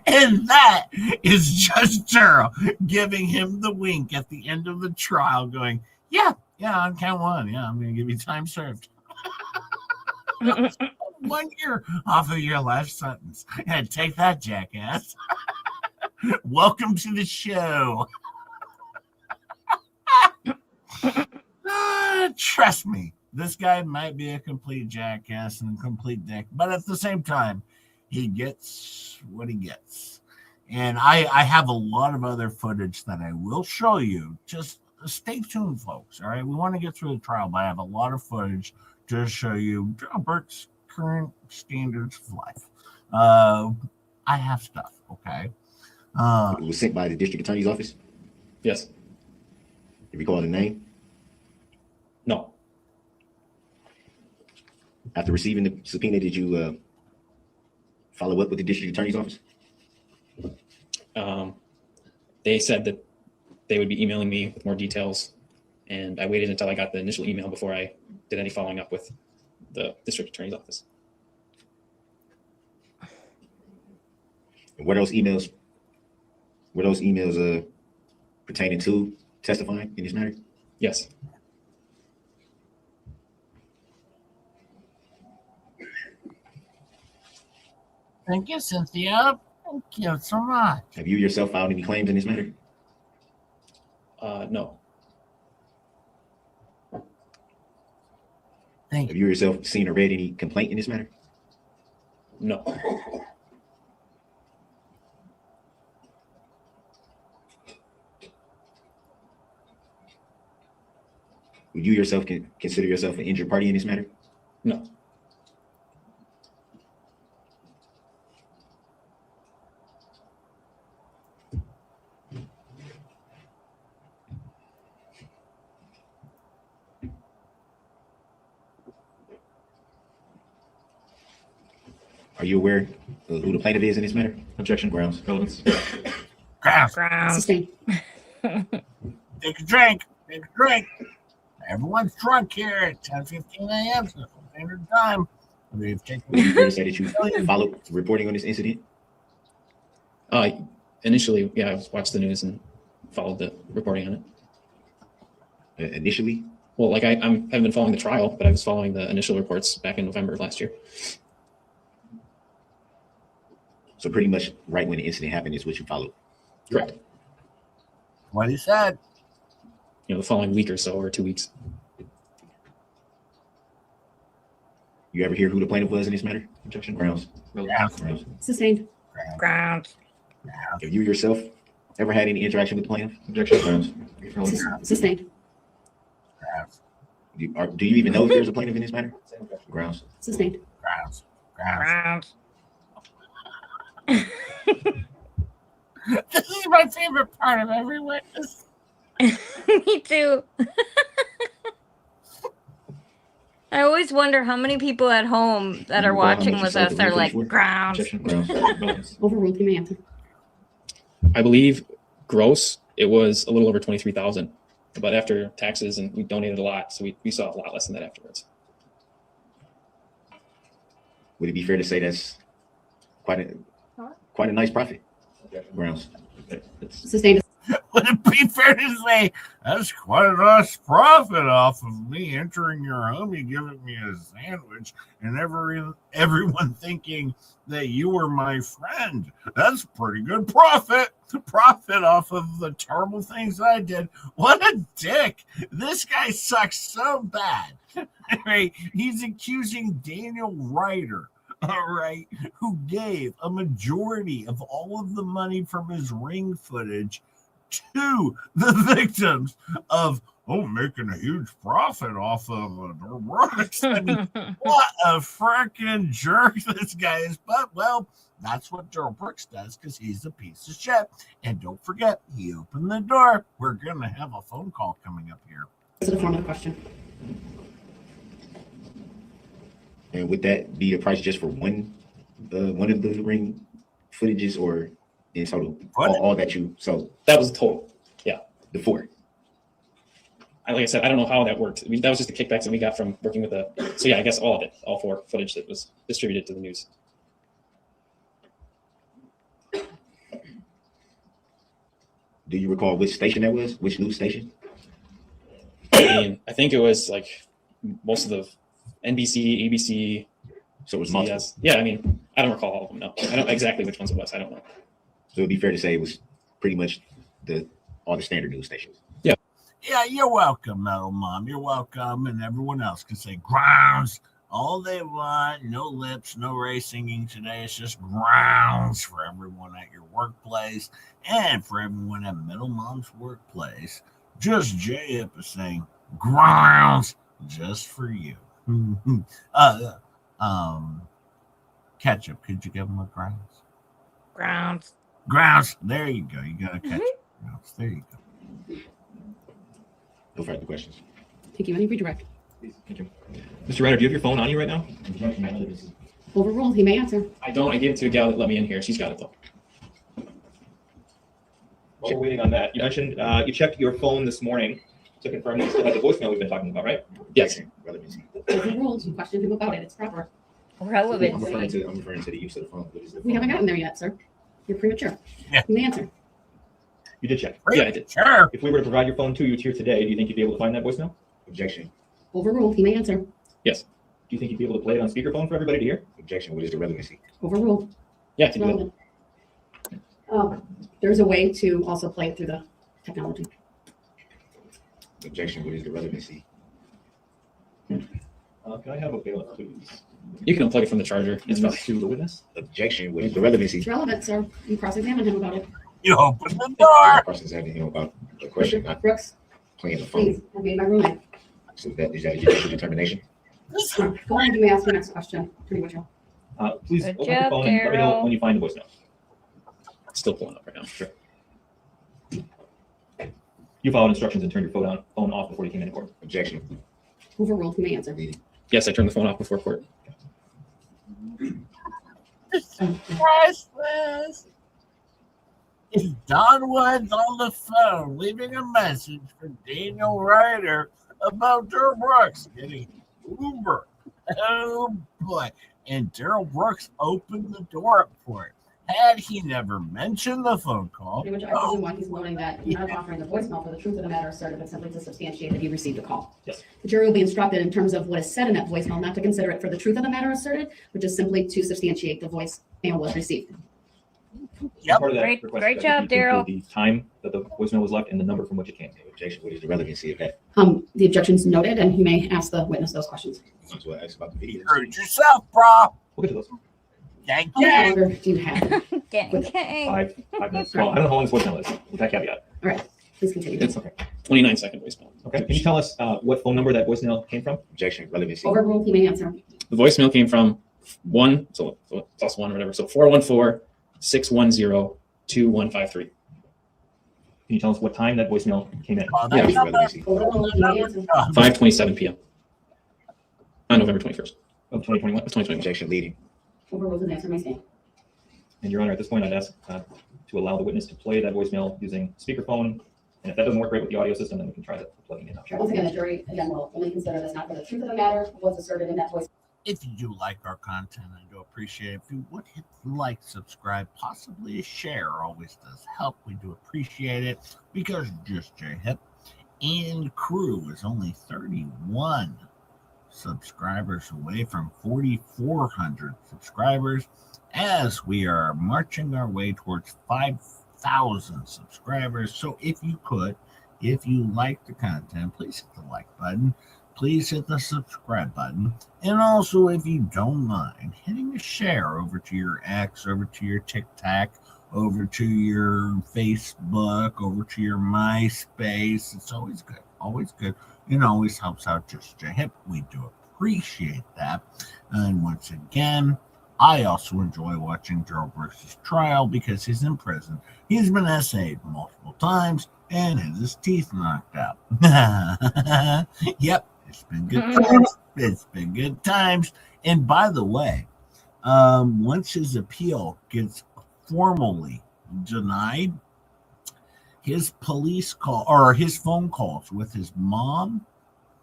And that is Judge Darrell giving him the wink at the end of the trial, going, yeah, on count 1. Yeah, I'm going to give you time served. 1 year off of your life sentence. And take that, jackass. Welcome to the show. Trust me, this guy might be a complete jackass and a complete dick, but at the same time, he gets what he gets. And I have a lot of other footage that I will show you. Just stay tuned, folks. All right, we want to get through the trial, but I have a lot of footage to show you Albert's current standards of life. I have stuff, okay? It was sent by the district attorney's office? Yes. You recall the name? No. After receiving the subpoena, did you follow up with the district attorney's office? They said that they would be emailing me with more details, and I waited until I got the initial email before I did any following up with the district attorney's office. And were those emails pertaining to testifying in this matter? Yes. Thank you, Cynthia. Thank you so much. Have you yourself filed any claims in this matter? No. Thank Have you yourself seen or read any complaint in this matter? No. Would you yourself consider yourself an injured party in this matter? No. Are you aware of who the plaintiff is in this matter? Objection. Grounds. Relevance. Grounds. Sustained. Take a drink. Everyone's drunk here at 10:15 a.m. Central Standard Time. We've taken. Would you say that you followed reporting on this incident? Initially, yeah, I watched the news and followed the reporting on it. Initially? Well, like I haven't been following the trial, but I was following the initial reports back in November of last year. So pretty much right when the incident happened is what you followed? Correct. What he said. The following week or so, or 2 weeks. You ever hear who the plaintiff was in this matter? Objection. Grounds. Grounds. Sustained. Grounds. Have you yourself ever had any interaction with the plaintiff? Objection. Grounds. Sustained. Do you even know if there's a plaintiff in this matter? Grounds. Sustained. Grounds. This is my favorite part of every witness. Me too. I always wonder how many people at home that are watching with us are like, grounds. Overruled. You may answer. I believe gross, it was a little over 23,000, but after taxes, and we donated a lot, so we saw a lot less than that afterwards. Would it be fair to say that's quite a nice profit? Grounds. Sustained. Would it be fair to say that's quite a nice profit off of me entering your home? You giving me a sandwich and everyone thinking that you were my friend. That's pretty good profit. Profit off of the terrible things I did. What a dick. This guy sucks so bad. Right? He's accusing Daniel Ryder, all right, who gave a majority of all of the money from his ring footage to the victims of making a huge profit off of Brooks. I mean, what a freaking jerk this guy is. But well, that's what Darrell Brooks does because he's a piece of shit. And don't forget, he opened the door. We're gonna have a phone call coming up here. This is a formal question. And would that be a price just for one of the ring footages, or in total, all that you sold? That was the total. Yeah. The 4. Like I said, I don't know how that worked. That was just the kickbacks that we got from working with so yeah, I guess all of it, all 4 footage that was distributed to the news. Do you recall which station that was? Which news station? I think it was like most of the NBC, ABC. So it was multiple. Yeah, I mean, I don't recall all of them. No, I don't exactly which ones it was. I don't know. So it'd be fair to say it was pretty much all the standard news stations. Yeah. Yeah, you're welcome, Metal Mom. You're welcome, and everyone else can say grounds all they want. No lips, no Ray singing today. It's just grounds for everyone at your workplace and for everyone at Metal Mom's workplace. Just J-Hip is saying grounds just for you. Ketchup, could you give him a grounds? Grounds. There you go. You got a ketchup. Grounds. There you go. No further questions. Thank you. Any redirect? Please, thank you. Mr. Ryder, do you have your phone on you right now? Overruled. He may answer. I don't. I gave it to a gal that let me in here. She's got it though. While we're waiting on that, you mentioned you checked your phone this morning to confirm that you still had the voicemail we've been talking about, right? Yes. Overruled. You questioned him about it. It's proper. Relevancy. I'm referring to the use of the phone. We haven't gotten there yet, sir. You're premature. Yeah. You may answer. You did check. Yeah, I did. Sure. If we were to provide your phone to you here today, do you think you'd be able to find that voicemail? Objection. Overruled. He may answer. Yes. Do you think you'd be able to play it on speakerphone for everybody to hear? Objection. What is the relevancy? Overruled. Yeah, I can do Relevant. There's a way to also play it through the technology. Objection. What is the relevancy? Can I have a bailiff, please? it. You can unplug it from the charger. It's fine. To the witness. Objection. What is the relevancy? It's relevant, sir. You cross-examine him about it. You open the door. Questions having him about the question, not Brooks, playing the phone. please. I made my ruling. So is that a judicial determination? Go ahead. You may ask your next question. Pretty much. Please Good open your job, phone and let me know Darrell. when you find the voicemail. It's still pulling up right now. Sure. You followed instructions and turned your phone off before you came into court. Objection. Overruled. You may answer. Yes, I turned the phone off before court. Priceless. It's Don Woods on the phone leaving a message for Daniel Ryder about Darrell Brooks getting Uber. Oh boy. And Darrell Brooks opened the door up for it. Had he never mentioned the phone call, Which I presume why he's noting that he's not offering the voicemail for the truth of the matter asserted, but simply to substantiate that he received a call. Yes. The jury will be instructed in terms of what is said in that voicemail, not to consider it for the truth of the matter asserted, but just simply to substantiate the voicemail was received. Yep. Part of that Great- request, great I think, job, you Darrell. include the time that the voicemail was left and the number from which it came. Objection. What is the relevancy of that? The objection's noted, and you may ask the witness those questions. That's what I asked about the video. hurt yourself, bro. We'll get to those. Thank How much you. longer do you have? Dang. 5 minutes. Well, I don't know how long this voicemail is with that caveat. All right, please continue. It's okay. 29-second voicemail. Okay. Can you tell us what phone number that voicemail came from? Objection, relevancy. Overruled. He may answer. The voicemail came from so plus one or whatever. So 414-610-2153. Can you tell us what time that voicemail came in? Objection, relevancy. Overruled. He may answer. 5:27 p.m. On November 21st Of 2021. of 2021. Objection, leading. Overruled. His answer may stand. And Your Honor, at this point, I'd ask to allow the witness to play that voicemail using speakerphone. And if that doesn't work great with the audio system, then we can try plugging it in. Once again, the jury will only consider this not for the truth of the matter, what's asserted in that voice. If you do like our content, I do appreciate it. If you would hit like, subscribe, possibly a share always does help. We do appreciate it because Just J Hip and crew is only 31 subscribers away from 4,400 subscribers as we are marching our way towards 5,000 subscribers. So if you like the content, please hit the like button. Please hit the subscribe button. And also, if you don't mind, hitting a share over to your X, over to your TikTok, over to your Facebook, over to your MySpace. It's always good. Always good. It always helps out Just J Hip. We do appreciate that. And once again, I also enjoy watching Darrell versus Trial because he's in prison. He's been SA'd multiple times and has his teeth knocked out. Yep. It's been good times. It's been good times. And by the way, once his appeal gets formally denied, his police call or his phone calls with his mom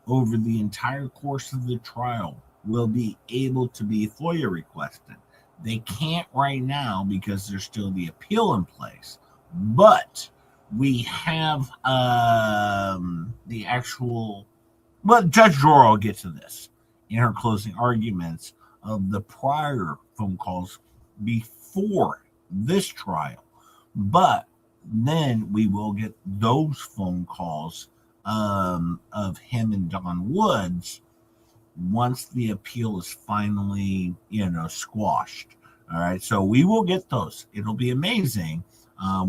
over the entire course of the trial will be able to be FOIA requested. They can't right now because there's still the appeal in place, but we have the actual. Well, Judge Darrell will get to this in her closing arguments of the prior phone calls before this trial. But then we will get those phone calls of him and Don Woods once the appeal is finally, squashed. All right. So we will get those. It'll be amazing.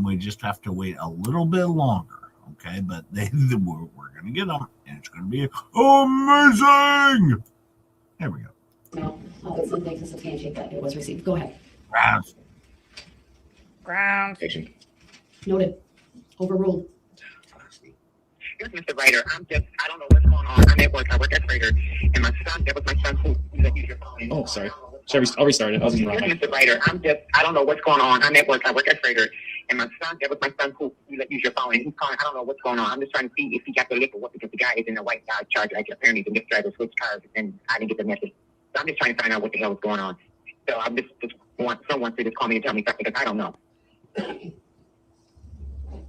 We just have to wait a little bit longer. Okay, but we're going to get them, and it's going to be amazing. There we go. No, I'll put something to substantiate that it was received. Go ahead. Ground. Objection. Noted. Overruled. Yes, Mr. Ryder, I don't know what's going on. I'm at work. I work as Ryder. And my son, that was my son who let you use your phone. Oh, sorry. I'll restart it. I was in the wrong Yes, mic. Mr. Ryder, I don't know what's going on. I'm at work. I work as Ryder. And my son, that was my son who let you use your phone. And he's calling. I don't know what's going on. I'm just trying to see if he got the lip or what, because the guy is in a white Dodge Charger. Like apparently the lift driver switched cars, and I didn't get the message. So I'm just trying to find out what the hell is going on. So I just want someone to just call me and tell me something, because I don't know. And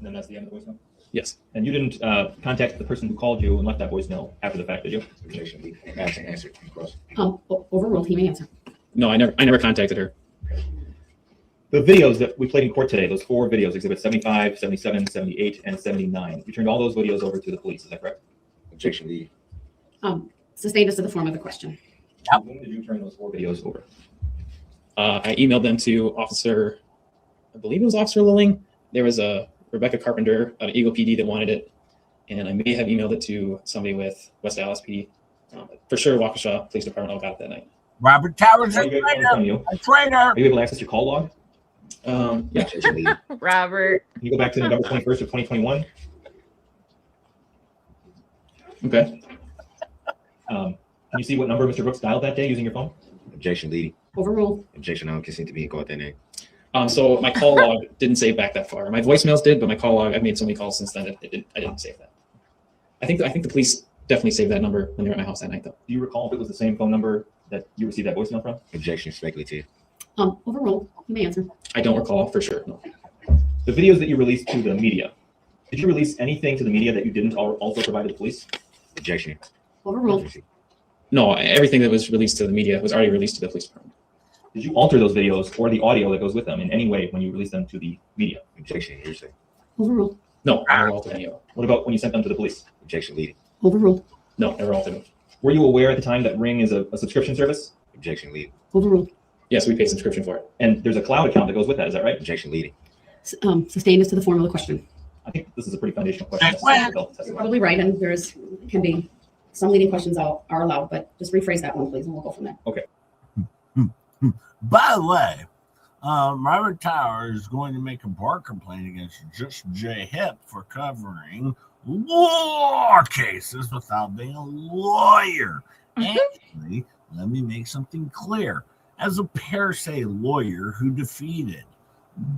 then that's the end of the voicemail? Yes. And you didn't contact the person who called you and left that voicemail after the fact, did you? Objection, leading. Answer. Overruled. He may answer. No, I never contacted her. The videos that we played in court today, those 4 videos, Exhibit 75, 77, 78, and 79, you turned all those videos over to the police, is that correct? Objection, leading. Sustained as to the form of the question. When did you turn those 4 videos over? I emailed them to Officer, I believe it was Officer Lilling. There was a Rebecca Carpenter out of Eagle PD that wanted it, and I may have emailed it to somebody with West Dallas PD. For sure, Waukesha Police Department all got it that night. Robert Towers, Are a you able traitor. A traitor. Are you able to access your call log? Yeah. Objection, leading. Robert. Can you go back to November 21st of 2021? Okay. Can you see what number Mr. Brooks dialed that day using your phone? Objection, leading. Overruled. Objection, I don't consent to being called that name. So my call log didn't save back that far. My voicemails did, but my call log, I've made so many calls since then, I didn't save that. I think the police definitely saved that number when they were at my house that night, though. Do you recall if it was the same phone number that you received that voicemail from? Objection, speculative. Overruled. He may answer. I don't recall for sure. No. The videos that you released to the media, did you release anything to the media that you didn't also provide to the police? Objection. Overruled. No, everything that was released to the media was already released to the police department. Did you alter those videos or the audio that goes with them in any way when you released them to the media? Objection, hearsay. Overruled. No, I never altered any of it. What about when you sent them to the police? Objection, leading. Overruled. No, never altered them. Were you aware at the time that Ring is a subscription service? Objection, leading. Overruled. Yes, we paid subscription for it. And there's a cloud account that goes with that, is that right? Objection, leading. Sustained as to the form of the question. I think this is a pretty foundational question. You're probably right, and can be some leading questions are allowed, but just rephrase that one, please, and we'll go from there. Okay. By the way, Robert Tower is going to make a bar complaint against Just J Hip for covering war cases without being a lawyer. Actually, let me make something clear. As a per se lawyer who defeated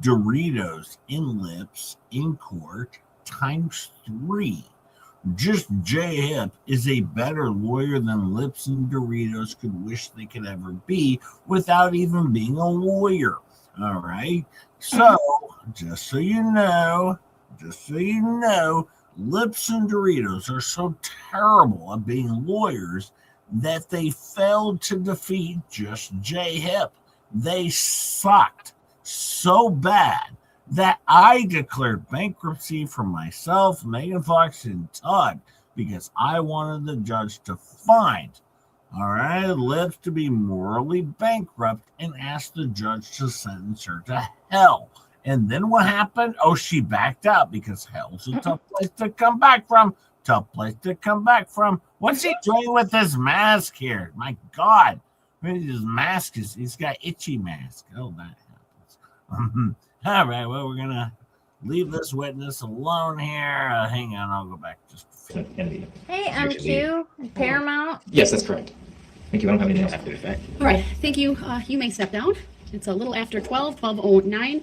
Doritos in Lips in court ×3, Just J Hip is a better lawyer than Lips and Doritos could wish they could ever be without even being a lawyer. All right. So, just so you know, Lips and Doritos are so terrible at being lawyers that they failed to defeat Just J Hip. They sucked so bad that I declared bankruptcy for myself, Megan Fox, and Todd because I wanted the judge to find, all right, Lips to be morally bankrupt and asked the judge to sentence her to hell. And then what happened? Oh, she backed out because hell's a tough place to come back from. What's he doing with his mask here? My God. His mask he's got itchy mask. Oh, that happens. All right, well, we're going to leave this witness alone here. Hang on, I'll go back just a few. Hey, MQ, Paramount. Yes, that's correct. Thank you. I don't have anything else after the fact. All right, thank you. You may step down. It's a little after 12:09.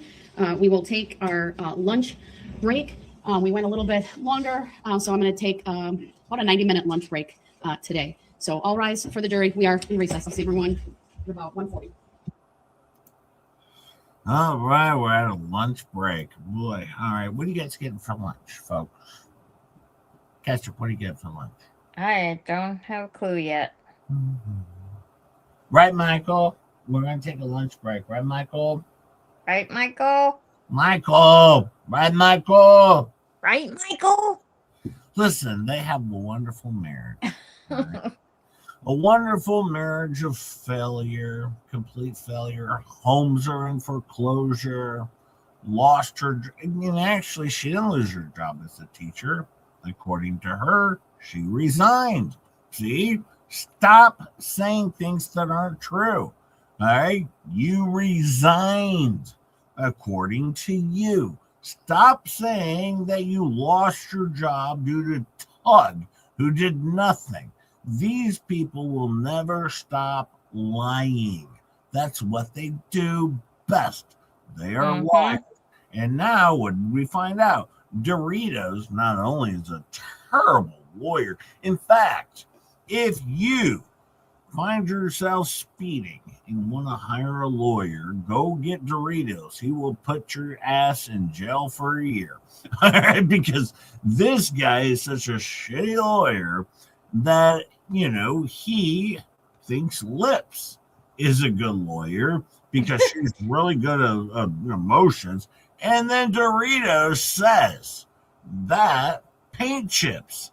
We will take our lunch break. We went a little bit longer, so I'm going to take about a 90-minute lunch break today. So all rise for the jury. We are in recess. I'll see everyone at about 1:40. All right, we're at a lunch break. Boy, all right. What are you guys getting for lunch, folks? Ketchup, what are you getting for lunch? I don't have a clue yet. Right, Michael? We're going to take a lunch break. Right, Michael? Right, Michael? Michael! Right, Michael? Right, Michael? Listen, they have a wonderful marriage. Right? A wonderful marriage of failure, complete failure. Homes are in foreclosure. Lost her. And actually, she didn't lose her job as a teacher. According to her, she resigned. See? Stop saying things that aren't true. All right? You resigned, according to you. Stop saying that you lost your job due to Tug, who did nothing. These people will never stop lying. That's what they do best. They are liars. And now, what did we find out? Doritos not only is a terrible lawyer. In fact, if you find yourself speeding and want to hire a lawyer, go get Doritos. He will put your ass in jail for a year. Because this guy is such a shitty lawyer that, you know, he thinks Lips is a good lawyer because she's really good at emotions. And then Doritos says that Paint Chips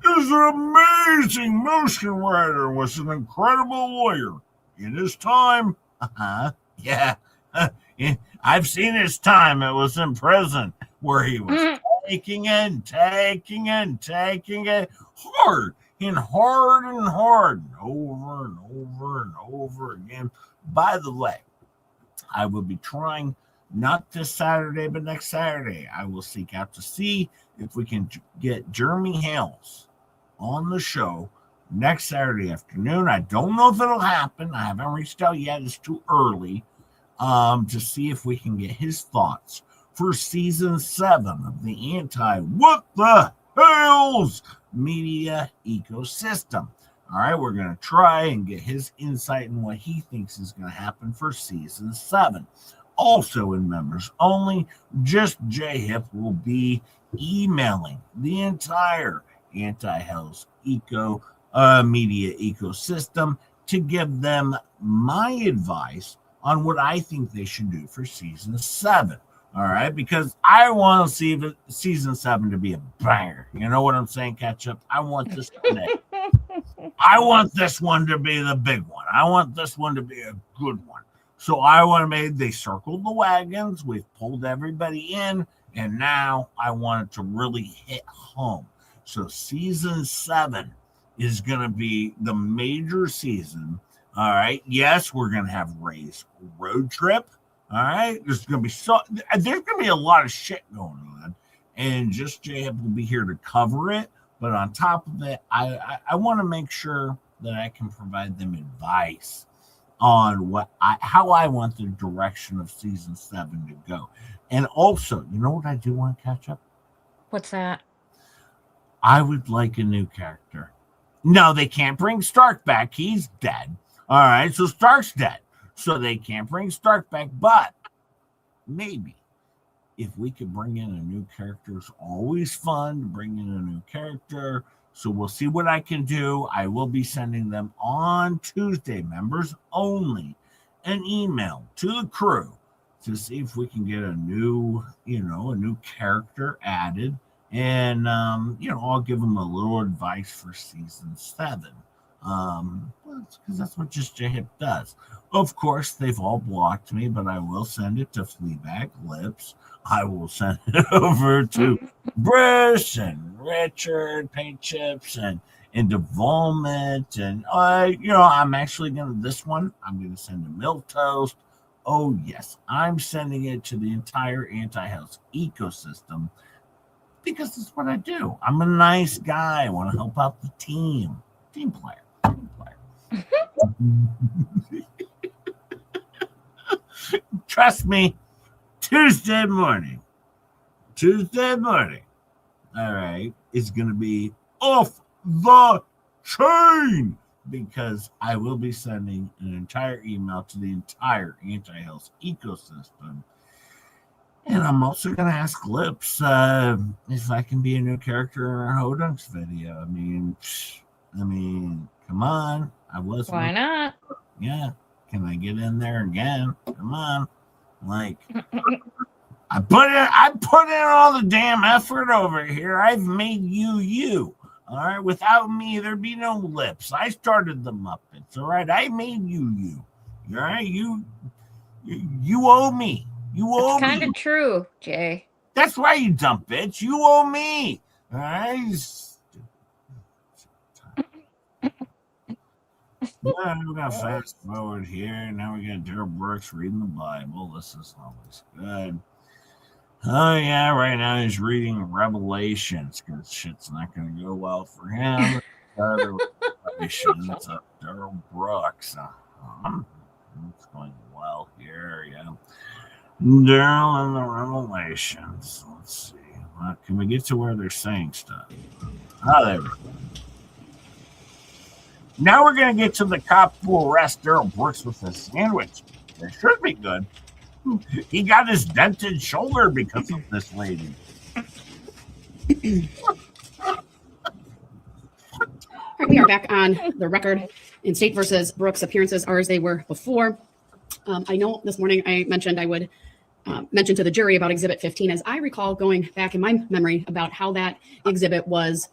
is an amazing motion writer, was an incredible lawyer in his time. Yeah. I've seen his time. It was in prison where he was taking it hard and hard and hard and over and over and over again. By the way, I will be trying, not this Saturday, but next Saturday, I will seek out to see if we can get Jeremy Hales on the show next Saturday afternoon. I don't know if it'll happen. I haven't reached out yet. It's too early to see if we can get his thoughts for season 7 of the What the Hell's media ecosystem. All right, we're going to try and get his insight in what he thinks is going to happen for season 7. Also in members only, Just J Hip will be emailing the entire Anti-Hell's media ecosystem to give them my advice on what I think they should do for season 7. All right, because I want to see season 7 to be a banger. You know what I'm saying, Ketchup? I want this one to be the big one. I want this one to be a good one. So I want to make, they circled the wagons. We've pulled everybody in, And now I want it to really hit home. So season 7 is going to be the major season. All right. Yes, we're going to have Ray's road trip. All right. There's going to be a lot of shit going on. And just J-Hub will be here to cover it. But on top of it, I want to make sure that I can provide them advice on how I want the direction of season 7 to go. And also, you know what I do want to catch up? What's that? I would like a new character. No, they can't bring Stark back. He's dead. All right, so Stark's dead. So they can't bring Stark back. But maybe if we could bring in a new character, it's always fun to bring in a new character. So we'll see what I can do. I will be sending them on Tuesday, members only, an email to the crew to see if we can get a new character added. And, I'll give them a little advice for season 7. Because that's what Just J-Hip does. Of course, they've all blocked me, but I will send it to Fleabag Lips. I will send it over to Bruce and Richard, Paint Chips, and Devolvement. And, I'm actually going to, I'm going to send to Milk Toast. Oh, yes, I'm sending it to the entire Anti-House ecosystem because that's what I do. I'm a nice guy. I want to help out the team. Team player. Trust me, Tuesday morning, all right, is going to be off the chain because I will be sending an entire email to the entire Anti-Health ecosystem. And I'm also going to ask Lips if I can be a new character in our Hodunks video. I mean, come on. Why not? Yeah. Can I get in there again? Come on. Like, I put in all the damn effort over here. I've made you. All right. Without me, there'd be no Lips. I started the Muppets. All right. I made you. All right. You owe me. You owe me. It's kind of true, Jay. That's why, you dumb bitch. You owe me. All right. Now we're going to fast forward here. Now we got Darrell Brooks reading the Bible. This is always good. Oh, yeah, right now he's reading Revelations because shit's not going to go well for him. Revelations of Darrell Brooks. It's going well here, yeah. Darrell and the Revelations. Let's see. Can we get to where they're saying stuff? Oh, there we go. Now we're going to get to the cop who arrests Darrell Brooks with a sandwich. It should be good. He got his dented shoulder because of this lady. All right, we are back on the record in State versus Brooks. Appearances are as they were before. I know this morning I mentioned I would mention to the jury about Exhibit 15. As I recall going back in my memory about how that exhibit was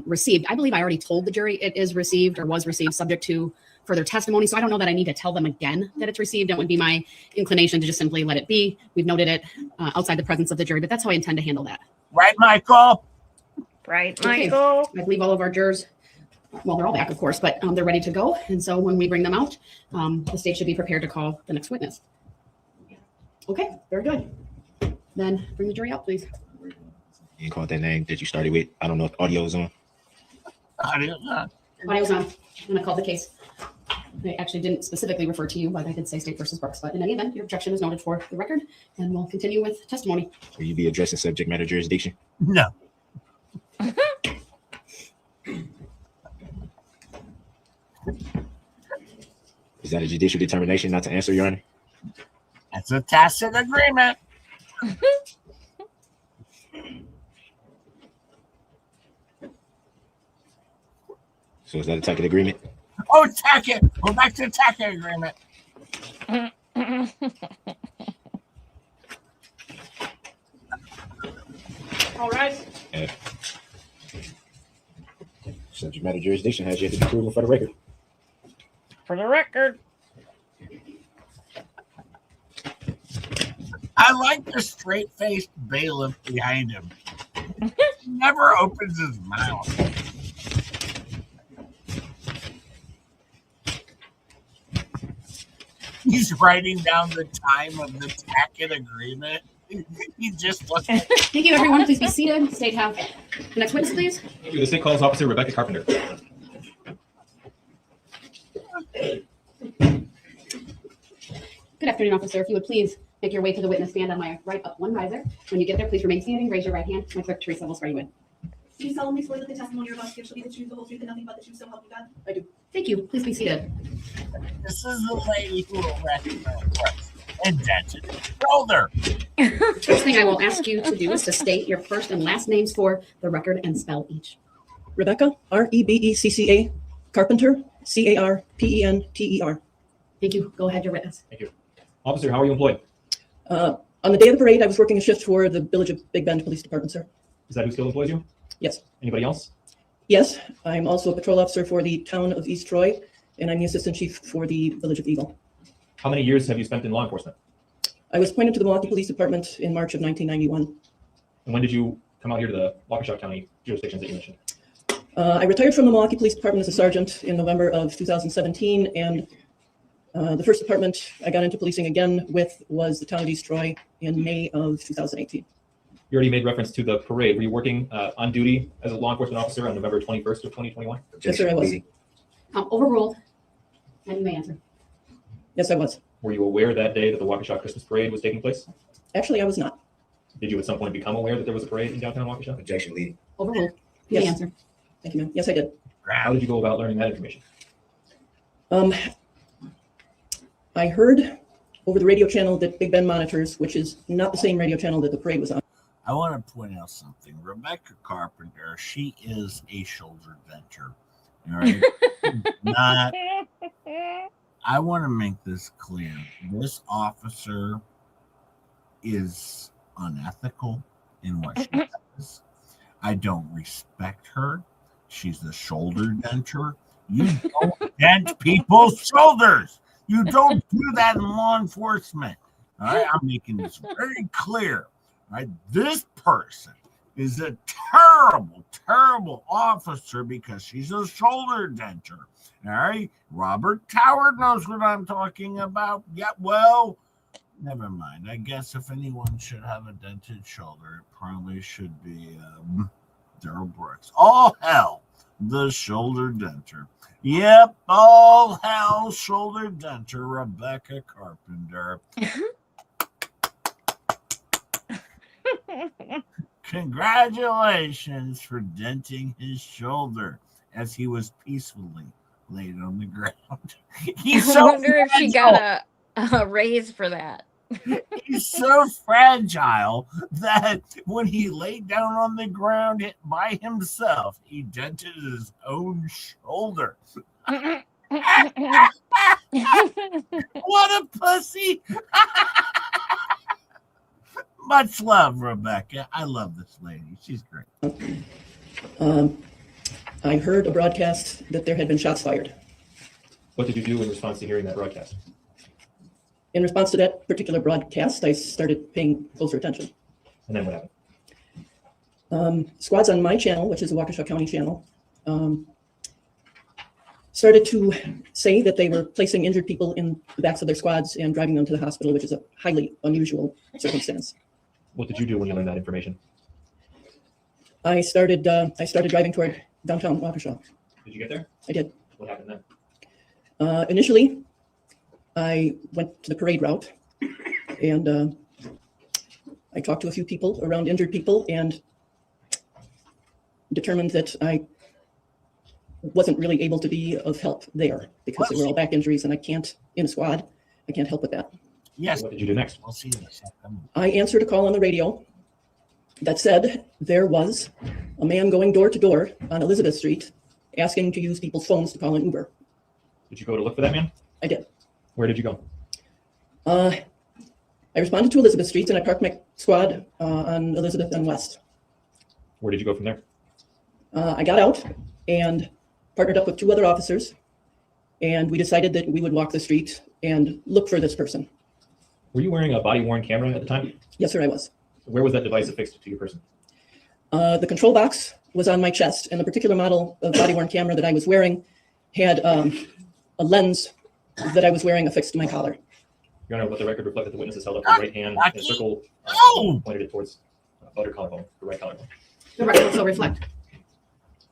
received. I believe I already told the jury it is received or was received subject to further testimony. So I don't know that I need to tell them again that it's received. It would be my inclination to just simply let it be. We've noted it outside the presence of the jury, but that's how I intend to handle that. Right, Michael? Right, Okay. Michael? I believe all of our jurors, well, they're all back, of course, but they're ready to go. And so when we bring them out, the state should be prepared to call the next witness. Okay, very good. Then bring the jury out, please. You called that name that you started with. I don't know if audio's on. Audio's on. When I called the case. I actually didn't specifically refer to you, but I did say State versus Brooks. But in any event, your objection is noted for the record, and we'll continue with testimony. Will you be addressing subject matter jurisdiction? No. Is that a judicial determination not to answer, Your Honor? That's a tacit agreement. So is that a tacit agreement? Oh, tacit. Go back to the tacit agreement. All right. Subject matter jurisdiction has yet to be proven for the record. For the record. I like the straight-faced bailiff behind him. He never opens his mouth. He's writing down the time of the tacit agreement. He just looks. Thank you, everyone. Please be seated. State have the next witness, please. Thank you. The state calls Officer Rebecca Carpenter. Good afternoon, officer. If you would please make your way to the witness stand on my right up one riser. When you get there, please remain standing. Raise your right hand. My clerk, Teresa, will swear you in. Do you solemnly swear that the testimony you're about to give shall be the truth, the whole truth, and nothing but the truth, so help you God? I do. Thank you. Please be seated. This is the lady who arrested her first and dented her shoulder. First thing I will ask you to do is to state your first and last names for the record and spell each. Rebecca, Rebecca, Carpenter, Carpenter. Thank you. Go ahead, your witness. Thank you. Officer, how are you employed? On the day of the parade, I was working a shift for the Village of Big Bend Police Department, sir. Is that who still employs you? Yes. Anybody else? Yes, I'm also a patrol officer for the town of East Troy, and I'm the assistant chief for the Village of Eagle. How many years have you spent in law enforcement? I was appointed to the Milwaukee Police Department in March of 1991. And when did you come out here to the Waukesha County jurisdictions that you mentioned? I retired from the Milwaukee Police Department as a sergeant in November of 2017, and the first department I got into policing again with was the town of East Troy in May of 2018. You already made reference to the parade. Were you working on duty as a law enforcement officer on November 21st of 2021? Yes, sir, I was. Overruled. And you may answer. Yes, I was. Were you aware that day that the Waukesha Christmas parade was taking place? Actually, I was not. Did you at some point become aware that there was a parade in downtown Waukesha? Objection, leading. Overruled. You may Yes. answer. Thank you, ma'am. Yes, I did. How did you go about learning that information? I heard over the radio channel that Big Ben monitors, which is not the same radio channel that the parade was on. I want to point out something. Rebecca Carpenter, she is a shoulder denter. All right? Not. I want to make this clear. This officer is unethical in what she does. I don't respect her. She's a shoulder denter. You don't dent people's shoulders. You don't do that in law enforcement. All right, I'm making this very clear. All right, this person is a terrible, terrible officer because she's a shoulder denter. All right, Robert Tower knows what I'm talking about. Yeah, well, never mind. I guess if anyone should have a dented shoulder, it probably should be Darrell Brooks. All hell, the shoulder denter. Yep, all hell, shoulder denter, Rebecca Carpenter. Congratulations for denting his shoulder as he was peacefully laid on the ground. He's I wonder if she got a raise for that. He's so fragile that when he laid down on the ground by himself, he dented his own shoulder. What a pussy. Much love, Rebecca. I love this lady. She's great. I heard a broadcast that there had been shots fired. What did you do in response to hearing that broadcast? In response to that particular broadcast, I started paying closer attention. And then what happened? Squads on my channel, which is the Waukesha County channel, started to say that they were placing injured people in the backs of their squads and driving them to the hospital, which is a highly unusual circumstance. What did you do when you learned that information? I started driving toward downtown Waukesha. Did you get there? I did. What happened then? Initially, I went to the parade route, and I talked to a few people around injured people and determined that I wasn't really able to be of help there because they were all back injuries, and I can't, in a squad, I can't help with that. Yes. What did you do next? We'll see this. I answered a call on the radio that said there was a man going door to door on Elizabeth Street asking to use people's phones to call an Uber. Did you go to look for that man? I did. Where did you go? I responded to Elizabeth Street, and I parked my squad on Elizabeth and West. Where did you go from there? I got out and partnered up with two other officers, and we decided that we would walk the street and look for this person. Were you wearing a body-worn camera at the time? Yes, sir, I was. Where was that device affixed to your person? The control box was on my chest, and the particular model of body-worn camera that I was wearing had a lens that I was wearing affixed to my collar. Your Honor, let the record reflect that the witness has held up her right hand in a circle, pointed it towards above her collarbone, the right collarbone. The record will so reflect.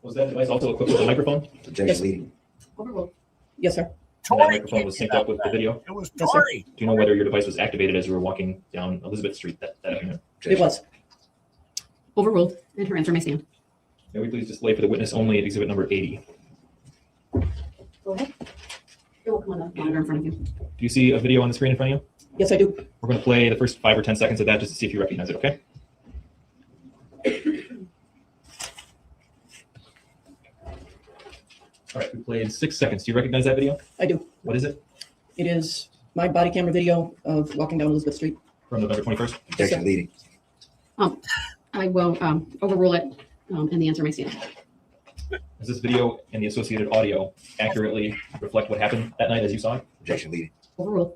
Was that device also equipped with a microphone? Objection leading. Overruled. Yes, sir. And that microphone was synced up with the video? It was Yes, sir. Tori. Do you know whether your device was activated as you were walking down Elizabeth Street that afternoon? It was. Overruled. And her answer may stand. May we please display for the witness only exhibit number 80? Go ahead. It will come on the monitor in front of you. Do you see a video on the screen in front of you? Yes, I do. We're going to play the first 5 or 10 seconds of that just to see if you recognize it, okay? All right, we played 6 seconds. Do you recognize that video? I do. What is it? It is my body camera video of walking down Elizabeth Street. From November 21st? Objection leading. I will overrule it, and the answer may stand. Does this video and the associated audio accurately reflect what happened that night as you saw it? Objection leading. Overruled.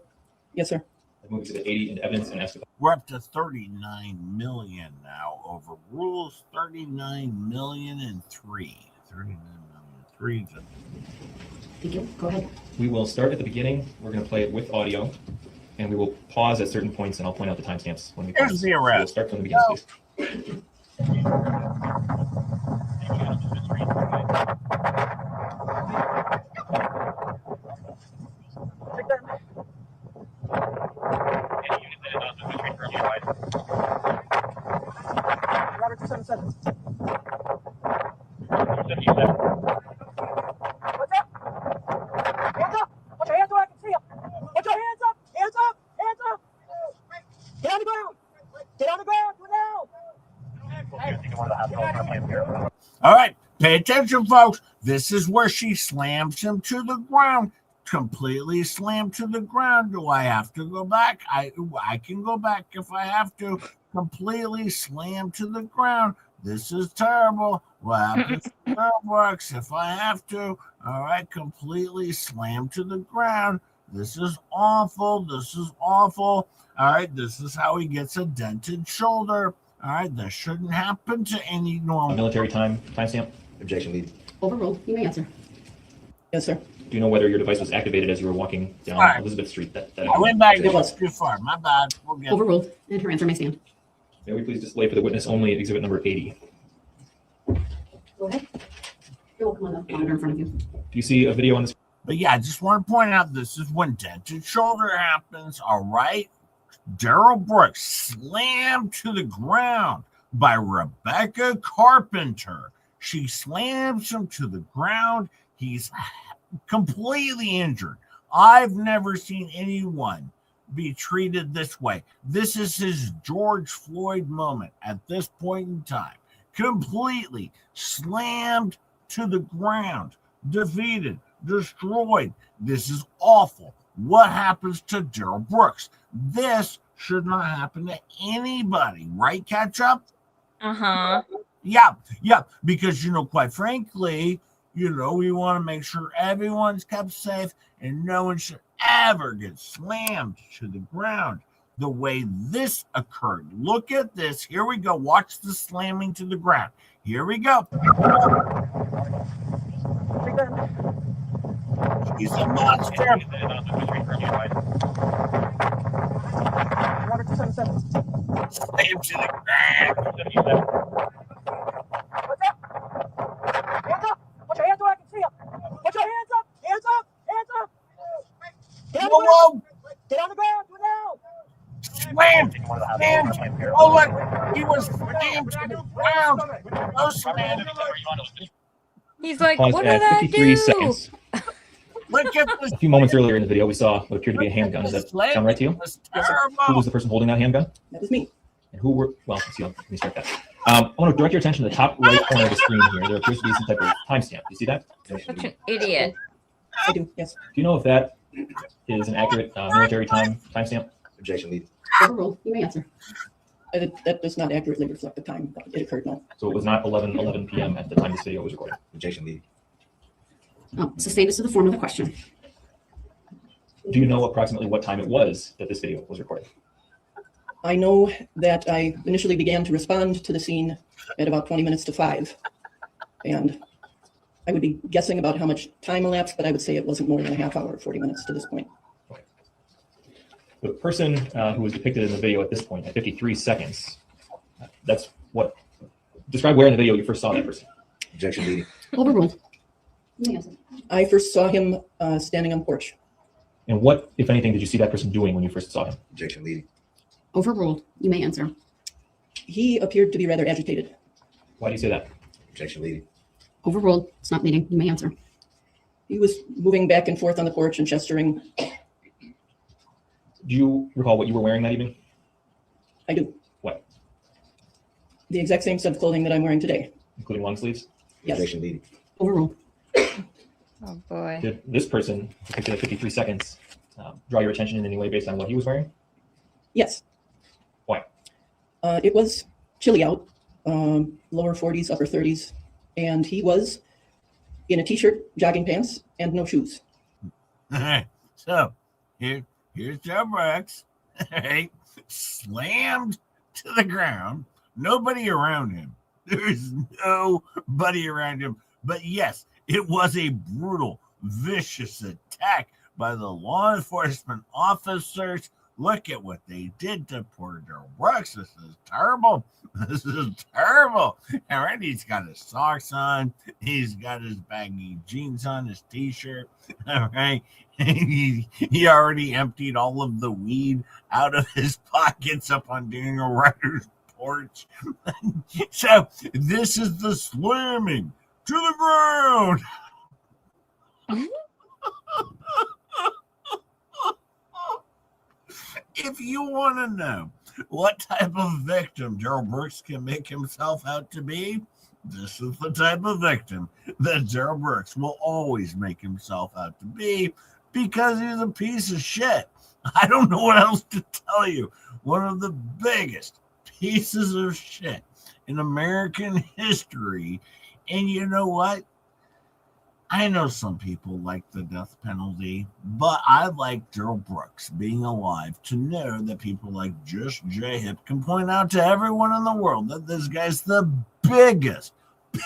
Yes, sir. That moves exhibit 80 into evidence and ask if We're up to 39 million now. Overrules 39 million and 3. 39 million and 3. Thank you. Go ahead. we will start at the beginning. We're going to play it with audio, and we will pause at certain points, and I'll point out the timestamps when we pause. Here's the So arrest. we'll start from the beginning, please. Robert 277. What's up? Hands up! Put your hands where I can see them. Put your hands up! Hands up! Hands up! Get on the ground! Get on the ground! Do it now! All right, pay attention, folks. This is where she slams him to the ground, completely slammed to the ground. Do I have to go back? I can go back if I have to. Completely slammed to the ground. This is terrible. What happens to Starbucks if I have to? All right, completely slammed to the ground. This is awful. This is awful. All right, this is how he gets a dented shoulder. All right, that shouldn't happen to any normal. Military timestamp. Objection leading. Overruled. You may answer. Yes, sir. Do you know whether your device was activated as you were walking down All right. Elizabeth Street that I went back It was. too far. My bad. We'll get Overruled. And her answer may stand. May we please display for the witness only exhibit number 80? Go ahead. It will come on the monitor in front of you. Do you see a video on this? But yeah, I just want to point out this is when dented shoulder happens. All right. Darrell Brooks slammed to the ground by Rebecca Carpenter. She slams him to the ground. He's completely injured. I've never seen anyone be treated this way. This is his George Floyd moment at this point in time. Completely slammed to the ground, defeated, destroyed. This is awful. What happens to Darrell Brooks? This should not happen to anybody, right, Ketchup? Uh-huh. Yeah, because, quite frankly, we want to make sure everyone's kept safe and no one should ever get slammed to the ground the way this occurred. Look at this. Here we go. Watch the slamming to the ground. Here we go. He's a monster. Robert 277. Slam to the ground. What's up? Hands up! Put your hands where I can see them. Put your hands up! Hands up! Hands up! Get on the Whoa, ground! Get on the ground! Do it now! Slammed. Oh, look. He was slammed to the ground. Oh, slammed. He's like, Pause what at did I 53 do? seconds. Look at this. A few moments earlier in the video, we saw what appeared to be a handgun. Does that sound right to you? Was Who was terrible. the person holding that handgun? That was me. And who were, well, let's see, let me start that. I want to direct your attention to the top right corner of the screen here. There appears to be some type of timestamp. Do you see that? Such an idiot. I do, yes. Do you know if that is an accurate military timestamp? Objection leading. Overruled. You may answer. That does not accurately reflect the time it occurred, no. So it was not 11 p.m. at the time this video was recorded. Objection leading. Sustained is to the form of the question. Do you know approximately what time it was that this video was recorded? I know that I initially began to respond to the scene at about 20 minutes to 5. And I would be guessing about how much time elapsed, but I would say it wasn't more than a half hour, 40 minutes to this point. Okay. The person who was depicted in the video at this point, at 53 seconds, that's what, describe where in the video you first saw that person. Objection leading. Overruled. I first saw him standing on the porch. And what, if anything, did you see that person doing when you first saw him? Objection leading. Overruled. You may answer. He appeared to be rather agitated. Why do you say that? Objection leading. Overruled. It's not leading. You may answer. He was moving back and forth on the porch and gesturing. Do you recall what you were wearing that evening? I do. What? The exact same set of clothing that I'm wearing today. Including long sleeves? Yes. Objection leading. Overruled. Oh boy. Did this person, depicted at 53 seconds, draw your attention in any way based on what he was wearing? Yes. Why? It was chilly out, lower 40s, upper 30s, and he was in a t-shirt, jogging pants, and no shoes. All right. So here's Joe Brooks, right? Slammed to the ground. Nobody around him. There's nobody around him. But yes, it was a brutal, vicious attack by the law enforcement officers. Look at what they did to poor Joe Brooks. This is terrible. This is terrible. All right, he's got his socks on. He's got his baggy jeans on, his t-shirt. All right. He already emptied all of the weed out of his pockets up on Daniel Ryder's porch. So this is the slamming to the ground. If you want to know what type of victim Darrell Brooks can make himself out to be, this is the type of victim that Darrell Brooks will always make himself out to be, because he's a piece of shit. I don't know what else to tell you. One of the biggest pieces of shit in American history. And you know what? I know some people like the death penalty, but I like Darrell Brooks being alive to know that people like Just J Hip can point out to everyone in the world that this guy's the biggest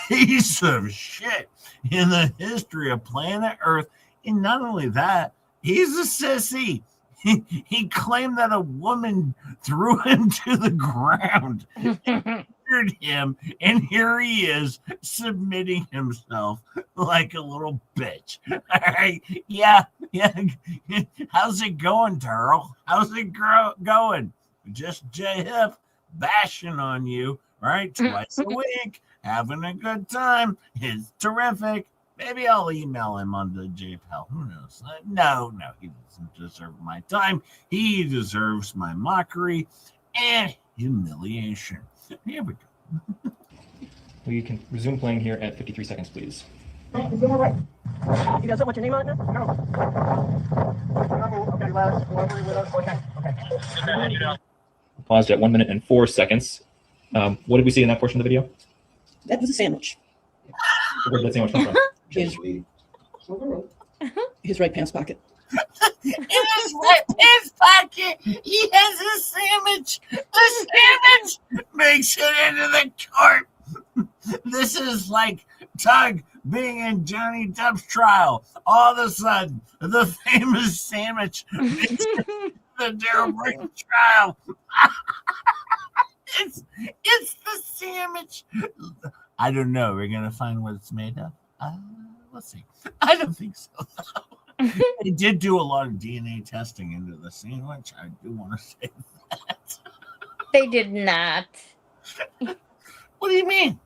piece of shit in the history of planet Earth. And not only that, he's a sissy. He claimed that a woman threw him to the ground. Him, and here he is submitting himself like a little bitch. All right, yeah. How's it going, Darrell? How's it going? Just J Hip bashing on you, right? Twice a week, having a good time. It's terrific. Maybe I'll email him on the JPL. Who knows? No, he doesn't deserve my time. He deserves my mockery and humiliation. Here we go. We can resume playing here at 53 seconds, please. You got something with your name on it? No. Okay, last one with us. Okay. Paused at 1 minute and 4 seconds. What did we see in that portion of the video? That was a sandwich. Where did that sandwich come from? His right pants pocket. In his right pants pocket, he has a sandwich. The sandwich makes it into the court. This is like Tug being in Johnny Depp's trial. All of a sudden, the famous sandwich makes it into the Darrell Brooks trial. It's the sandwich. I don't know. We're gonna find what it's made of. Let's see. I don't think so. They did do a lot of DNA testing into the sandwich. I do want to say that. They did not. What do you mean?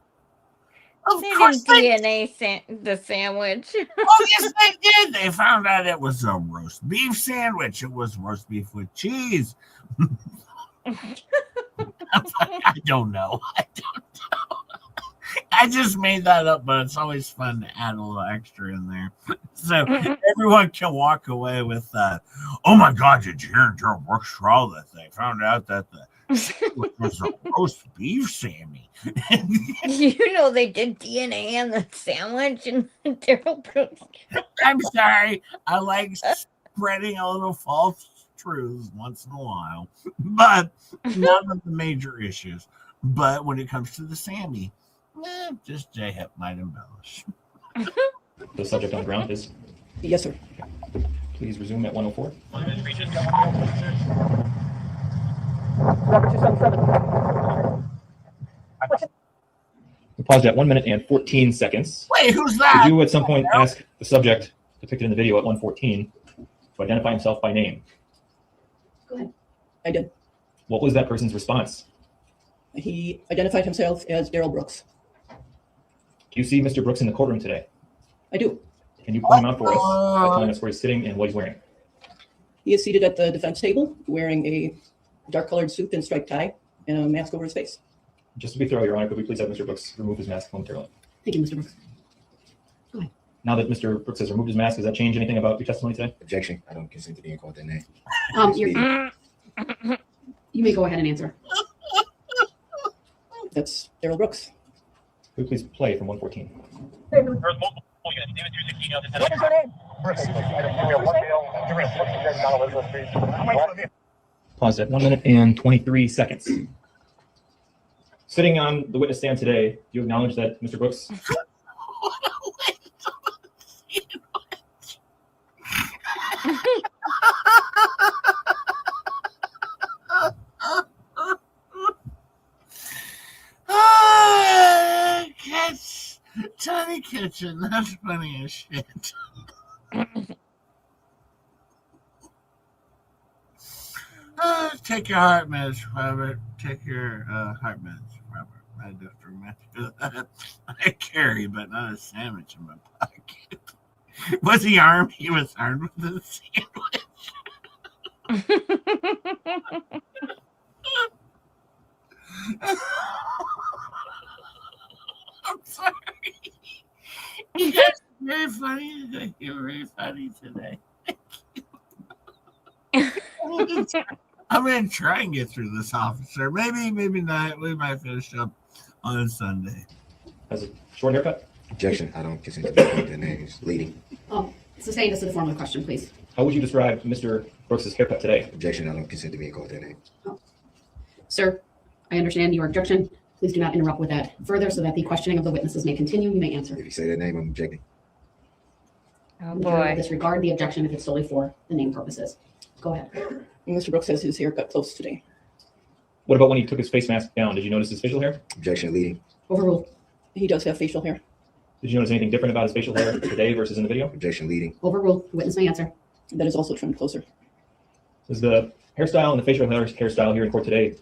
Of They course didn't DNA the sandwich. Oh, yes, they did. They found out it was a roast beef sandwich. It was roast beef with cheese. I don't know. I just made that up, but it's always fun to add a little extra in there. So everyone can walk away with, oh my God, did you hear in Darrell Brooks' trial that they found out that the sandwich was a roast beef Sammy? You know they did DNA on the sandwich and Darrell Brooks. I'm sorry. I like spreading a little false truths once in a while, but none of the major issues. But when it comes to the Sammy, just J-Hep might embellish. The subject on the ground is? Yes, sir. Please resume at 104. Robert 277. We paused at 1 minute and 14 seconds. Wait, who's that? Did you at some point ask the subject depicted in the video at 114 to identify himself by name? Go ahead. I did. What was that person's response? He identified himself as Darrell Brooks. Do you see Mr. Brooks in the courtroom today? I do. Can you point him out for us by telling us where he's sitting and what he's wearing? He is seated at the defense table wearing a dark-colored suit and striped tie and a mask over his face. Just to be thorough, Your Honor, could we please have Mr. Brooks remove his mask momentarily? Thank you, Mr. Brooks. Go ahead. Now that Mr. Brooks has removed his mask, does that change anything about your testimony today? Objection. I don't consent to being called that name. You may go ahead and answer. That's Darrell Brooks. Could we please play from 114? What is your name? Paused at 1 minute and 23 seconds. Sitting on the witness stand today, do you acknowledge that Mr. Brooks Tiny Kitchen, that's funny as shit. Take your heart meds, Robert. Take your heart meds, Robert. I just remember that. I carry, but not a sandwich in my pocket. Was he armed? He was armed with a sandwich. I'm sorry. You guys are very funny. You're very funny today. I'm going to try and get through this, officer. Maybe not. We might finish up on Sunday. has a short haircut? Objection. I don't consent to being called that name. It's leading. Sustain this in the form of a question, please. How would you describe Mr. Brooks' haircut today? Objection. I don't consent to being called that name. Sir, I understand your objection. Please do not interrupt with that further so that the questioning of the witnesses may continue. You may answer. If you say that name, I'm objecting. Oh The jury will boy. disregard the objection if it's solely for the name purposes. Go ahead. Mr. Brooks has his haircut close today. What about when he took his face mask down? Did you notice his facial hair? Objection. Leading. Overruled. He does have facial hair. Did you notice anything different about his facial hair today versus in the video? Objection. Leading. Overruled. The witness may answer. That is also trimmed closer. Does the hairstyle and the facial hairstyle here in court today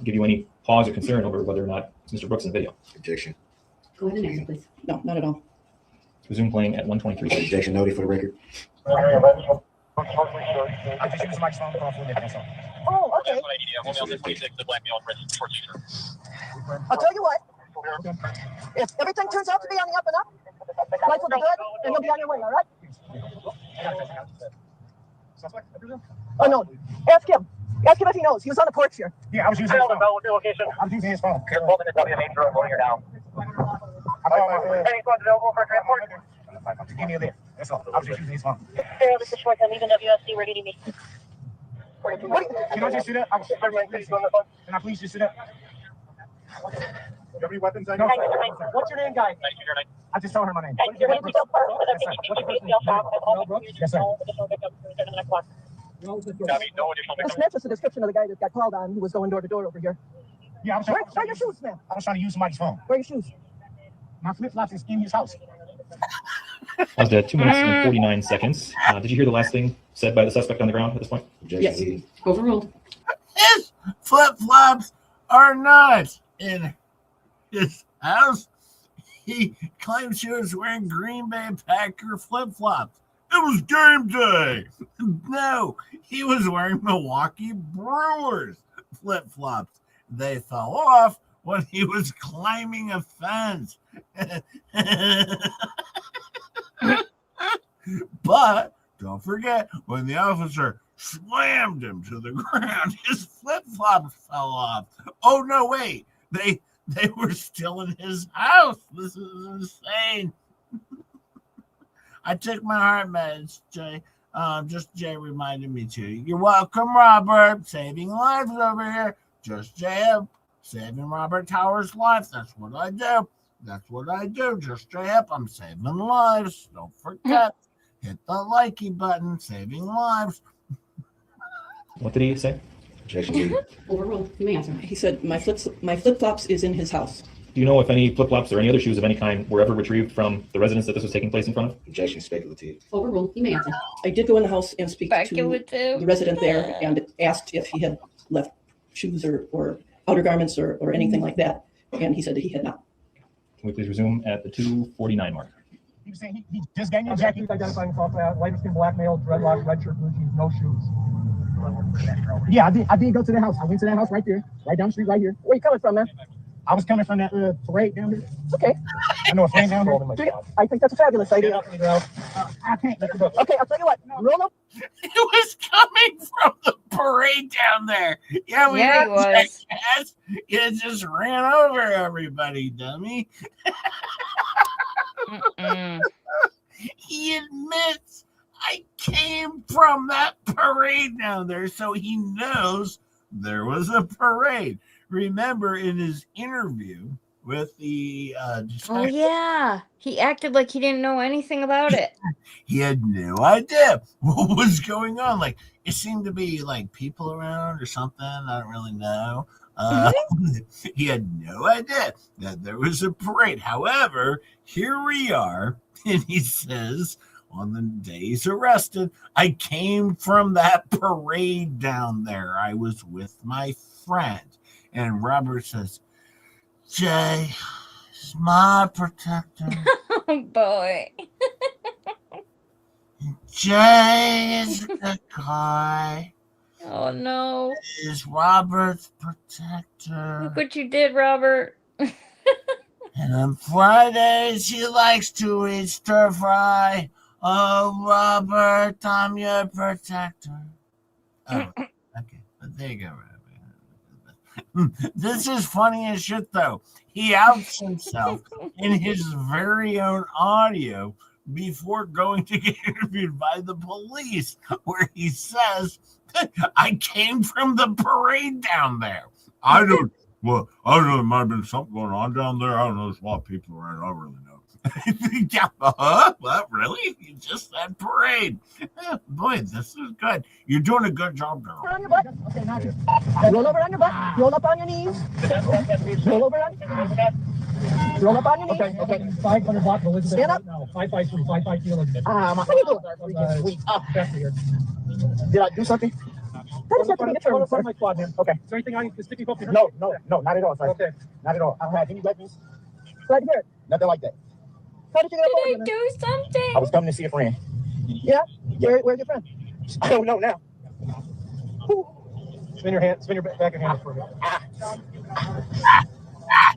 give you any pause or concern over whether or not it's Mr. Brooks in the video? Objection. Go ahead and answer, please. No, not at all. Resume playing at 123. Objection noted for the record. Oh, okay. I'll tell you what. If everything turns out to be on the up and up, life will be good, and you'll be on your way, all right? Oh, no. Ask him. Ask him if he knows. He was on the porch here. Yeah, I was using his phone. What's your location? I was using his phone. You're holding it WMA for going here now. Any funds available for transport? Give me a lift. That's all. I was just using his phone. Darrell, this is Schwartz. I'm leaving WSC. Where did he meet? Can I just sit up? Can I please just sit up? You have any weapons on you? What's your name, guy? I just told her my name. You're going to be so far with everything. Yes, sir. This matches the description of the guy that got called on who was going door to door over here. Yeah, Where your shoes, man? I was trying to use somebody's phone. Where your shoes? My flip-flops is in his house. Paused at 2 minutes and 49 seconds. Did you hear the last thing said by the suspect on the ground at this point? Yes. Overruled. His flip-flops are not in his house. He claims he was wearing Green Bay Packer flip-flops. It was game day. No, he was wearing Milwaukee Brewers flip-flops. They fell off when he was climbing a fence. But don't forget, when the officer slammed him to the ground, his flip-flops fell off. Oh, no, wait. They were still in his house. This is insane. I took my heart meds, Jay. Just Jay reminded me to. You're welcome, Robert. Saving lives over here. Just Jay saving Robert Tower's life. That's what I do. That's what I do. Just Jay I'm saving lives. Don't forget. Hit the likey button. Saving lives. What did he say? Objection. Overruled. You may answer. He said, my flip-flops is in his house. Do you know if any flip-flops or any other shoes of any kind were ever retrieved from the residence that this was taking place in front of? Objection. Speculative. Overruled. You may answer. I did go in the house and speak to the resident there and asked if he had left shoes or outer garments or anything like that. And he said that he had not. Can we please resume at the 2:49 mark? He was saying he just gave me a jacket. Identifying himself, lighter skin, black male, dreadlocks, red shirt, blue jeans, no shoes. Yeah, I did go to the house. I went to that house right there, right down the street, right here. Where you coming from, man? I was coming from that parade down there. It's okay. I know a friend down there. I think that's a fabulous idea. I can't. Okay, I'll tell you what. Roll up. He was coming from the parade down there. Yeah, Yeah, he was. Yes. It just ran over everybody, dummy. He admits I came from that parade down there, so he knows there was a parade. Remember in his interview with the Oh yeah, he acted like he didn't know anything about it. he had no idea what was going on. Like it seemed to be like people around or something. I don't really know. He had no idea that there was a parade. However, here we are, and he says on the day he's arrested, I came from that parade down there. I was with my friend. And Robert says, Jay is my protector. Oh boy. Jay is the guy. Oh no. Is Robert's protector. Look what you did, Robert. And on Fridays, he likes to eat stir fry. Oh, Robert, I'm your protector. Oh, okay. But there you go, Robert. This is funny as shit, though. He outs himself in his very own audio before going to get interviewed by the police, where he says, I came from the parade down there. I don't know. There might have been something going on down there. I don't know. There's a lot of people around. I don't really know. What? Really? You just said parade. Boy, this is good. You're doing a good job, girl. On your butt. Okay, now here. Roll over on your butt. Roll up on your knees. Roll over on. Roll up on your knees. Okay. 500 watts. Elizabeth. Stand up. No. 553. 553 Elizabeth. What are you doing? Did I do something? Put my quad, man. Okay. Is there anything I need to stick you? No, not at all. Sorry. Okay. Not at all. I don't have any weapons. Glad to hear it. Nothing like that. How did you get Did I do something? I was coming to see a friend. Yeah? Where's your friend? I don't know now. Spin your back of hands for me.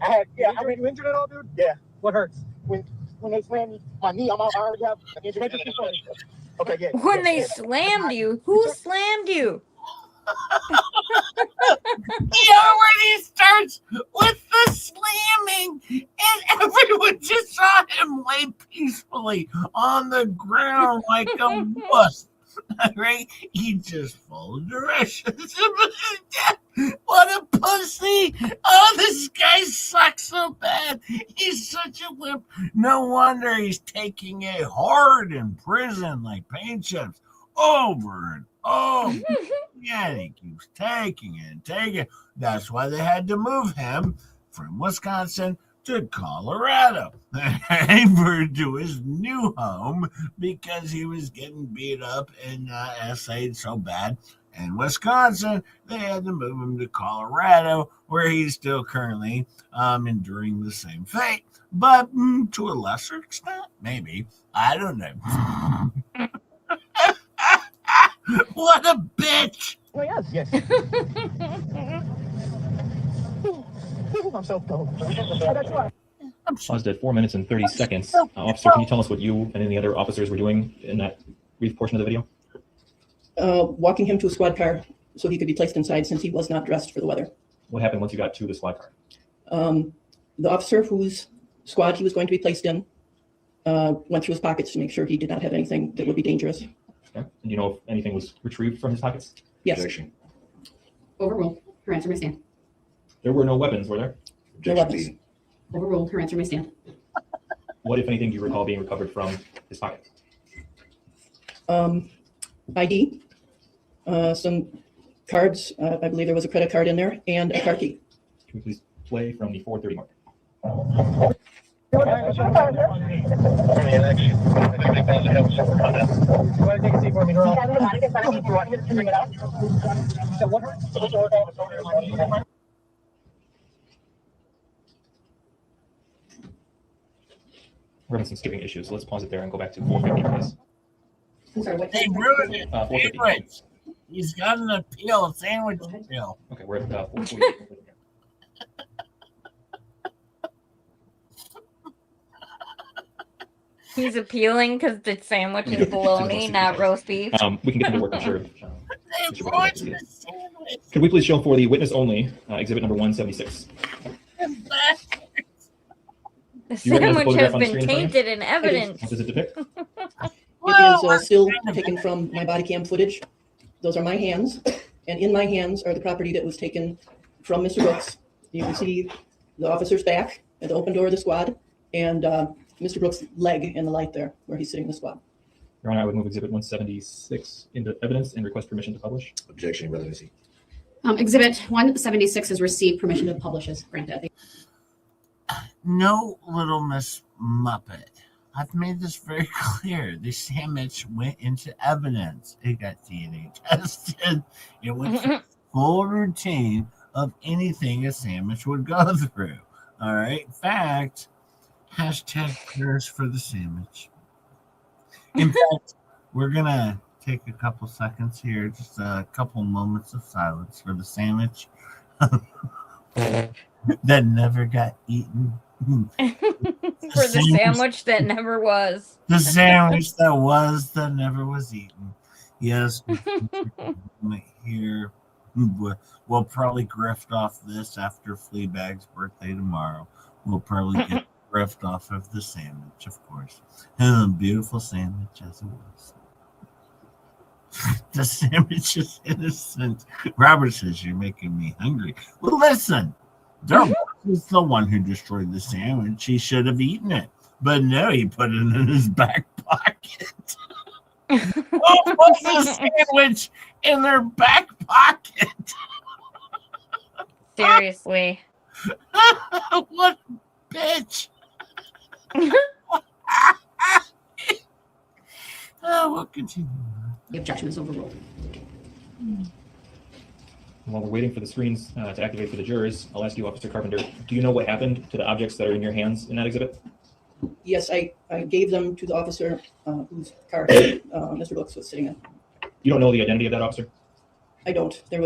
I mean, you injured at all, dude? Yeah. What hurts? When they slammed my knee, I already have an injury. Okay, yeah. When they slammed you? Who slammed you? He already starts with the slamming, and everyone just saw him lay peacefully on the ground like a wuss. Right? He just followed directions. What a pussy! Oh, this guy sucks so bad. He's such a wimp. No wonder he's taking it hard in prison like paint chips over and over. Yeah, he keeps taking it and taking it. That's why they had to move him from Wisconsin to Colorado and to his new home because he was getting beat up and essayed so bad in Wisconsin. They had to move him to Colorado, where he's still currently enduring the same fate, but to a lesser extent, maybe. I don't know. What a bitch! Oh, yes. I'm so cold. That's why. Paused at 4 minutes and 30 seconds. Officer, can you tell us what you and any other officers were doing in that brief portion of the video? Walking him to a squad car so he could be placed inside since he was not dressed for the weather. What happened once you got to the squad car? The officer whose squad he was going to be placed in went through his pockets to make sure he did not have anything that would be dangerous. Okay. And do you know if anything was retrieved from his pockets? Yes. Objection. Overruled. Her answer may stand. There were no weapons, were there? No weapons. Overruled. Her answer may stand. What, if anything, do you recall being recovered from his pocket? ID, some cards. I believe there was a credit card in there and a car key. Can we please play from the 4:30 mark? You want to take a seat for me, Darrell? We're having some skipping issues, so let's pause it there and go back to 4:50, please. I'm sorry, what? They ruined it. 4:50. Sandwich. He's got an appeal, a sandwich appeal. Okay, we're at 4:40. He's appealing because the sandwich is bologna, not roast beef. We can get to work, I'm sure. They ruined the sandwich. Could we please show for the witness only, exhibit number 176? The Do you recognize the sandwich photograph has on the been screen in front of you? tainted in evidence. What does it depict? It is still taken from my body cam footage. Those are my hands, and in my hands are the property that was taken from Mr. Brooks. You can see the officer's back at the open door of the squad, and Mr. Brooks' leg in the light there, where he's sitting in the squad. Your Honor, I would move exhibit 176 into evidence and request permission to publish. Objection, relevancy. Exhibit 176 has received permission to publish as granted. No, Little Miss Muppet. I've made this very clear. The sandwich went into evidence. It got DNA tested. It went through full routine of anything a sandwich would go through. All right. In fact, hashtag prayers for the sandwich. In fact, we're going to take a couple seconds here, just a couple moments of silence for the sandwich that never got eaten. For the sandwich that never was. The sandwich that never was eaten. Yes, here we'll probably grift off this after Fleabag's birthday tomorrow. We'll probably get grift off of the sandwich, of course. And a beautiful sandwich as it was. The sandwich is innocent. Robert says you're making me hungry. Well, listen. Darrell was the one who destroyed the sandwich. He should have eaten it. But no, he put it in his back pocket. Who puts the sandwich in their back pocket? Seriously. What a bitch. We'll continue. The objection is overruled. While we're waiting for the screens to activate for the jurors, I'll ask you, Officer Carpenter, do you know what happened to the objects that are in your hands in that exhibit? Yes, I gave them to the officer whose car Mr. Brooks was sitting in. You don't know the identity of that officer? I don't. There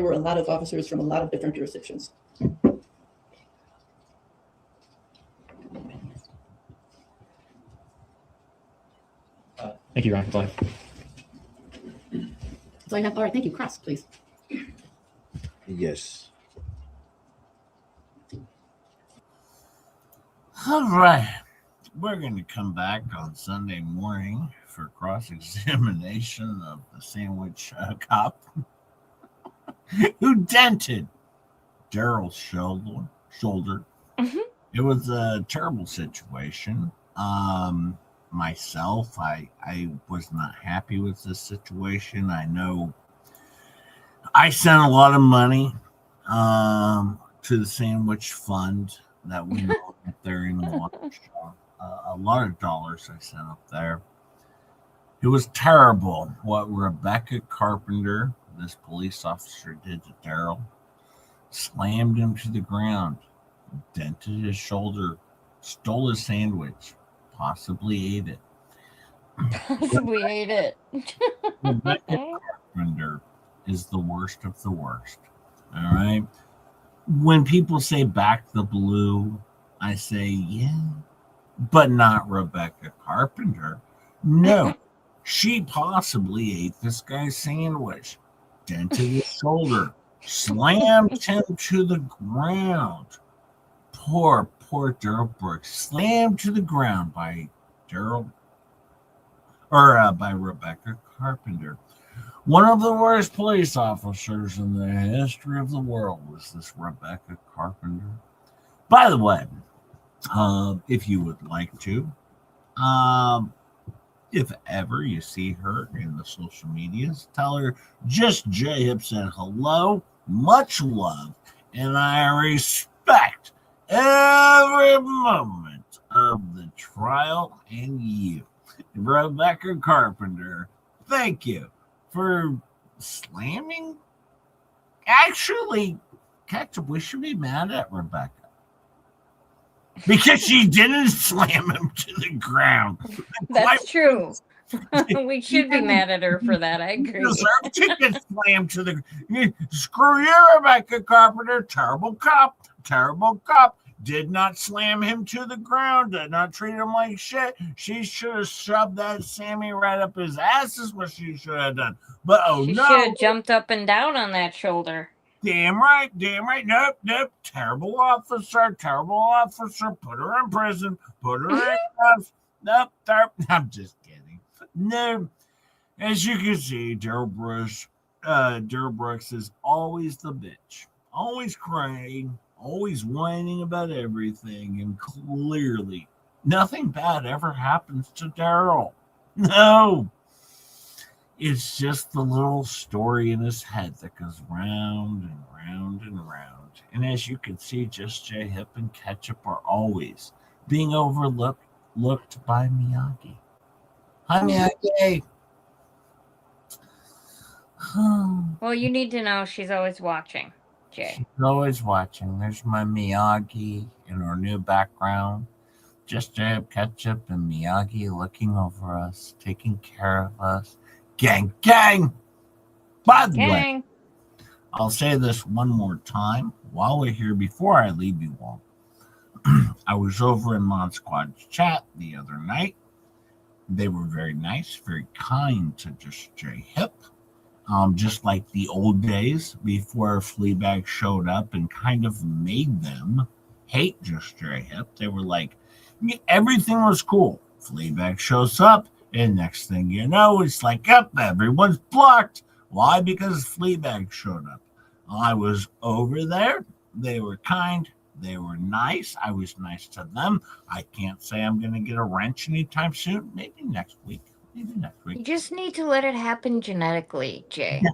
were a lot of officers from a lot of different jurisdictions. Thank you, Your Honor. That's all I have. That's all I have. All right, thank you. Cross, please. Yes. All right. We're going to come back on Sunday morning for cross-examination of the sandwich cop who dented Darrell's shoulder. Mm-hmm. It was a terrible situation. Myself, I was not happy with this situation. I know I sent a lot of money to the sandwich fund that we know up there in Waukesha. A lot of dollars I sent up there. It was terrible what Rebecca Carpenter, this police officer, did to Darrell. Slammed him to the ground, dented his shoulder, stole his sandwich, possibly ate it. Possibly ate it. Rebecca Carpenter is the worst of the worst. All right. When people say back the blue, I say, yeah, but not Rebecca Carpenter. No, she possibly ate this guy's sandwich, dented his shoulder, slammed him to the ground. Poor Darrell Brooks, slammed to the ground by Darrell. by Rebecca Carpenter. One of the worst police officers in the history of the world was this Rebecca Carpenter. By the way, if you would like to, if ever you see her in the social medias, tell her just J-Hip said hello, much love, and I respect every moment of the trial and you. Rebecca Carpenter, thank you for slamming. Actually, Ketchup, we should be mad at Rebecca because she didn't slam him to the ground. That's true. We should be mad at her for that. I agree. Deserve to get slammed to the. Screw you, Rebecca Carpenter. Terrible cop. Terrible cop. Did not slam him to the ground. Did not treat him like shit. She should have shoved that Sammy right up his ass. Is what she should have done. But she no, should have jumped up and down on that shoulder. Damn right. Nope. Terrible officer. Put her in prison. Put her in cuffs. Nope. I'm just kidding. No. As you can see, Darrell Brooks is always the bitch. Always crying. Always whining about everything. And clearly, nothing bad ever happens to Darrell. No. It's just the little story in his head that goes round and round and round. And as you can see, just J-Hip and Ketchup are always being overlooked by Miyagi. Hi, Miyagi. Well, you need to know she's always watching, Jay. She's always watching. There's my Miyagi in our new background. Just J-Hip, Ketchup, and Miyagi looking over us, taking care of us. Gang. By the way, I'll say this one more time while we're here before I leave you all. I was over in Mod Squad's chat the other night. They were very nice, very kind to just J-Hip. Just like the old days before Fleabag showed up and kind of made them hate just J-Hip. They were like, everything was cool. Fleabag shows up. And next thing you know, it's like, yep, everyone's blocked. Why? Because Fleabag showed up. I was over there. They were kind. They were nice. I was nice to them. I can't say I'm going to get a wrench anytime soon. Maybe next week. You just need to let it happen genetically, Jay. Yeah.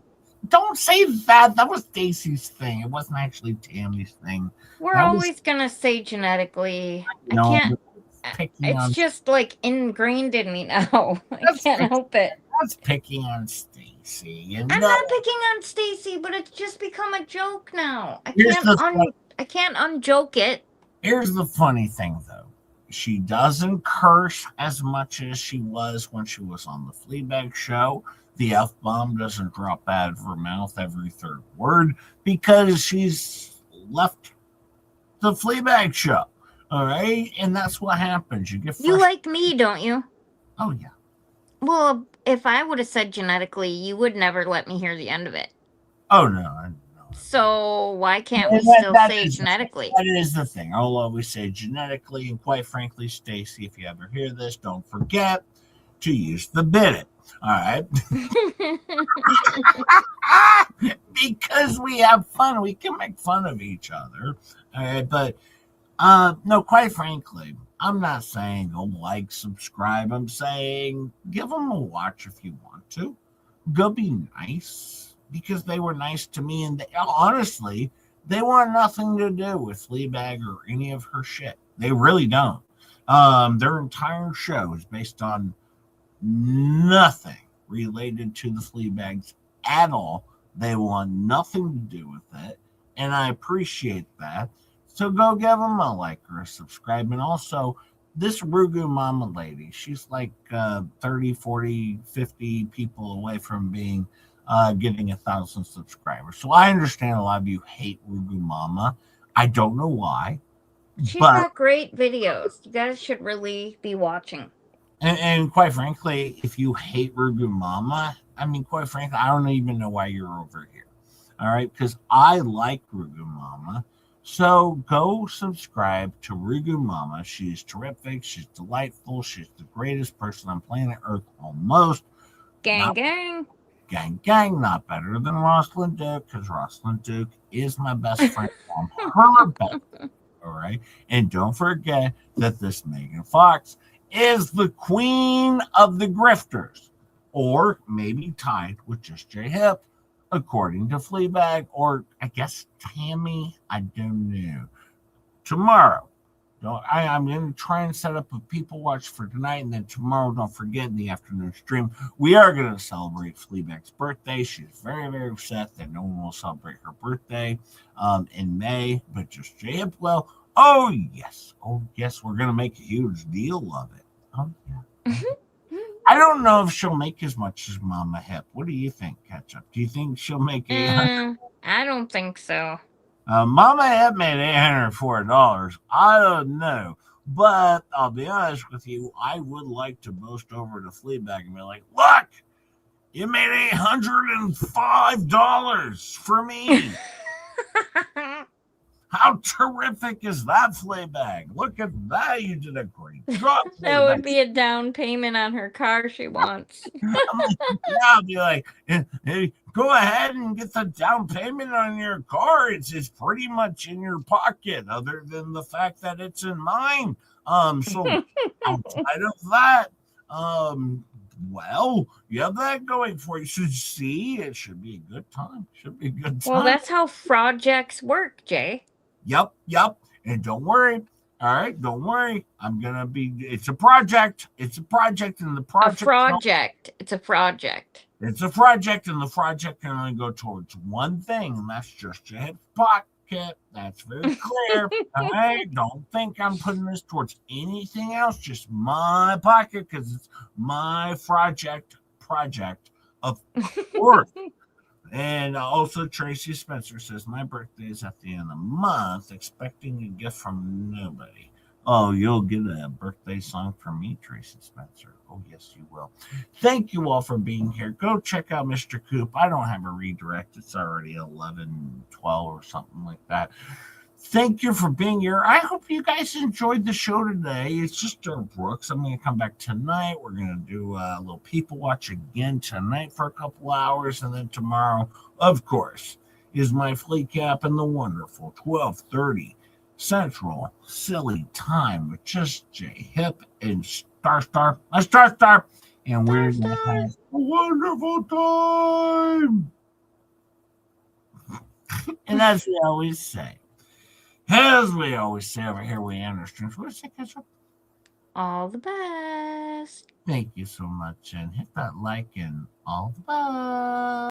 Don't say that. That was Stacy's thing. It wasn't actually Tammy's thing. We're always going to say genetically. I can't. It's just like ingrained in me now. I can't help it. That's picking on Stacy. I'm not picking on Stacy, but it's just become a joke now. I can't unjoke it. Here's the funny thing, though. She doesn't curse as much as she was when she was on the Fleabag show. The F-bomb doesn't drop out of her mouth every third word because she's left the Fleabag show. All right, and that's what happens. You like me, don't you? Oh yeah. Well, if I would have said genetically, you would never let me hear the end of it. Oh no. So why can't we still say genetically? That is the thing. I'll always say genetically, and quite frankly, Stacy, if you ever hear this, don't forget to use the bit. All right. Because we have fun, we can make fun of each other. All right, but. No, quite frankly, I'm not saying go like, subscribe. I'm saying give them a watch if you want to. Go be nice because they were nice to me. And honestly, they want nothing to do with Fleabag or any of her shit. They really don't. Their entire show is based on nothing related to the Fleabags at all. They want nothing to do with it. And I appreciate that. So go give them a like or a subscribe. And also, this Rugu Mama lady, she's like 30, 40, 50 people away from being getting 1,000 subscribers. So I understand a lot of you hate Rugu Mama. I don't know why. She's got great videos. You guys should really be watching. And quite frankly, if you hate Rugu Mama, I mean, quite frankly, I don't even know why you're over here. All right? Because I like Rugu Mama. So go subscribe to Rugu Mama. She's terrific. She's delightful. She's the greatest person on planet Earth almost. Gang, gang. Gang, gang, not better than Rosalind Duke, because Rosalind Duke is my best friend. Her best, all right? And don't forget that this Megan Fox is the queen of the grifters, or maybe tied with just J Hip, according to Fleabag, or I guess Tammy. I don't know. Tomorrow, I'm going to try and set up a people watch for tonight, and then tomorrow, don't forget, in the afternoon stream, we are going to celebrate Fleabag's birthday. She's very, very upset that no one will celebrate her birthday in May, but just J Hip will. Oh, yes. We're going to make a huge deal of it. Oh, yeah. I don't know if she'll make as much as Mama Hip. What do you think, Ketchup? Do you think she'll make $800? I don't think so. Mama Hip made $804. I don't know. But I'll be honest with you, I would like to boast over to Fleabag and be like, look, you made $805 for me. How terrific is that, Fleabag? Look at that. You did a great job. That would be a down payment on her car she wants. I'll be like, hey, go ahead and get the down payment on your car. It's pretty much in your pocket, other than the fact that it's in mine. So outside of that, well, you have that going for you. So see, it should be a good time. Well, that's how projects work, Jay. Yep. And don't worry. All right, don't worry. It's a project. It's a project, and the project. It's a project. It's a project, and the project can only go towards one thing, and that's just your hip pocket. That's very clear. All right, don't think I'm putting this towards anything else. Just my pocket, because it's my project of course. And also, Tracy Spencer says, my birthday is at the end of the month, expecting a gift from nobody. Oh, you'll get a birthday song from me, Tracy Spencer. Oh, yes, you will. Thank you all for being here. Go check out Mr. Coop. I don't have a redirect. It's already 11, 12 or something like that. Thank you for being here. I hope you guys enjoyed the show today. It's just Brooks. I'm going to come back tonight. We're going to do a little people watch again tonight for a couple hours. And then tomorrow, of course, is my flea cap and the wonderful 12:30 Central Silly Time with just J Hip and Star. And we're going to have a wonderful time. And as we always say, over here, we understand. What's that, Ketchup? All the best. Thank you so much, and hit that like and all the best.